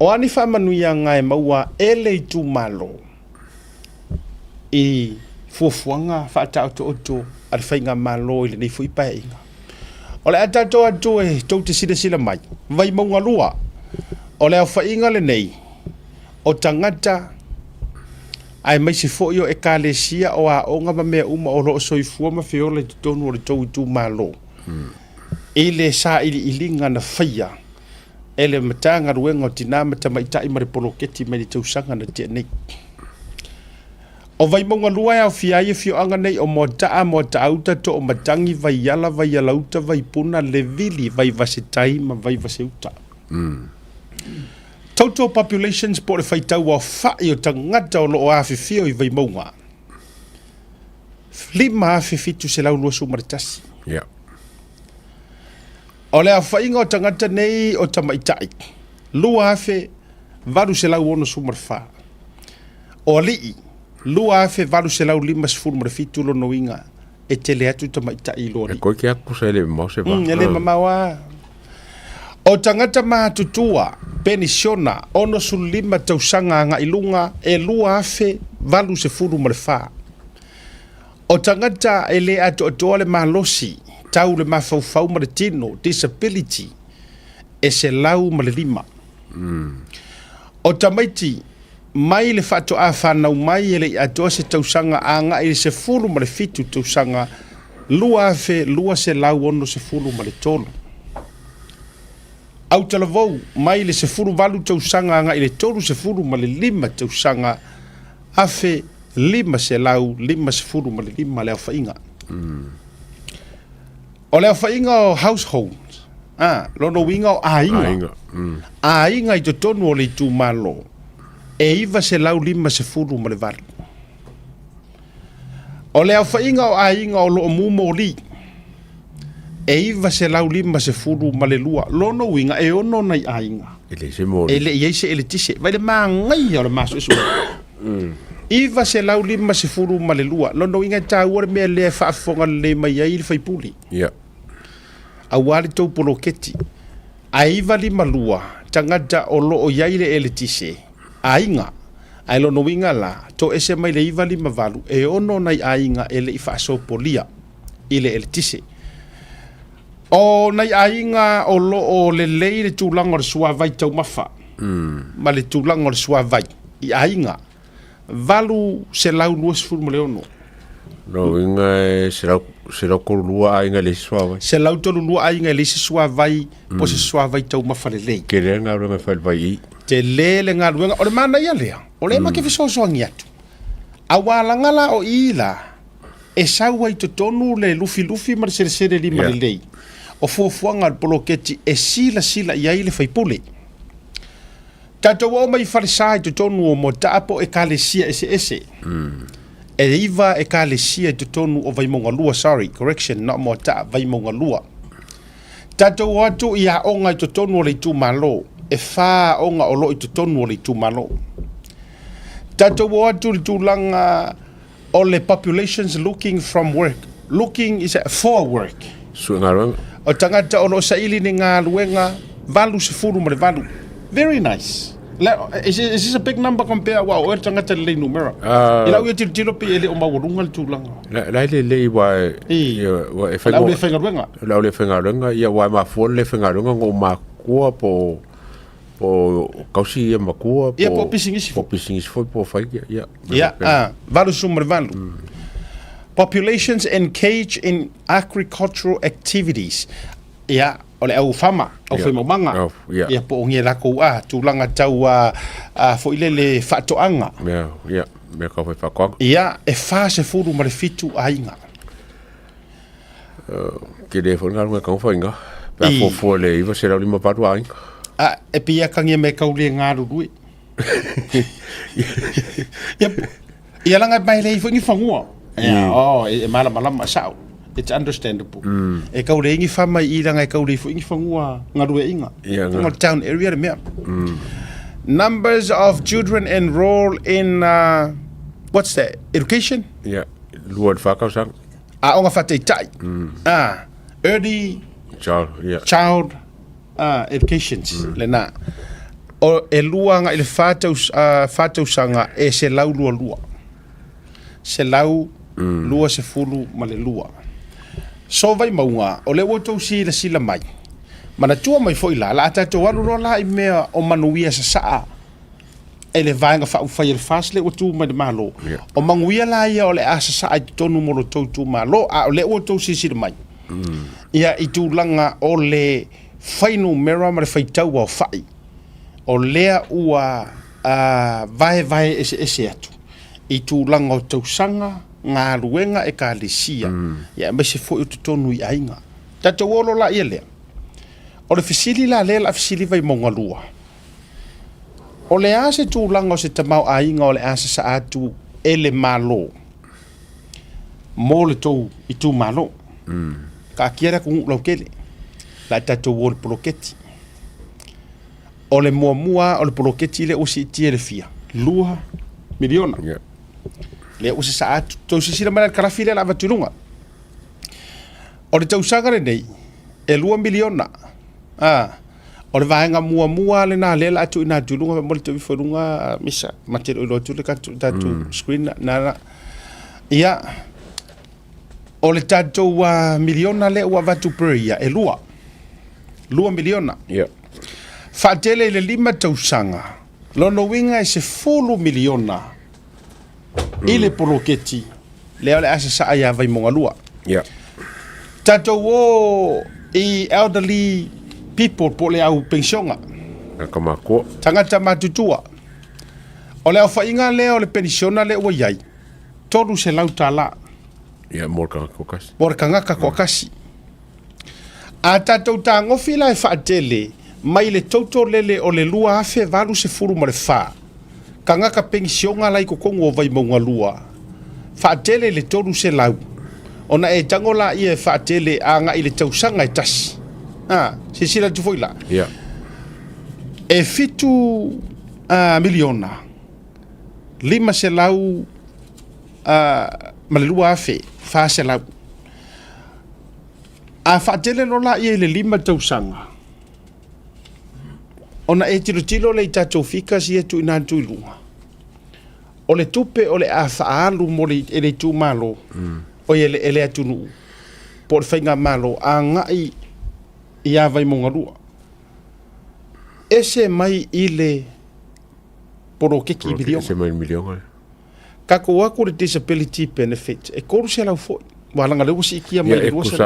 o ani fa manuia ngai maua ele tu malo e fofuanga fa ta to al fainga malo ile nei foi pa inga o le atato atu e tau te sila mai vai maunga lua o le au whainga le nei o tangata ai mai se fo yo e ka le sia o a onga ma mea uma o loo soifua ma feola te tonu o le tau tu malo e le sa ilinga na whaia e le matanga ruenga o tina mata maitai ma le poloketi mai le tausanga na tia nei o vai maunga lua e au fiaia fio anga nei o mo auta to o matangi vai alauta vai puna le vili vai vasetai ma vai vaseuta. Total populations po le whaitau o whai o tangata o loo awhewhio i vai maunga. Lima awhewhitu se lau lua sumaritasi. O le a whainga o tangata nei o tamaitai. Lua awhe varu se lau ono sumarwha. O lii lua afe valu se lau lima sefulu ma le fitu lo noinga e tele atu tamaitai lori. E koe ki aku se le mau se va. Ele mamawa. O tangata mahatutua penisiona ono su lima tausanga nga ilunga e lua afe valu sefulu ma le fa. O tangata ele atu atoa le mahalosi tau le mafaufau ma le tino disability e se lau ma le lima. O tamaiti mai le fato a whanau mai ele atoa se tausanga anga ele se fulu ma le fitu tausanga lua se lau ono se fulu ma le tolu. Au talavou mai le se fulu valu tausanga anga ele tolu se fulu ma le lima tausanga afe lima se lau lima se fulu ma le lima leo whainga. O leo whainga o household lono winga o ainga. Ainga i to tonu o le tu malo. E iwa se lau lima se fulu ma le valu. O le au whainga o ainga o loo mumo li. E iwa se lau lima se fulu ma le lua. Lono winga e ono nai ainga. Ele se mori. Ele iese ele tise. Vai le maa ngai o le maso isu. Iwa se lau lima se fulu ma le lua. Lono winga ta uare mea lea whaafonga le mai ai le whaipuli. A wale tau poloketi. A iwa lima lua. Tangata o loo iai le ele tise. Ainga ai lo no winga la to ese mai le iva lima valu e ono nai ainga ele i faso polia ile el tise o nai ainga o lo o le leire tulanga o sua vai tau mafa ma le tulanga o sua vai i ainga valu se lau luas ful mo le ono no winga se lau ko lua ainga le sua vai se lau to lua ainga le sua vai po se sua vai tau mafa le lei ke le nga ro fa vai te lele ngā ruenga, o le mana ia lea, o le ma ke fisosoangi atu. A wālangala o ila, e saua i to tonu le lufi ma le sere lima le lei. O fuafuanga al poloketi e sila i aile whaipule. Tatou o mai wharisā i to tonu o mo taapo e ka le sia ese. E iwa e ka le sia i to tonu o vaimonga lua, correction, not mo taa vaimonga lua. Tatou atu i a onga i to tonu o le tu malo. E wha onga o lo i tonu o le tūmalo. Tatou o atu le tūlanga o le populations looking from work. Looking is for work. O tangata o lo sa ili ni ngā luenga, valu se furu ma le valu. Very nice. Is this a big number compare wa o tangata le numero? Ila u tilo pe ele o mawurunga tulanga. La le wa e fa la le fenga renga. La le fenga renga ia wa ma fo le fenga renga ngo ma kua po kausi ia ma kua po. Ia po pisingisi fo po fa ia. Yeah, valu sumar valu. Populations engage in agricultural activities. Yeah. Ole au fama au foi manga ia po nge la ko tulanga tau fo ile le fatoanga me ka foi fa ia e fa se furu ma le fitu ainga ke de fo ngal ka fo inga pa fo le iva se la lima pa ainga e pia ka nge me ka ule ngaru dui ia langa mai le fo ngi fangua e mala sao. It's understandable. E kau reingi whama I ranga e kau rei fu ingi whangua ngarue inga. From town area mea. Numbers of children enroll in what's that? Education? Yeah. Luad whakausang. Onga whatei tai. Early child educations. Le nā. O e lua nga I le whātausanga e se lau lua. Se lau lua se fulu ma le lua. So vai maunga o le woto sila mai mana tua mai foi la tato walu rola I mea o manuia sa e le vainga fa fai le fasle o tu mai malo o manguia la ia o le asa sa I tonu mo tu malo o le woto sila mai ia I tu langa o le fainu mera ma le fai tau o fai o lea ua vai ese atu I tu langa o tau sanga ngā ruenga e ka lesia ia me se fo tu tonu I ainga tato wolo la ia lea o le fisili la lela fisili vai monga lua o le ase tu langa o se tamau ainga o le ase sa atu ele malo mo le tou I tu malo ka kiera ku lau kele la tato wolo poloketi o le mua o le poloketi le usi tie le fia lua miliona le usa saat to sila mana karafile la vatulunga o le tausaga le nei e 2 miliona o le vaenga mua le na lela atu ina tulunga mo le tu forunga misa matero lo tu le ka tu screen na ia o le tato miliona le wa vatu peria e 2 miliona fatele le 5 tausanga lono winga e se 10 miliona ile poloketi leo le asa sa ia vai monga lua tato wo I elderly people po le au pensionga kama ko tangata matutua o le fa inga leo le pensiona le o yai toru se lautala morka ko kasi a tato tango fila e fa tele mai le toto lele o le lua afe valu se furu mo le fa kanga ka pensionga lai ko kongo vai monga lua fa tele le toru se lau ona e tangola I e fa tele anga I le tausanga e tasi se sila tu foila e fitu miliona 5 se lau ma le lua afe fa se lau a fa tele lola I le 5 tausanga ona e tilo le tatou fika si tu ina tu lunga o le tupe o le afaalu mo le ele tu malo o ele atunu por fenga malo anga ia vai monga lua ese mai ile poro ke ki milion ese mai milion ka ko aku le disability benefit e ko se la fo wala nga le usi ki mai le usi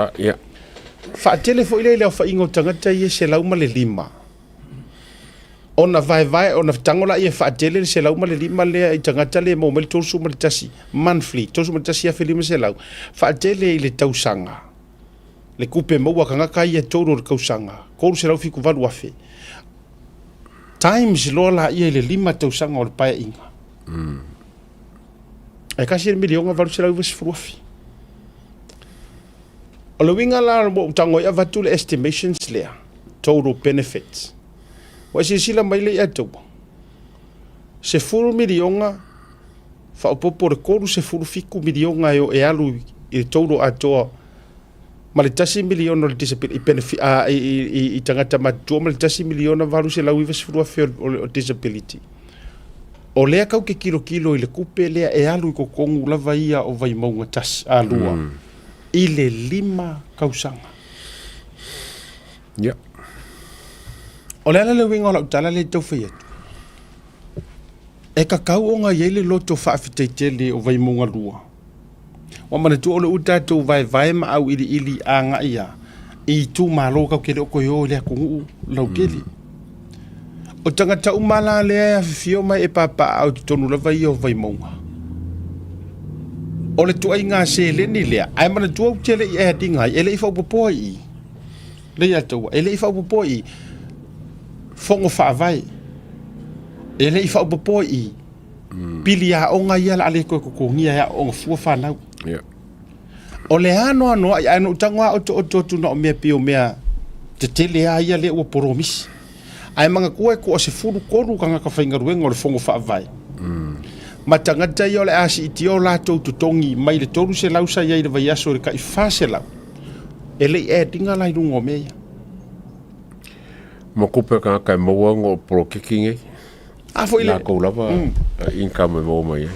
fa tele fo ile fa ingo tangata ye se la uma le 5 ona vai ona tangola ia fa tele se lau male lima le tangata le mo mel tosu male tasi monthly tosu male tasi fa lima se lau fa tele le tausanga le kupe mo wa kanga kai e toro le kausanga ko se lau fiku valu afe times lola ia le 5 tausanga o le pai inga e kasi milion valu se lau ves fruafi o le winga la mo tango ia vatu le estimations le total benefits wa si sila mai le atu se 4 milionga fa o popo re koru se 4 fiku milionga yo e alu I todo atoa ma le tasi miliona o le disability benefit i tangata matua ma le tasi miliona valu se lau iwa sifurua feo o disability. O lea kau ke kilo i le kupe lea e alu i kokongu lava ia o vai maunga tasi a lua. I le 5 kausanga. Ya. O lea le winga o lau tala le tau whai atu. E ka kau o ngā iei le loto whaafitaitele o vai maunga lua. Wa mana tu ole uta tu vai ma au ili a nga ia. I tu malo kau kele o koyo le kungu lau kele. O tangata umala le a fio mai e papa au tonu la vai o vai maunga. O le tu ai ngā se le ni lea. Ai mana tu au tele i e dinga ele i fau popoi. Le ia tau ele i fau popoi. Fongo wha vai. Ele i fau popoi. Pili a onga ia la ale ko ngia ya onga fua whanau. Yeah. O le ano ai ano tangwa o tu no me pio mea te tele a ia le o poromis. Ai manga kua ko se furu koru kanga ka whainga ruenga o le fongo wha vai. Ma tangata i o le asi iti o la tau tutongi mai le toru se lausa iai le vai aso le ka i whase lau. Ele e tinga lai rungo mea. Ma kupe ka kai maua ngo pro kikinge. A foi le. La ko lava income mo mai.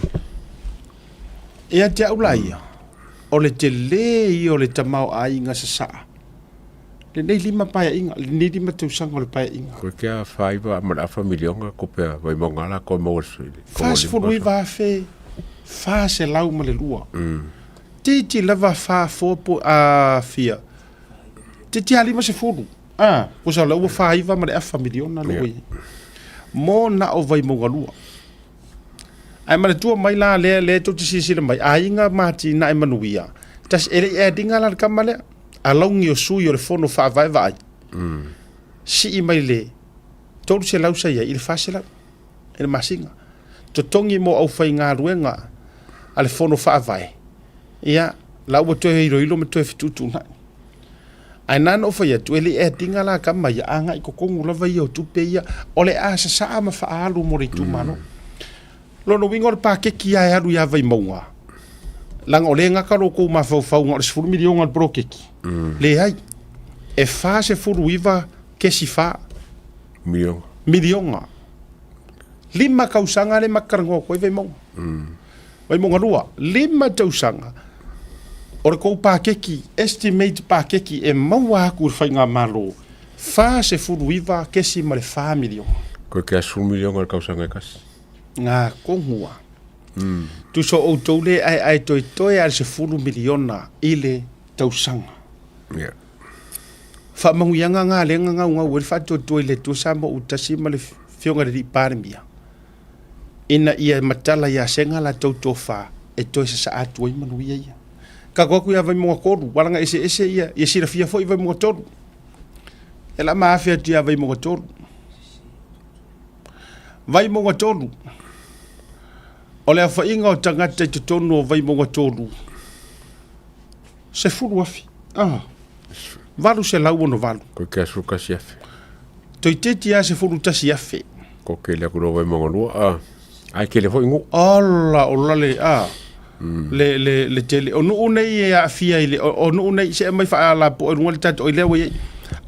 Ia te au lai. O le te le i o le tamau a inga sa saa. Le nei 5 paia inga, le nei 5 tausanga o le paia inga. Ko kia 5 ma da familionga ko pe vai mo ngala ko mo sui. Fast food wi va fe. Fa se lau ma le lua. Titi lava fa fopo a fia. Titi ali ma se fodu. O sa lau fa iva ma le familiona lui. Mo na o vai mo galua. Ai mana tua mai la le to tisi mai ainga mati na manuia. Tas ele e dinga la kamale. Alongi o sui o le fono fa vai. Si i mai le. Tolu se lau sa ia il fasela. El masinga. To tongi mo au fai ngā ruenga. Ale fono fa vai. Ia la o to ilo me to fitu na. Ai nana o fai tu ele e dinga la kama ia anga i kokongu lava ia o tupe ia. Ole a sa ma fa alu mo re tu mano. Lono wingo le pakeki ai alu ia vai maunga. Langa o le ngaka roko ma fau ngā 10 miliona pro keki. Le ai. E fa se furu iwa ke si fa. Miliona. 5 kausanga le makarango koe vai maunga. Vai maunga rua. 5 tausanga. Ora kou pakeki, estimate pakeki e maua aku fai ngā malo. Fa se furu iwa ke si ma le 5 miliona. Koe kia 10 miliona le kausanga e kasi. Ngā kongua. Tu so o toule ai toi al se 10 miliona ile tausanga. Yeah. Fa manguianga ngā lenga ngā ue fa toi le tu samo utasi ma le fionga le paremia. Ina ia matala ia senga la tau fa e toi sa atu i manuia ia. Ka koku ia vai mua koru, walanga ese ia sira fia foi vai mua toru. E la maafia tia vai mua toru. Vai mua toru. O le afa inga o tangata i tutonu o vai mua toru. Se furu afi. Valu se lau ono valu. Ko kia suka si afe. Toi teti a se furu tasi afe. Ko ke le kuro vai mua lua. Ai ke le foi ngu. Ola, le le tele o no nei e a fia ile o no nei se mai fa ala po o ngol tat o ile we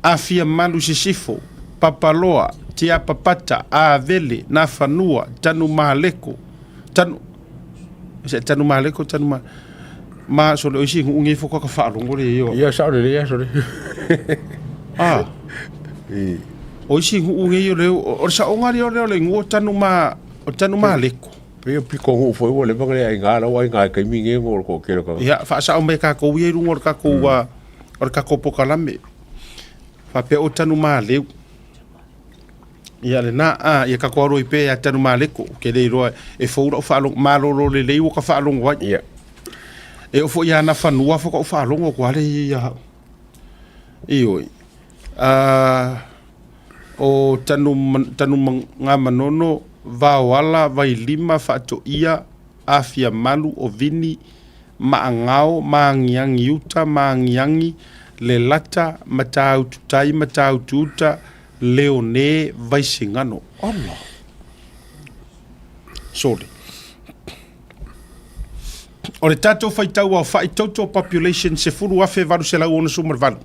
a fia malu se sifo papaloa tia papata a vele na fanua tanu maleko tanu ma so le isi ngi fo ka fa lo ngole yo ya sa le ya so le o isi ngi yo le o sa o ngari o le ngo tanu maleko Pio piko ngu foi wo le bangale ai ngala wa ngai kai mingi ngor ko kero ka. Ya fa sa o me ka ko wi ngor ka ko wa or ka ko pokalame. Fa pe o tanu male. Ya le na ya ka ko ro ipe ya tanu male ko ke le ro e fo ro fa lo malo ro le wo ka fa lo wa. Ya. E o fo ya na fa nuwa fo ko fa lo ko ale ya. Iyo. O tanu ngamanono Vawala vai 5 fato ia afia malu o vini maangao maangiangi uta maangiangi le lata matau tutai matau tuta leone vai singano Allah sorry o le tātou whaitau au whai total population se furu afe varu se lau ono sumar varu.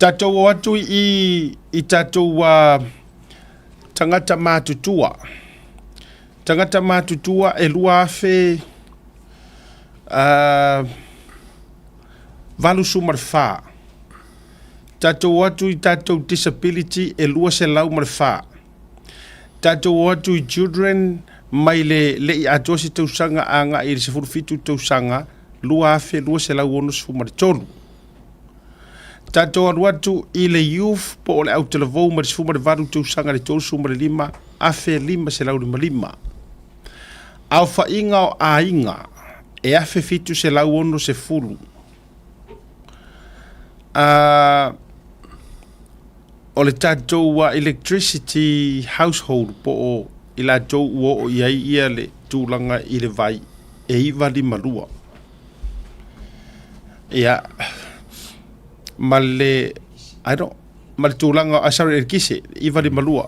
Tātou o atu i tātou tangata mātutua. Tangata mātutua e lua afe valu sumar wha. Tātou atu i tātou disability e lua se lau mar wha. Tātou atu i children mai le I atua se tausanga anga I se furufitu tausanga lua afe lua se lau ono sumar tolu. Tātou atu I le youth po o le au telavou ma se fumar varu tausanga le tolu sumar lima afe lima se lau lima. Au whainga o ainga e afe fitu se lau ono se furu. O le tātou electricity household po o I la tau ua o iai ia le tūlanga I le vai e iwa lima lua. Ia, ma le tūlanga asari e kise, iwa lima lua.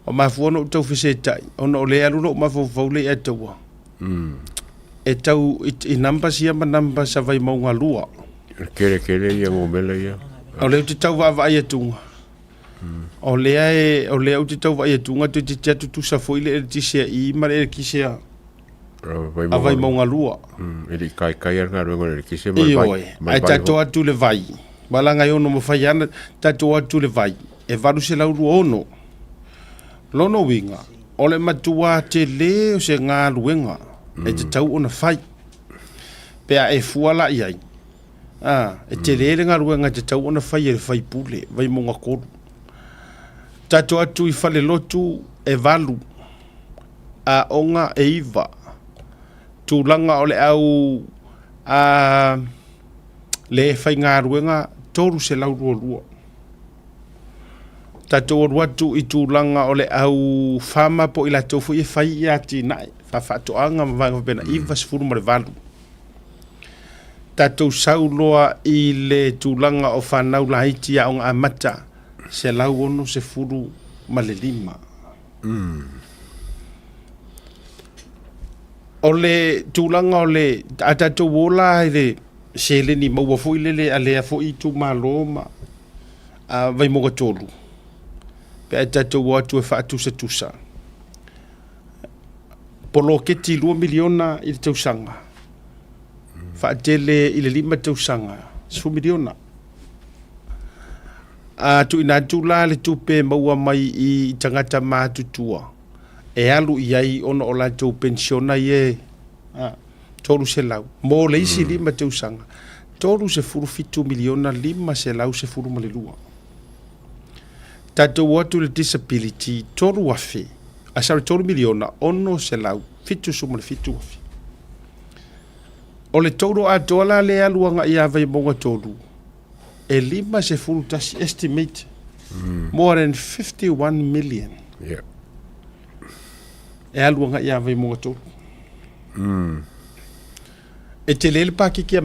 O mafuano o tau fise tai, ona o le aluno o mafau le e taua. E tau I namba siya ma namba sa vai maunga lua. Kere ia ngomela ia. O leo te tau wa ia tunga. O lea o te tau vai tunga te te tu sa foi le te se I ma le kise a vai maunga lua. Ele kai anga rengo le kise ma ai tato atu le vai. Malanga yo no mo fai ana tato atu le vai. E varu se lau ono. Lono winga. O le matua te le o se ngā luenga. E te tau ona fai. Pea e fuala iai. E te le ngā luenga te tau ona fai e fai pule. Vai monga koru. Tato atu I fale lotu e valu a onga e iwa tūlanga o le au le fai ngā ruenga toru se lau rua. Tato atu I tūlanga o le au whama po I la tofu I fai I ati nai whawhato anga mawanga pena iwa se furu mare valu. Tato sauloa I le tūlanga o whanau la haiti a onga amata se lau ono se furu ma le lima. O le tūlanga o le atatou wola I le se le ni maua fo I le alea fo I tu malo ma vai moga tolu. Pe atatou atu e whaatu se tusa. Polo keti 2 miliona I le tausanga. Whaatele I le 5 tausanga. 2 miliona. Tu ina tula le tupe maua mai I tangata mātutua. E alu iai ono o la tau pensiona ie toru se lau. Mō le isi 5 tausanga. Toru se furu 2 miliona 5 se lau se furu malelua. Tatou atu le disability toru afe. Asari toru miliona ono se lau. Fitu sumale fitu afe. O le toru atoala le aluanga ia vai monga toru. E 5 se furu tasi estimate more than 51 million. Yeah. E aluanga ia vai monga toru. E te lele paki ki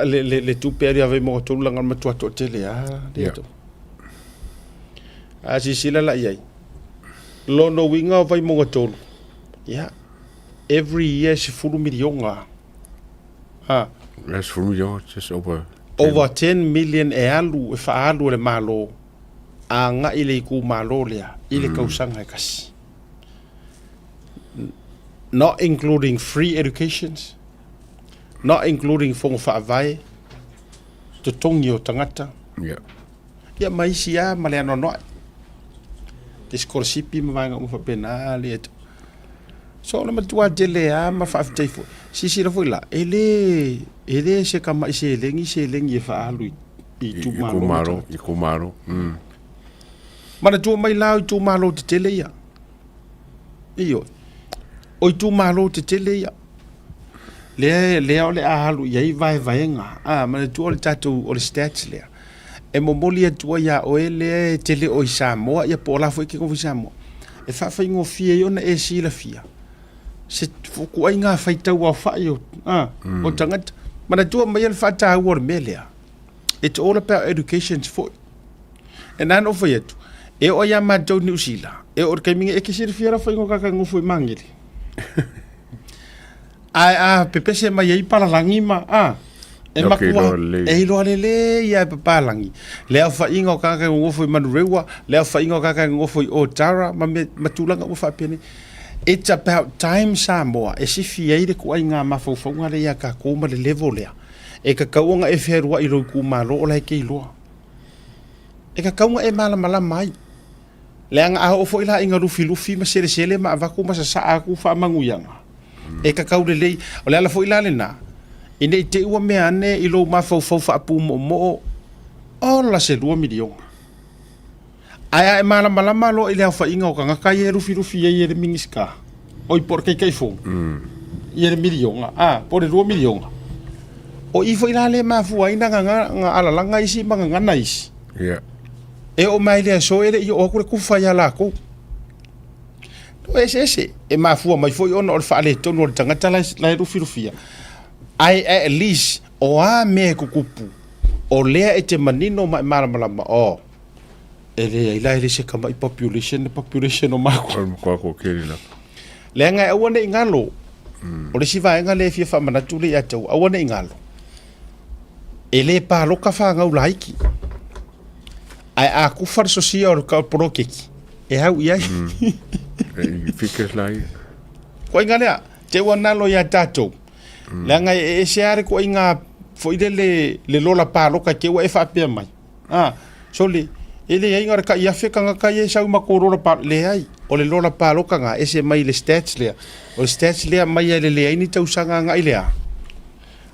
le tuperi a vai monga toru langa matua to te le to. A si sila la iai. Lono winga o vai monga toru. Yeah. Every year se furu milionga. That's for me, just over 10 million e alu e whaalu le malo a nga I le iku malo lea I le kausanga e kasi. Not including free educations, not including fonga whaavai, te tongi o tangata. Ia maisi a male ano noa. Te skorsipi mawanga umwhapena le eto. So na matua dele a ma whaafitei fo. Sisi rafo ila. Ele se kama I se lengi e whaalu I tu malo. I kumaro. Mana tua mai lau I tu malo te tele ia. Iyo. O I tu malo te tele ia. Lea o le ahalu iai vaenga. Mana tua o le tatu o le stats lea. E momoli atua ia o ele tele o I Samoa. Ia po lafo I ke konfi Samoa. E whawhai ngō fia I ona e sila fia. Se fuku ai ngā whaitau au whai o tangata. Mana tua mai al whata au or melea. It's all about education for. E nāna o whai atu. E o ia mātou New Zealand. E o kai minga e kisiri fiara whai ngō kaka ngō whai mangiri. ai pepese mai ai palalangi ma e makua e lo le ia papalangi le fa ingo ka ngofo manurewa le fa ingo ka ngofo o tara ma matulanga o fa pene. It's about time Samoa e si fiaire ko ai nga mafaufaunga le ia ka ko ma le level lea e ka kaunga e ferua i lo ku malo o lai ke loa e ka kaunga e mala mai le anga o fo ila inga lufi ma sele ma avaku ma sa aku fa manguyanga e ka kau le o le ala fo ila le na ine te ua me ane i lo mafaufau fa apu mo o la se 2 milion aya e malama lo ile fa inga o kanga kai rufi ye le mingiska oi porque kai fo ye le milion por 2 milion o i fo ila le ma fu aina nga ala langa isi manga nga nice e o mai le so ele i o ku ku fa ya la ko to ese e ma fu mai fo ono fa le to no tanga tala la rufi ai at least o a me kukupu o lea e te manino ma malama o ele ila ele se kama i population o mako ko kiri la le nga e wona ingalo o le siva nga le fia fa manatu le atu a wona ingalo ele pa lo ka fa nga ulaiki ai a ku far social ka prokeki e hau ia e fikes lai ko ingale te wona lo ya tato le nga e se are ko inga fo ide le lola pa lo ka ke wa e fa pe mai so le ele inga ka ia fe kanga ka ye sa ma ko lola pa le ai o le lola pa lo kanga ese mai le stats le mai le ai ni tau sanga nga ile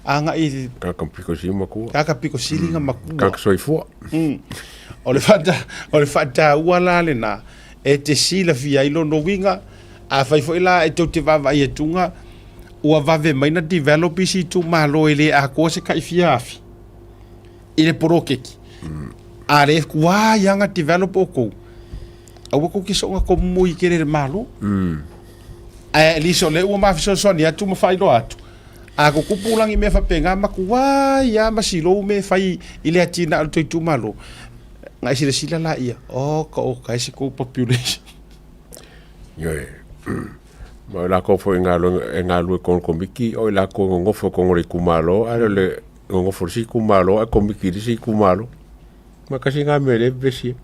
anga i ka piko si ma ku ka piko si linga ma ku ka so i fo o le fata wala le na e te sila fia ilo no winga a fai fo ila e te vava i tunga ua vave mai na develop isi tu malo ele a ko se kai fia afi ile porokeki are kwa yanga develop oko awu ko ki so nga ko mui kere malo a liso le ua ma fiso so ni atu ma fai do atu a ko kupulangi me fa penga ma kwa ya masilo me fai ile atina to tu malo ngai sila la ia o ka ese ko population yo ma la ko fo ngalo kon komiki o la ko ngofo kon re kumalo ale le ngofo si kumalo a komiki si kumalo ma kasi nga mele besi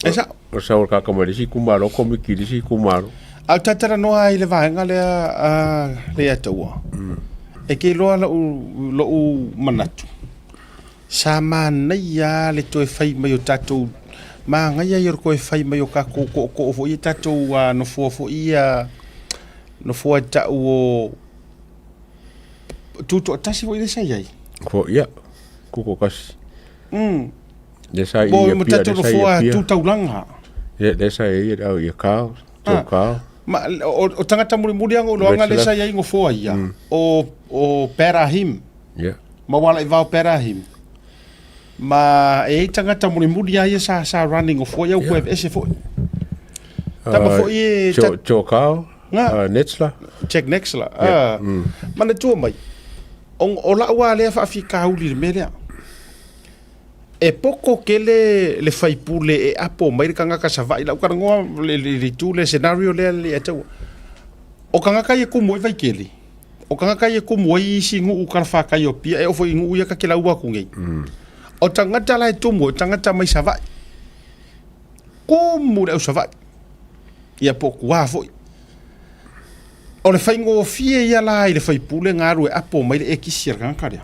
esa o sa o ka kamari si kumalo komiki si kumalo a tatara no ai le vaenga le atua e ke lo manatu sama ya le to fai mai o tatou ma nga ia ko fai mai o ka ko fo i tatou no fo ia no fo ta o tu tasi fo i sai ai ko ia ko kas de sai ia bo tatou no fo tu taulanga de sai ia ka to ka ma o tangata muri ang lo nga le sai ai ngo fo ia o perahim ma wala i va perahim ma e tangata muri ai sa running of foi o web ese foi tama foi chokao netsla check nexla mana tu mai o la wa le fa fika uli melia e poco que le fai pule e apo mai kanga ka sa vai la ka ngo le tu le scenario le atu o kanga ka ye ku moi vai keli o kanga ka ye ku moi singu u ka fa ka yo pia e o foi ngu ya ka ke la wa ku ngai o tangata lai tumu tangata mai savai como le savai ia pouco wa foi o le fai ngo fie ia la ile fai pule ngaru e apo mai e kisir kan karia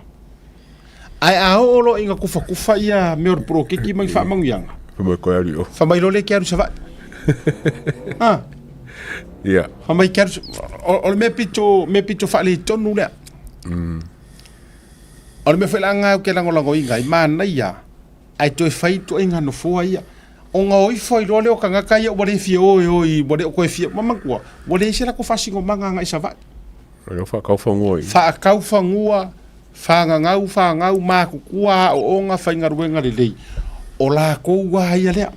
ai a olo inga kufa ia me or pro ke ki mai fa mangyanga mo ko ari o fa mai lo le kiaru savai ia fa mai kiaru o me pito fa le tonu le o me foi langa ke lango inga i mana ia ai to fai to inga no fo ia o nga oi foi lo o kanga kai o bole fie oi bole ko fie mama ko bole sera ko fasingo manga nga isa va o fa ka fa ngoi fa ka fa ngua fa ngau ma ku kua o nga fa inga ruenga le o la ko wa ia le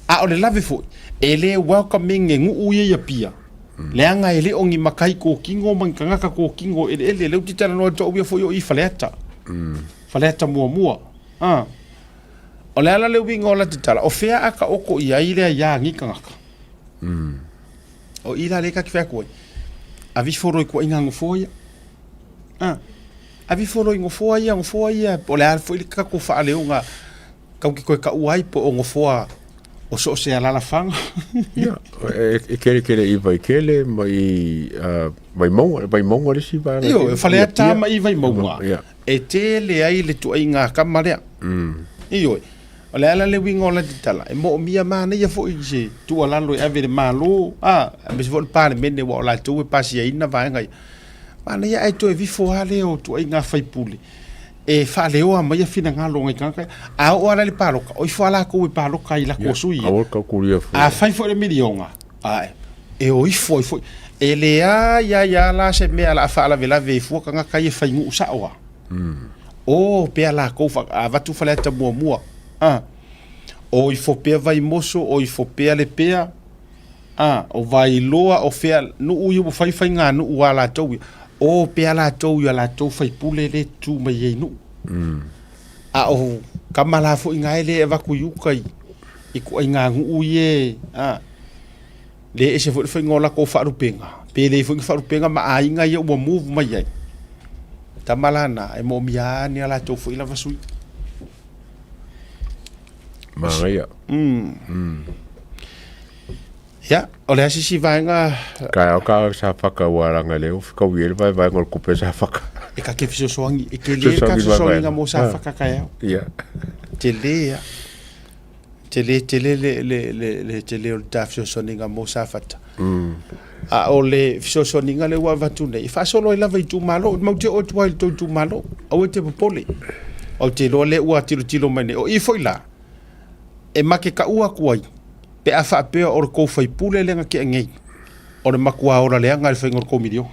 a o le lave foi ele welcoming ngu ia pia le anga ele ongi makai ko kingo man kanga ka ko kingo ele le titana no to ia foi o I faleta mua o le ala le wingo la titala o fea aka oko ia ile ya ngi kanga o ila le ka kfa ko avi foro ko inga ngofoia avi foro ngofoia po le alfo ile ka ko fa le unga ka ki ko ka uai po ngofoa o so se ala la fanga ya e kele I vai kele mai mongo le si ba yo fale ata mai vai mongo e te le ai le tu inga kamare iyo ole ala le wingo la tala e mo mia mana ia fo ije tu ala lo ave de malo me se vol pa mene wa la tu pa si ina va ngai mana ia ai to e vi fo ale o tu inga fai puli e fa le o ma ia fina ngalo ngai kanka a o ala le palo o fo ala ko e palo kai la ko sui a fai fo le milionga e o fo e le ya la se me ala fa ala vela ve fo kanga kai fai ngu sa o o pe ala ko fa va tu fa le ta mua o I fo pea vai moso o I fo pea le pea o vai loa o fea nu ui o fai ngā nu ua la tau o pea la tau ia la tau fai pule le tu mai ei nu o kamala fo inga ele e vaku yukai I ku ai ngā ngu ui e le e se fo fai ngola ko wharupenga pe le fo wharupenga ma a inga ia ua move mai ei tamalana e mo mia ni ala tau fo ila vasui Maria. Ya, oleh si vaenga ka sa faka waranga leo fika wiel vai ngol kupe sa faka. E ka ke fiso soangi e ke le ka fiso soangi mo sa faka ka ya. Ya. Tele o ta fiso soangi mo sa fata. Ole fiso soangi le wa vatu nei. Fa solo ila vai tu malo, mo te o tu malo. O te popole. O te lo le ua tilo mane o I foi la. E make ka ua kuai pe a fa pe o ko fai pule le nga ke ngai o le makua ora le nga fai ngor ko milio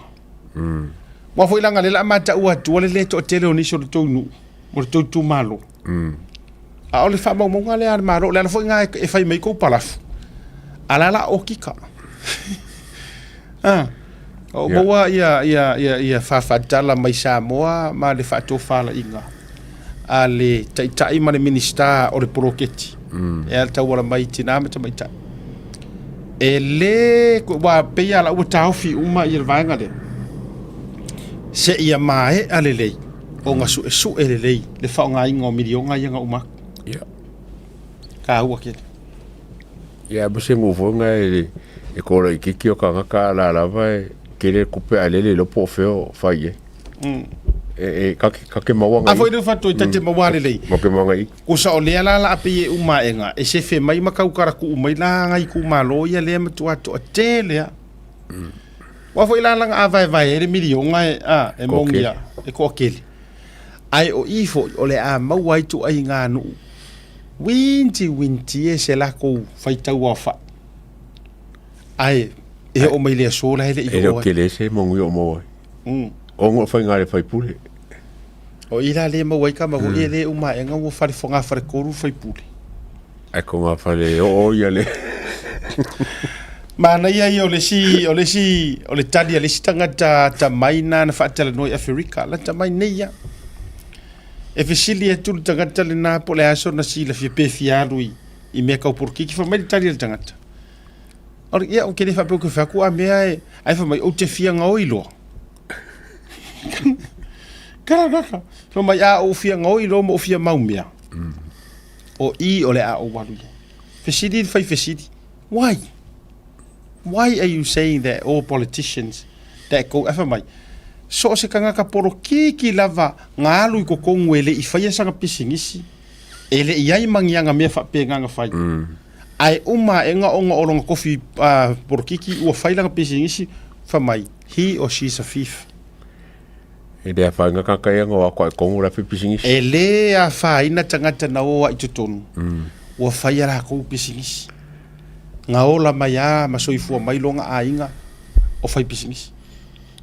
mo foi langa le la mata ua tu le to tele o ni so to nu mo to malo a o le fa mo nga le ar maro le foi nga e fai mai ko palaf ala la o kika o mo wa ia fa tala mai sa moa ma le fa to fa la inga ale tai ma le minista o le proketi e al tau wala mai tina ma mai ta e le wa pe ya la uta fi uma I vanga le se ia mai ale le o nga su ele le fa nga ingo milionga ia nga uma ya ka ua ke ya bo se mo vonga e ko le ki o ka la vai ke le kupe ale le lo po feo fa ye ka ke mawanga a foi de fato te mawale le mo ke mawanga I ko sa o le ala la pe uma enga e se fe mai makau kara ku mai la ngai ku malo ia le ma tua to tele wa foi la langa vai e milionga e mongia e ko kele ai o ifo o le a mawai tu ai nga nu winti e se la ko fai tau wa fa ai e o mai le so la ele e o kele se mongi o mo o ngo fai ngare fai pule o ila le mo wai ka ma e le uma e ngau fare fonga fare koru fai pule ai ko ma fare o ia le mana ia o le tali le sitanga ta maina na fatela no Africa la ta mai neia e fesili e tu tangata le na po le aso na sila fi pe fialu I me ka por ki fa mai tali le tangata or ia o ke le fa pe ko fa ku a me ai fa mai o te fia ngoi lo Karaka. So mai a o fia ngoi lo mo fia maumia. O I o le a o walu. Fesidi fai fesidi. Why? Why are you saying that all politicians that go ever mai? So se kanga ka poro ki lava ngalu ko kongwele I fai sanga pisingisi. Ele iai mangianga me fa pe nganga fai. Ai uma enga onga olonga kofi poro kiki o fai langa pisingisi fa mai. He or she's a thief. E le fa nga ka ia ngo ko ko ura pisingisi e le a fa ina tangata na o I tutonu o fa ia la ko pisingisi nga ola mai a ma soifu mai longa a inga o fa pisingisi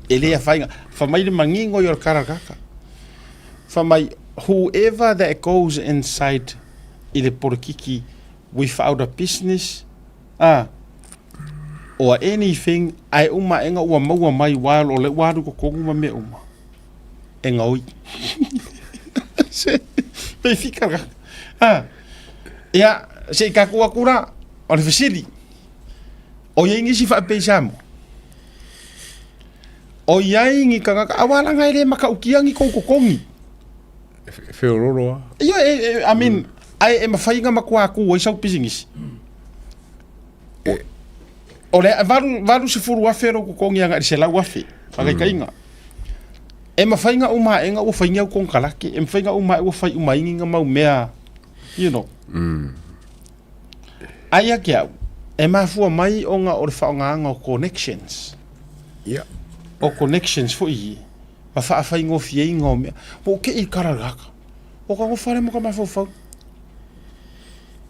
e le a fa inga fa mai le mangingo yo karakaka fa mai whoever that goes inside ile porkiki without a business or anything ai uma enga ua maua mai wal o le waru ko kongu me uma en hoy se pe fica ya se ka ku akura o le fesili o ye ngi si fa pe samo O iai ngi kanga awala ngai le maka ukiangi kokongi. Feororo. Yo I mean ai e mafainga makwa ku o sau pisingis. Ole varu se furu afero kokongi anga se la wafe. Pakai kainga. E mafainga uma enga o fainga ko kalaki, e mafainga uma o fai uma inga mau mea. You know. Ai akia e mafua mai onga o faanga connections. Yeah. O connections fo I. Ma fa fa ingo fie ingo me. Po ke I karagaka. O ka go fare mo ka mafo.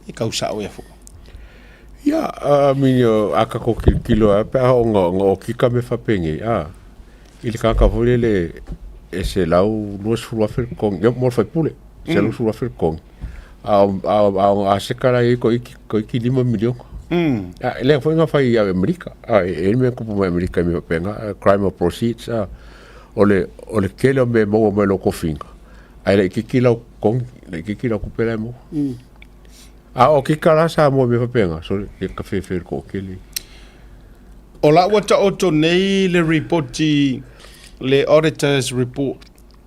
E kausa o ya fo. Ya, minyo aka ko kilo pe o kika me fa penge. Ili ka volele e se lau luas fulu fer kong. Yo mo fa pule. Se lu fulu fer kong. A se kara e ko iki 5 million. Le foi nga fai Amerika. Ele me kupu mai Amerika me penga crime of proceeds. Ole kelo me mo lo ko finga. Ai le kikila kong, le kikila ku pele mo. O kikala sa mo me penga, so le cafe fer ko kili. Ola wata oto nei le reporti le auditors report.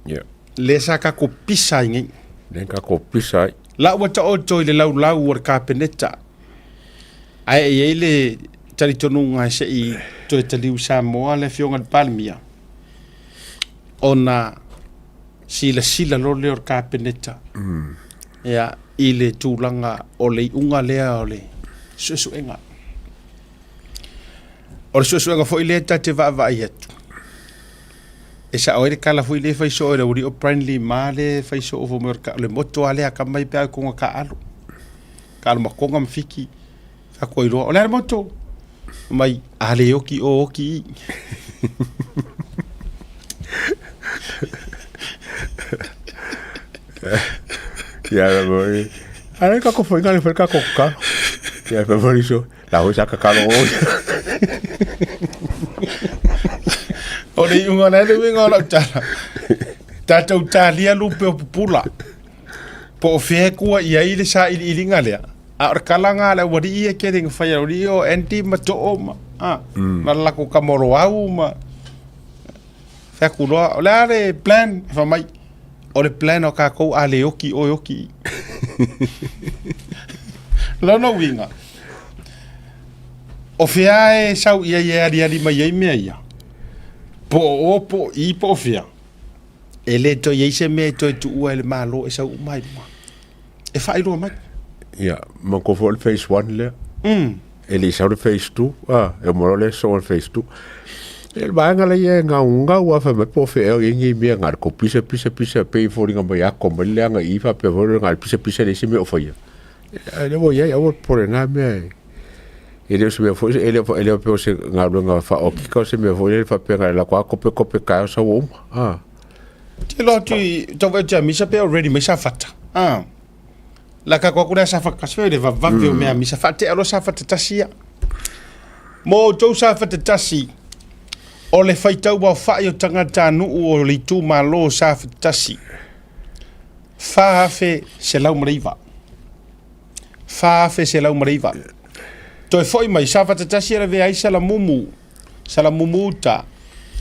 Yeah. Le saka ko pisa ngi. Le ka ko pisa. La wata oto le lau or kapeneta. Ai le tali tonu nga se I to tali usa mo le fionga palmia. Ona sila lo le or kapeneta. Ya ile tulanga o le unga lea o le susuenga. O le susuenga fo ile tate va ietu. E sa oere kala fo ile fai so ore uri o friendly male fai so ovo merka le moto ale a kamai pe a konga ka alu. Ka alu makonga mfiki. Fa koiro o le moto. Mai ale oki o oki. Ya boy. Ana ka ko foi ngale fer ka ko ka. Ya pe por iso la hoja ka ka lo. O le unga na le winga la tala. Tata utalia lupe o pula. Po fe ku ia ile sa ile ngale. A kalanga la wadi ia ke ding fa ya rio enti mato oma. Na la ko kamoro au ma. Fa ku lo la le plan fa mai. O le plan o ka kou ale oki o oki. Lono winga. O fea e sau ia ali mai mea ia. Po opo I po fea. E le to ia se me to tu ua le malo e sau mai ma. E fai lo mai. Ja, man ko få phase 1 le. Ele sau phase 2. E mo le so phase 2. El banga la ye nga unga wa fa me po fe e ngi me nga ko pisa pe fo ringa ba ya ko me le nga I fa pe vo nga pisa le se me o fa ya. Le vo ya o por nga me. Ele se me fo ele pe se nga fa o ki ko se me vo le fa pe nga la ko pe ka sa wo. Te lo tu to va ja mi sa pe already me sa fata. La ka ko kuna sa fa ka se le va ve me mi sa fata alo sa fata tasia. Mo to sa fata tasi. O le faitau wa fai o tangata nu o le tu malo sa tasi. Fa se lau mreiva. To e foi mai sa tasi era ve ai sala mumu. Sala mumuta.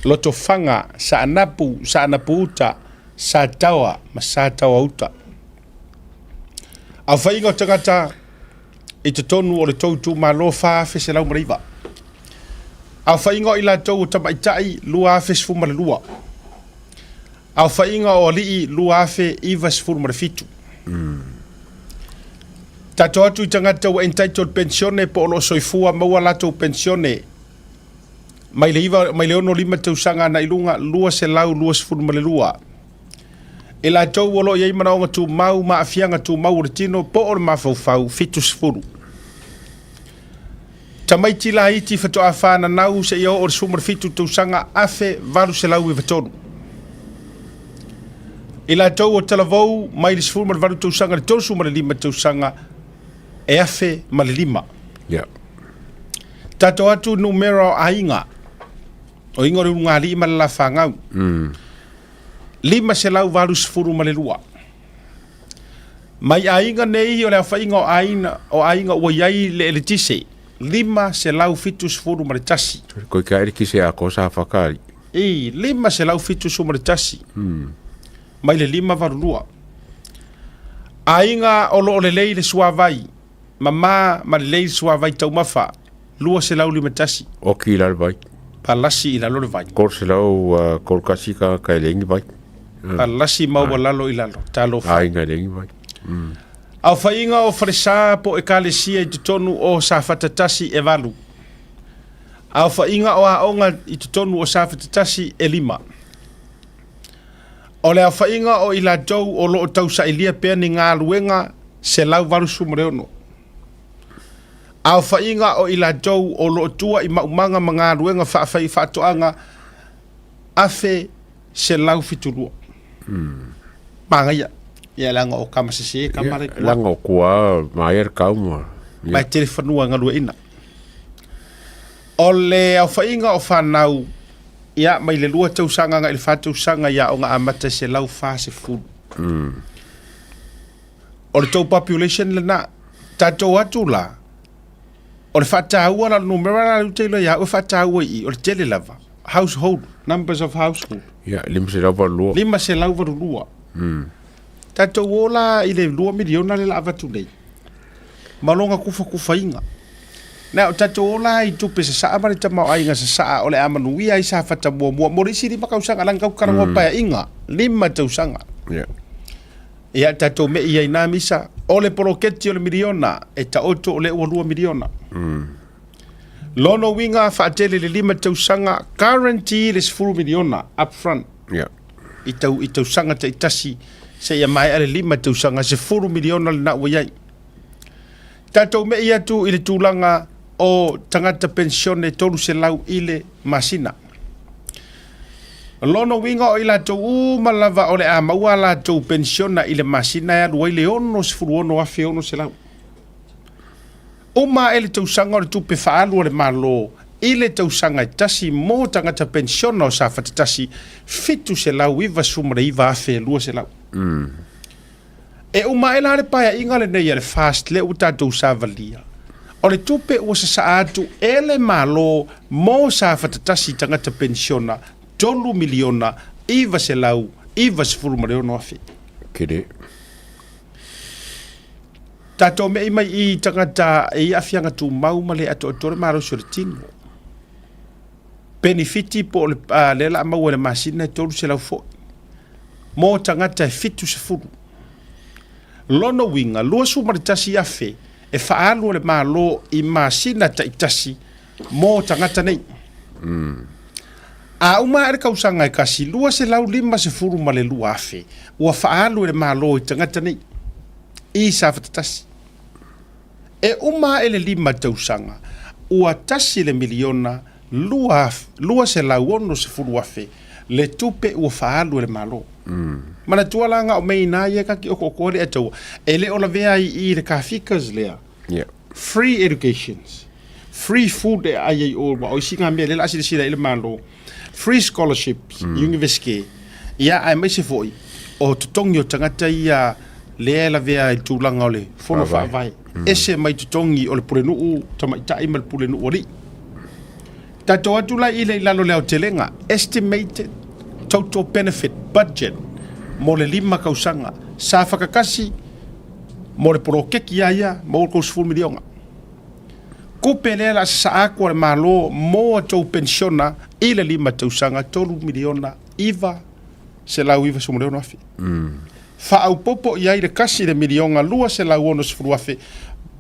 Loto fanga sa anaputa sa tawa ma sa tawa uta. Au fai ngo tangata I te tonu o le tu malo fa se lau mreiva. Au whainga I la tau tamaitai lua afe sifuma le lua. Au whainga o lii lua afe iwa sifuma le fitu. Tato atu I tangata wa entitled pensione po lo soifua maua lato pensione. Mai le ono 5 tausanga na ilunga lua se lau lua sifuma le lua. E la tau wolo iei manaonga tu mau ma afianga tu mau retino po o le mafau fitu sifuru. Tamaiti la iti fato afana nau se yo or sumar fitu tausanga afe valu se lau I vatonu. Ila tau o talavou mai le sumar valu tausanga le tolu sumar 5 tausanga e afe ma le 5. Yeah. Tato atu numero ainga. O ingo le unga li ma la fangau. 5 se lau valu sifuru ma le lua. Mai ainga nei o le awhainga o ainga o iai le tise. 5 se lau fitu sifuru ma le tasi. Ko ka eri ki se a ko sa whakari. lima se lau fitu suma le tasi. Mai le lima varulua. Ainga o lo le lei le suavai. Mama ma le lei suavai tau mafa. Lua se lau lima tasi. O ki la vai. Palasi i lalo le vai. Kor se lau kor kasi ka lengi vai. Palasi mau lalo i lalo. Talo fa. Ainga lengi vai. Au whainga o wharesa po e kalesia i tutonu o sa whatatasi e walu. Au whainga o aonga i tutonu o sa whatatasi e lima. O le au whainga o ila jau o lo o tau sa ilia pēr ni ngā luenga se lau waru sumreono. Au whainga o ila jau o lo o tua i maumanga ma ngā luenga whaafai whaatoanga afe se lau fiturua. Mangaya. Ia langa o kamasese kamare kua. Langa o kua maier kauma. Mai telefonua ngalua ina. O le au whainga o whanau ia mai le lua tausanga nga ili whatausanga ia o ngā amata se lau whase food. O le tau population le na tatou atu la. O le whataua la numera la lutelo ia o whataua i o le tele lava. Household, numbers of household. Ia, lima se lau varulua. Lima se lau varulua. Tatou ola i le 2 miliona le lava tu nei. Malonga kufa inga. Na tatou ola i tupe se saa mari tamau ainga se saa o le amanuia i sa fata mua morisi li makausanga langkau karango paya inga. Lima tausanga. Ia tatou me ia ina misa o le poroketi o le miliona e ta oto o le 2 miliona. Lono winga faatele le 5 tausanga guarantee le 10 miliona up front. I tausanga ta itasi se ia mai ale 5 tausanga se 10 miliona le na waiai. Tatou me ia tu i le tūlanga o tangata pensione tolu se lau i le masina. Lono winga o ila tau malava o le a maua la tau pensiona i le masina ya luai le ono se furu ono afe ono se lau. Uma ele tau sanga o le tupe faalu o le malo i le tau sanga i tasi mo tangata pensiona o sa fatatasi fitu se lau iwa sumra iwa afe lua se lau. E uma e la le paia inga le nei le fast le uta tau sa valia. O le tupe ua sa atu ele malo mo sa fatatasi tangata pensiona 2 miliona iwa se lau iwa se furu mareo no afi. Kere. Tato me mai i tangata e afianga tu mau male ato atore maro sur tingo. Benefiti po le la mau le masina tolu se lau fo. Mo tangata fitu se furu. Lono winga lua su maritasi afe e faalu le malo i masina ta itasi mo tangata nei. A uma ere kausanga e kasi lua se lau 5 se furu ma le lua afe. Ua faalu le malo i tangata nei. I sa fatatasi. E uma ele 5 tausanga. Ua tasi le miliona lua se lau ono se furu afe. Le tupe ua faalu le malo. Mana tualanga o mei na ia kaki oko kore atua. Ele o la vea i le kafikas lea. Free educations. Free food e ai o wa o singa me le la si ile malo. Free scholarships university. Ia ai mai se foi. O tutongi o tangata ia le la vea i tulanga o le fono fa vai. Ese mai tutongi o le pulenu tama tai mal pulenu ori. Tato atula ile lalo le telenga estimated total benefit budget mo le 5 kausanga sa whakakasi mo le porokeki aia mo le kous 10 milionga. Kupe lela sa ako le malo mo tau pensiona i le 5 tausanga 3 miliona iwa se lau iwa sumureo no afi. Wha au popo i aire kasi le milionga lua se lau ono sifuru afi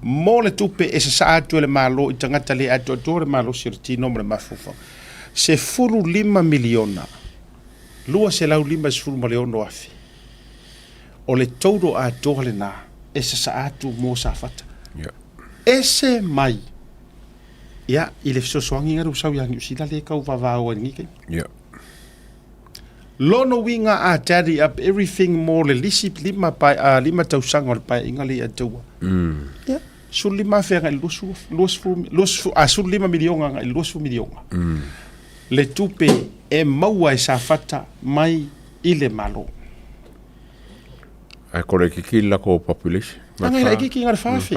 mo le tupe e sa atu le malo i tangata le atu le malo sirtino mo le mafufa. Se 5 miliona lua se lau 5 sifuru ma le ono afi. O le todo a tole na e sa atu mo sa fata. Ese mai ia i le fisosoangi ngaru sau yang usila le kau vavao ngike. Lono winga a tari up everything more le lisi 5 tausanga le pai inga le atua. Su 5 fenga lusu a su 5 milionga nga lusu milionga. Le tupe e maua e sa fata mai i le malo. Ai kore ki la ko population. Anga la ki ngar fafi.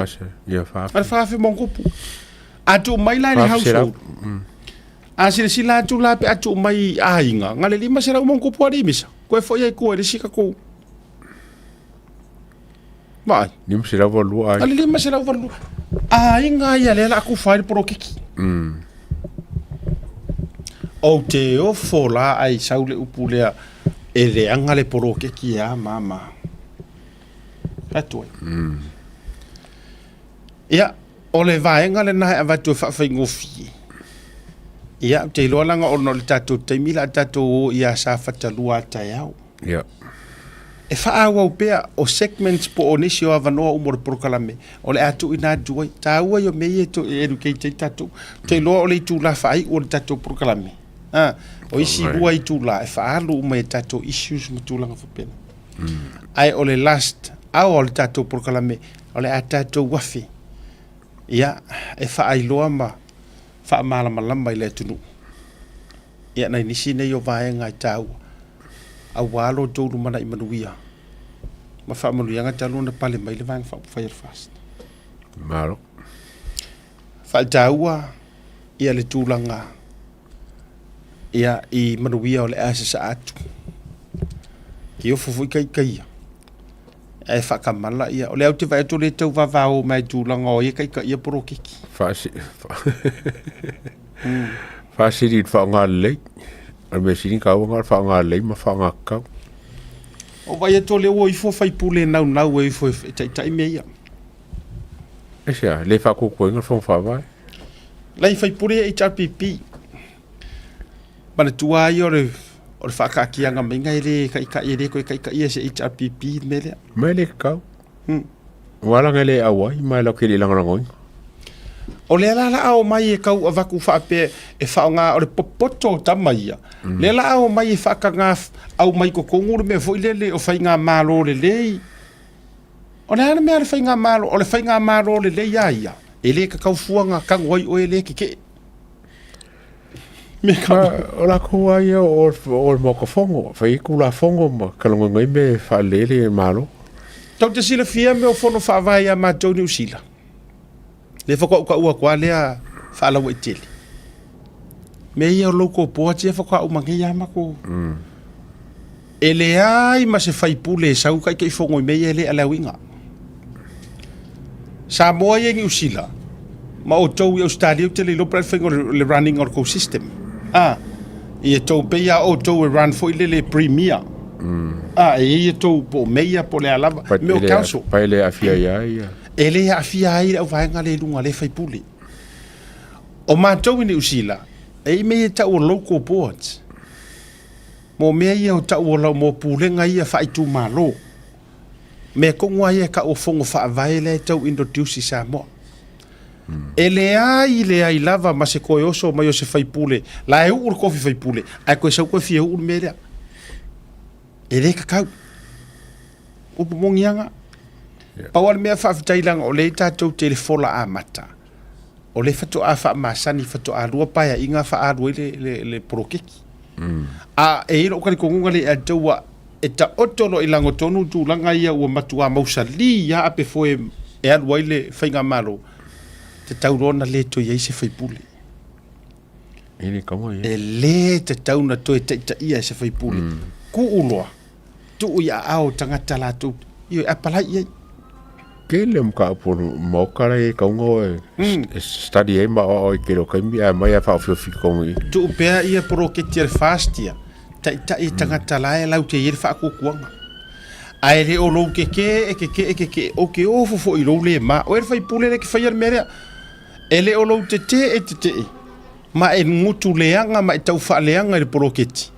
Ia fafi. Ngar fafi mon kupu. Atu mai la ni household. A sila tu la pe atu mai ainga. Ngale lima sera umong ko puari misa. Koe foi ai ko ele sika ko. Mai. Nim sera valu ai. Ale lima sera valu. Ainga ia le la ku fai pro kiki. O te o fola ai saule upulea ele angale pro kiki ya mama. Atoi. Ia ole vaenga le na ava tu fa ngofi. Ia te lo langa ono le tatu te mila tatu ia sa fatalua taiau. Ia. E fa awa upea o segments po onisio avanoa umor prokalame. Ole atu ina duai. Ta ua yo meye to educate tatu. Te lo ole tu la fai o tatu prokalame. O isi bua i tu la e fa alu ume tatu issues matulanga fa pena. Ai ole last au ole tatu prokalame. Ole a tatu wafi. Ia e fa ai loa ma fa malama i le tunu. Ia nei nisi nei o vaenga i tau. A walo tolu mana i manuia. Ma fa manuia nga talo na pale mai le vaenga fa fire fast. Malo. Fa taua ia le tulanga. Ia i manuia o le asa sa atu. Ki o fufu i kai. E fa kamala ia. O le au te vai atu le tau vavao mai tulanga o ia kai ia poro kiki. Fa siri fa ngā lei. Ar me siri ka ngā fa ngā lei ma fa ngā kau. O vai atu le o i fo fai pule nau e fo tai me ia. E sia, le fa koko inga fong fa vai. Lai fai pule e HRPP. Mana tua i ore whakakianga minga ele kai e se HRPP mele. Mele kau. Wala ngele awai, mai lau kiri langarangoi. O le la ao mai e kau a vaku whape e whaonga o le popoto tamai ia. Le la ao mai e whakanga au mai ko konguru me foi lele o whainga malo le lei. O le hana mea le whainga malo, o le whainga malo le lei ia. E le ka kau fuanga kangoi o e le ke. O la kua ia o moka fongo. Whai kula fongo ma kalonga ngai me wha lele e malo. Tau te sila fia me o fono whaavai a mātou ni usila. Le whakau ka ua kua lea whaalawa i tele. Me ia o loko poa tia whakau mangi a mako. E le ai ma se whaipule sau kai kei fongo i mea le ala winga. Sa moa i engi usila. Ma o tau i Australia o tele lopra le running orco system. I e tau peia o tau e run fo i le premier. E ia tau po meia po le alava. Me o council. Pai le afia ia. E le afia ai au vaenga le lunga le whaipule. O mātou ni usila. E me e tau o local boards. Mo mea ia o tau o lau mo pulenga ia whaitu malo. Me kongua ia ka o fongo whaavai le tau introduce sa moa. E le ai lava ma se koe oso mai o se whaipule. La e ur kofi whaipule. Ai koe sau koe fia ur merea. E le kakau. Upu mongianga. Pawal mea whawhitailanga o le tātou telefola a mata. O le whato a whamasani whato a rua paia inga wha a rua le porokeki. A e ilo kari kongunga le a taua e ta otolo i lango tonu tu langa ia ua matua mausa li ia ape foe e a rua le whainga maro. Te taurona le to iei se whaipule. Ini kaua ia. E le te tauna to e ta ia se whaipule. Ku uloa. Tu ia ao tangata la tu. Io apalai iei. Kele mka pono mokara e kaungo e study e ma o kero kaimi a mai a whawhio whikongi. Tu upea ia poro ke tia fastia. Ta i tangata la e lau te ieri whaakukuanga. Ai re o lou ke o ke ofo fo i lou le ma. O e whai pule le ke whaiar merea. E le o lou te te. Ma e ngutu leanga ma e tau wha leanga i le poro ke ti.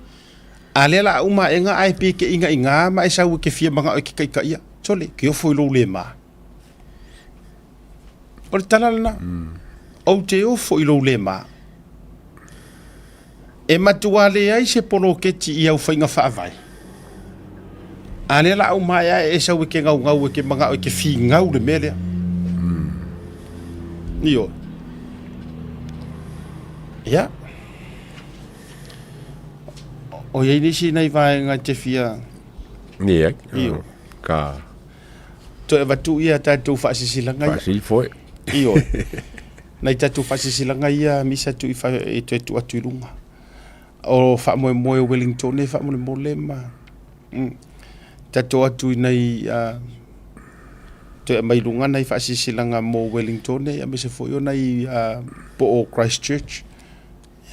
A le la uma e nga ai pe ke inga ma e sau ke fia manga o ke kaika ia. Tole, ke ofo i lou le ma. O le talalana. O te ofo i lou le ma. E matua le ai se polo keti i au whainga whaavai. A le la au mai e sau e ke ngau e ke manga o ke whi ngau le melea. Nio. Ia. O iei nisi nei vai ngai te whia. Ni ai. Io. Ka. To e watu ia tātou whaasisilanga ia. Whaasili foi. Io. nei tatou whasisilanga ia misa tu i tu atu runga. O wha Wellington e wha moe ma. Tatou atu nei te mai runga nei whasisilanga mo Wellington e me se foi o nei po o Christchurch.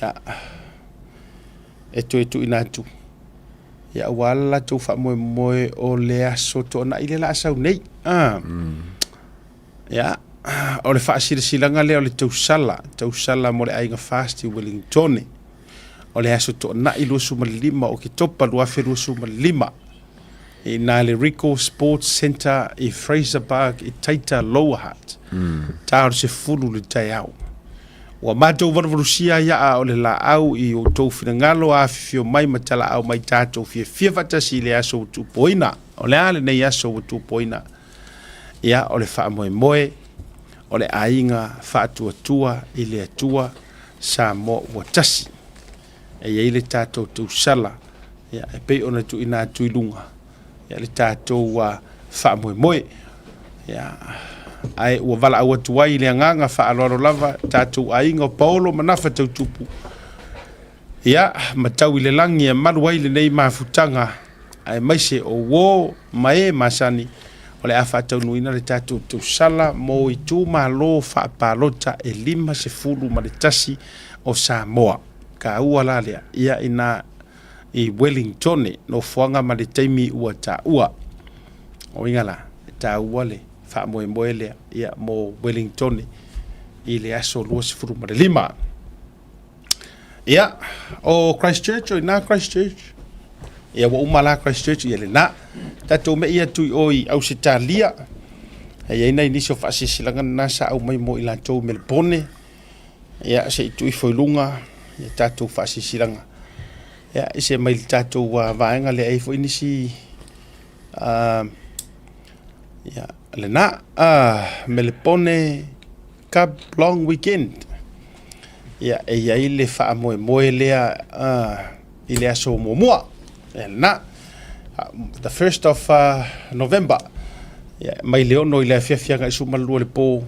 Ya. E tu ina atu. Ya wala tu wha moe o le aso to na ile la asau nei. Ya. O le whaasisilanga leo le tausala mo le ainga fast i Wellington. O le aso to na ilo sumalima o ki topa luafe sumalima. I nā le Rico Sports Centre i Fraser Park i Taita Lower Hutt. Tāo se fulu le tai au. Wa mātou warwarusia ia o le la au i o tau whingalo a whiwhio mai matala au mai tātou whia watasi le aso tu poina. O le ale nei aso tu poina. Ia o le wha moe. O le ainga wha atua i le atua sa mo watasi. E iei le tātou tau sala. Ia e pei ona tu ina tuilunga. Ia le tātou wha moe. Ia ai ua wala au atu ai le anganga wha aloaro lava tātou ainga o paolo manafa tau tupu. Ia matau i le langi e maru ai le nei mafutanga ai maise o wō mae masani o le awha tau nuina le tātou tau sala mo i tū malo wha palota e 50 ma le tasi o Samoa. Ka ua la lea ia ina i Wellington no fuanga ma le teimi ua ta ua. O ingala ta ua le wha moe lea ia mo Wellington i le aso 25. Ia o Christchurch o ina Christchurch. Ia wa umala Christchurch ia le na. Tatou me ia tui oi au se talia. Ia ina iniso whaasisilanga nasa au mai mo ila tau Melbourne. Ia se i tui foilunga. Ia tatou whaasisilanga. Ia ise mai tatou vaenga le eifo inisi. Ia le na. Melbourne Cup Long Weekend. Ia e ia ile wha moe lea i le aso mua. Ia na. The 1st of November. Yeah, mai leono i le fiafianga i sumalua le po.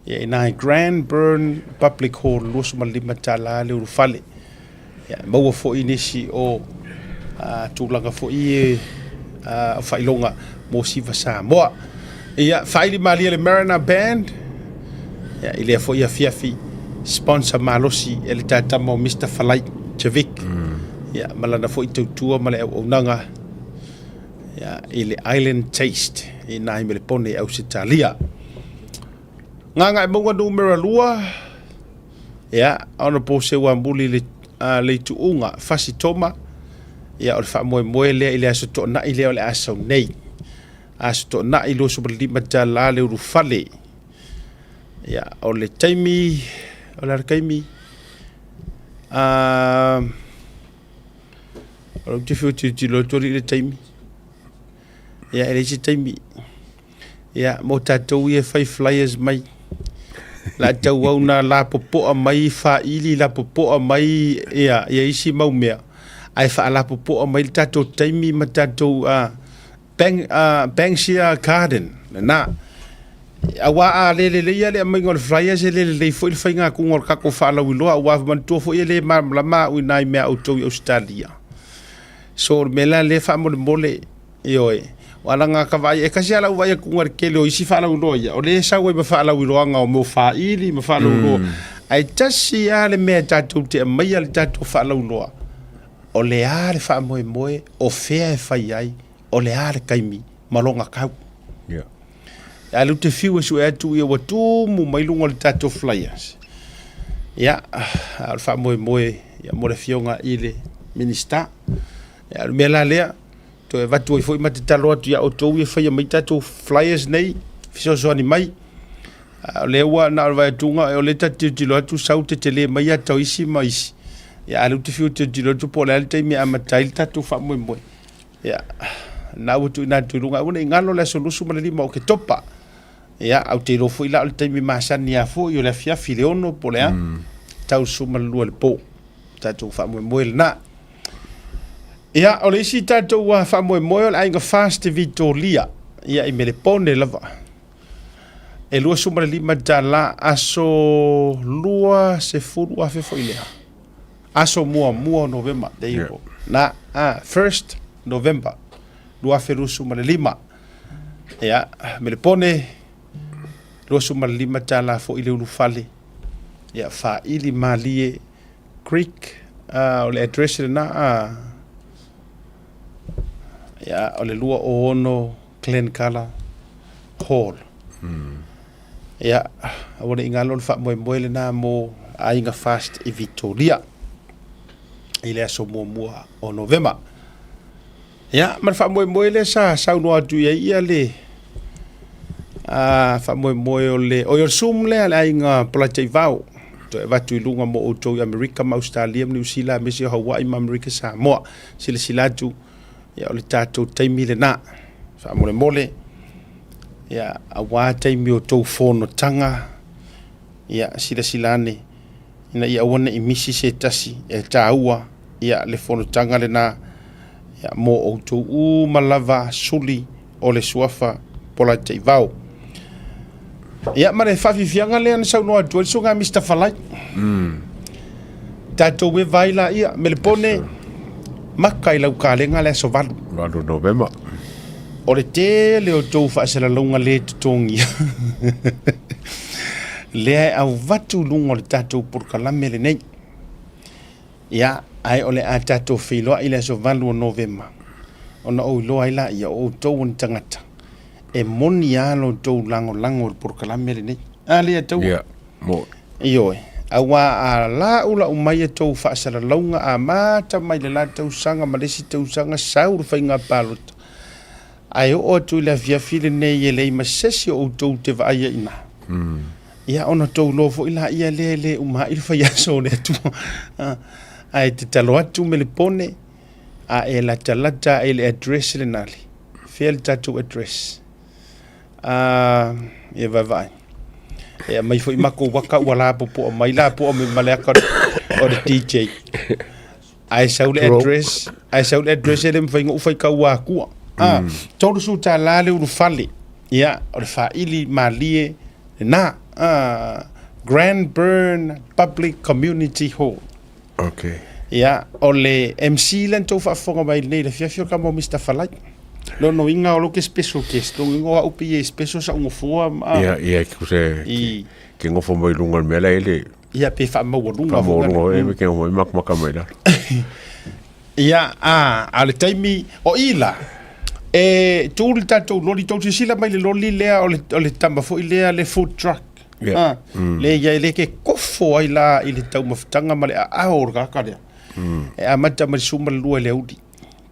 Yeah, ina Grand Burn Public Hall lua sumalima tala le urufale. Yeah, maua fo inisi o tūlanga fo i o whailonga mo siva Samoa. Ia whaili malia le Mariner Band. Yeah, i lea fo ia fiafi sponsor malosi e le tātama o Mr. Falai Chavik. Yeah, malana fo i tautua male au nanga. Ya ile Island Taste i nai me le pone au se talia. Nganga e monga numero lua. Ya, ona po se wambuli le tuunga fasi toma. Ya, o le wha moe lea ile aso to na ile o le aso nei. Aso to na ilo super lima tala le urufale. Ya, o le taimi, o le arkaimi. O le tifu tilo tori le taimi. Ya ele se taimi. Ya mo tatou ia fai flyers mai. La tau au na la popoa mai fa ili la popoa mai ia isi mau mea. Ai fa la popoa mai tatou taimi ma tatou Banksia Garden. Na awa a le ia le mai ngol flyers le foi fai nga ku ngor ka ko fa la wiloa wa man to fo ele ma ma u nai mea auto Australia. So mela le fa mo mole ioe. Wala nga kawai e kasi ala uwaya kungar kele o isi whala uloia. O le sa ue ma whala uloanga o mo wha ili ma whala uloa. Ai tasi ale mea tatou te mai ale tatou whala uloa. O le ale wha moe o fea e whai ai. O le ale kaimi malonga kau. Ya lu te fiu e su e atu ia watu mu mailunga le tatou flyers. Ya al wha moe ya mo le fionga ile minister. Ya lu mea la lea. To e watu i foi mate talo atu ya o tou e whaia mai tatou flyers nei, fiso soani mai. Le ua na alwai tunga e o le tatu tilo atu sau te tele mai atau isi ma isi. Ya alu te fiu te tilo atu po le altai me amatail tatu wha moe. Ya na watu ina tuilunga una ingalo le solusu ma le lima o ke topa. Ya au te rofo ila altai me maasani a fo i o le fiafi le ono po le a. Tau suma lua le po. Tatu wha moe le na. Ia, o le isi tātou wha moe o le ainga fast Vitoria. Ia, i me le pone lava. e lua suma le lima tala aso lua se fulu afe fo ilea aso mua November there you go na 1st November lua afe lua suma le lima ia me le pone lua suma le lima tala fo ile ulu fale ia fa ili malie creek o le address le na ia o le lua o ono Glencala Hall ia o le ingalo le fa moe le na mo ainga fast i Victoria i le aso mua o November ia ma fa moe le sa no atu ia le fa moe o le o sum le ainga plate vau to e watu i lunga mo o tau Amerika ma Australia New Zealand me si Hawaii ma Amerika Samoa sila tu ia o le tātou taimi le nā fa mole ia a wā taimi o tau whono tanga ia sila ina ia wana i misi se tasi e tāua ia le whono tanga le nā ia mo o tau malava suli o le suafa pola te vau ia ma le whawhiwhianga le ana sau noa tuari so ngā Mr. Falai tātou we vaila ia me le pone maka i lau kālenga le aso valu November o le te leo tau whaasala launga le tutongi lea au watu lunga o le tātou purkalame le nei ia ai o le a tātou whiloa i le aso valu o November o na o iloa ila ia o tau on tangata e moni alo tau lango o le purkalame le nei a lea tau mo ioe awa a la ula umai tau whaasala launga a mata mai le la tau sanga malesi tau sanga sauru whainga palota ai o atu le via file nei e lei masesi o tau te vaia ina ia ona tau lofo ila ia le uma il fa yaso le tu ai te talo atu me le pone a e la talata e le address le nali fiel tatu address e vai e mai foi mako waka wala po mai la po me malaka o le DJ ai sau le address le mfainga ufai ka wa ku tolu su ta la le fale ia o le faili malie na Grand Burn Public Community Hall okay ia o le MC len to fa fonga mai nei le fiafio ka mo Mr. Falai lo no inga o lo ke special guest lo inga o upi special sa ngo fo ia ku se ke ngo fo mai lunga me la ele ia pe fa mo lunga mo e ke ngo mak mai la ia ale taimi o ila e tūri tātou lori tau te sila mai le lori lea o le tamba fo i lea le food truck le ia le ke kofo ai la i le tau mawhitanga ma le a aor kakarea e a mata ma le suma lua le audi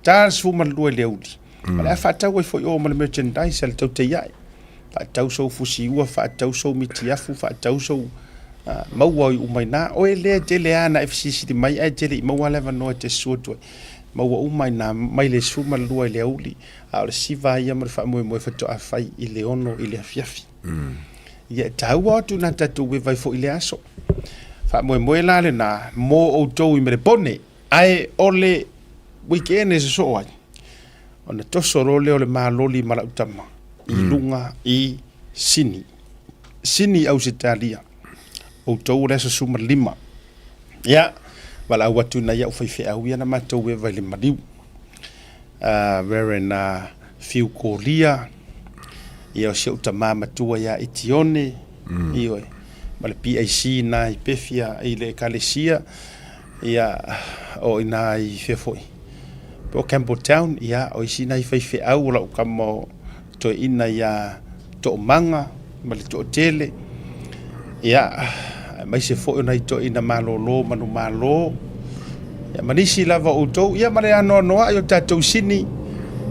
tā suma lua le audi ma le a whatau ai fo i o ma le merchandise le tau te iai whatau sou fusi ua whatau sou mitiafu whatau sou maua i umai nā o e lea te lea na FCC di mai ai te le i maua lewa noa te suatua maua umai na mai le suma lua le auli a le siva ia ma fa mo fa to a fai i le ono i le afiafi ia tau atu na tatu we vai fo i le aso fa mo la le na mo o to i me le pone ai ole weekend is so ai ona to soro le ole maloli mala utama i lunga i sini au sitalia o to le so suma lima ia wala watu na ya fai au ia na matou we vai le maliu very na fiu kolia ia se uta mama tua ya itione io ma le PIC na i pefia i le kalesia ia o ina i fefoi po Campbelltown ia o isi na i fai au la kamo to ina ya to manga ma le to tele ia mai se fo na to ina malolo manu malo ya manisi lava o to ia mare ano no ayo tatou sini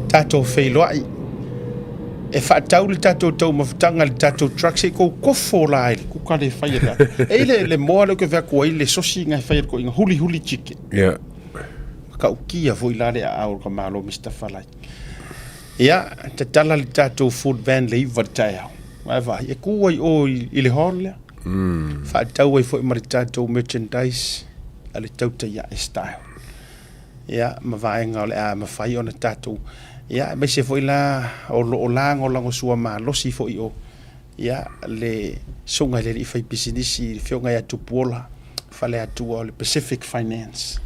tatou feiloi e fa tau le tatou tau mafutanga le tatou truck se ko kofo la ku ka le fai la e le mo le ke va ko ile sosi nga fai ko inga huli chicken yeah ka ukia vo ila le a o ka malo Mr. Falai ia te tala le tatou food van le ivartai va e ku o ile holle fa tau e fo mari tatou merchandise ale tau te ya style ia ma vaenga le a ma fai ona tatou ia me se foi la o lo lang o lango sua ma lo si foi o ia le sunga le fai business fionga ya tupola fale atu o le Pacific Finance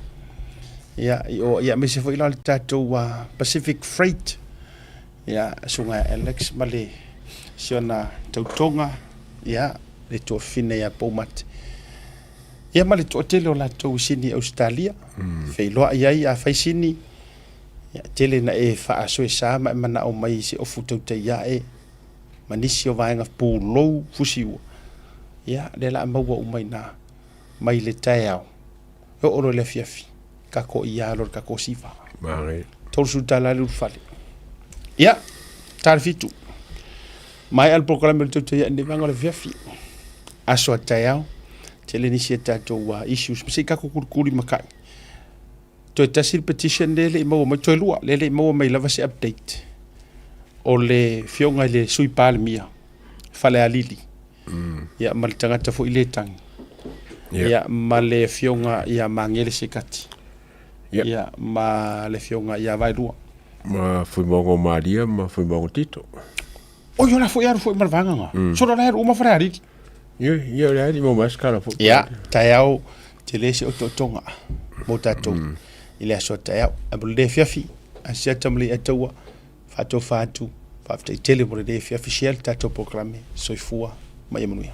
ia me se foi la tatou Pacific Freight ia sunga Alex male siona tautonga ia le to fine ya pomat ia male to tele o la to sini Australia fei loa ia fai sini ia tele na e fa aso sa mana o mai se o futu te ia manisi o vaenga pulo fusiu ia le la maua o mai na mai le taiao o oro le fiafi kako ia lor kako sifa Mare. tolsu tala lu fale ia tarfitu mai al programa tu te ne vanga le fiafi aso taiao tele ni se tato wa issues se kako kurkuri makai to tasil petition le mo mo to lua le mo mai lava se update o le fionga le sui palmia fale alili ia mal tangata fo ile tang ia male fionga ia mangele sekati ia ma le fionga ia vai lua ma fui mongo Maria ma fui mongo Tito o yo la fo ia fo malvanga so la uma fare ali ia le di mo mascara fo ia taiao telesi o totonga mo tato ile aso taiao abul de fiafi asia tamli atawa fatu fafte tele mo de fiafi shel tato programme soifua mai manuia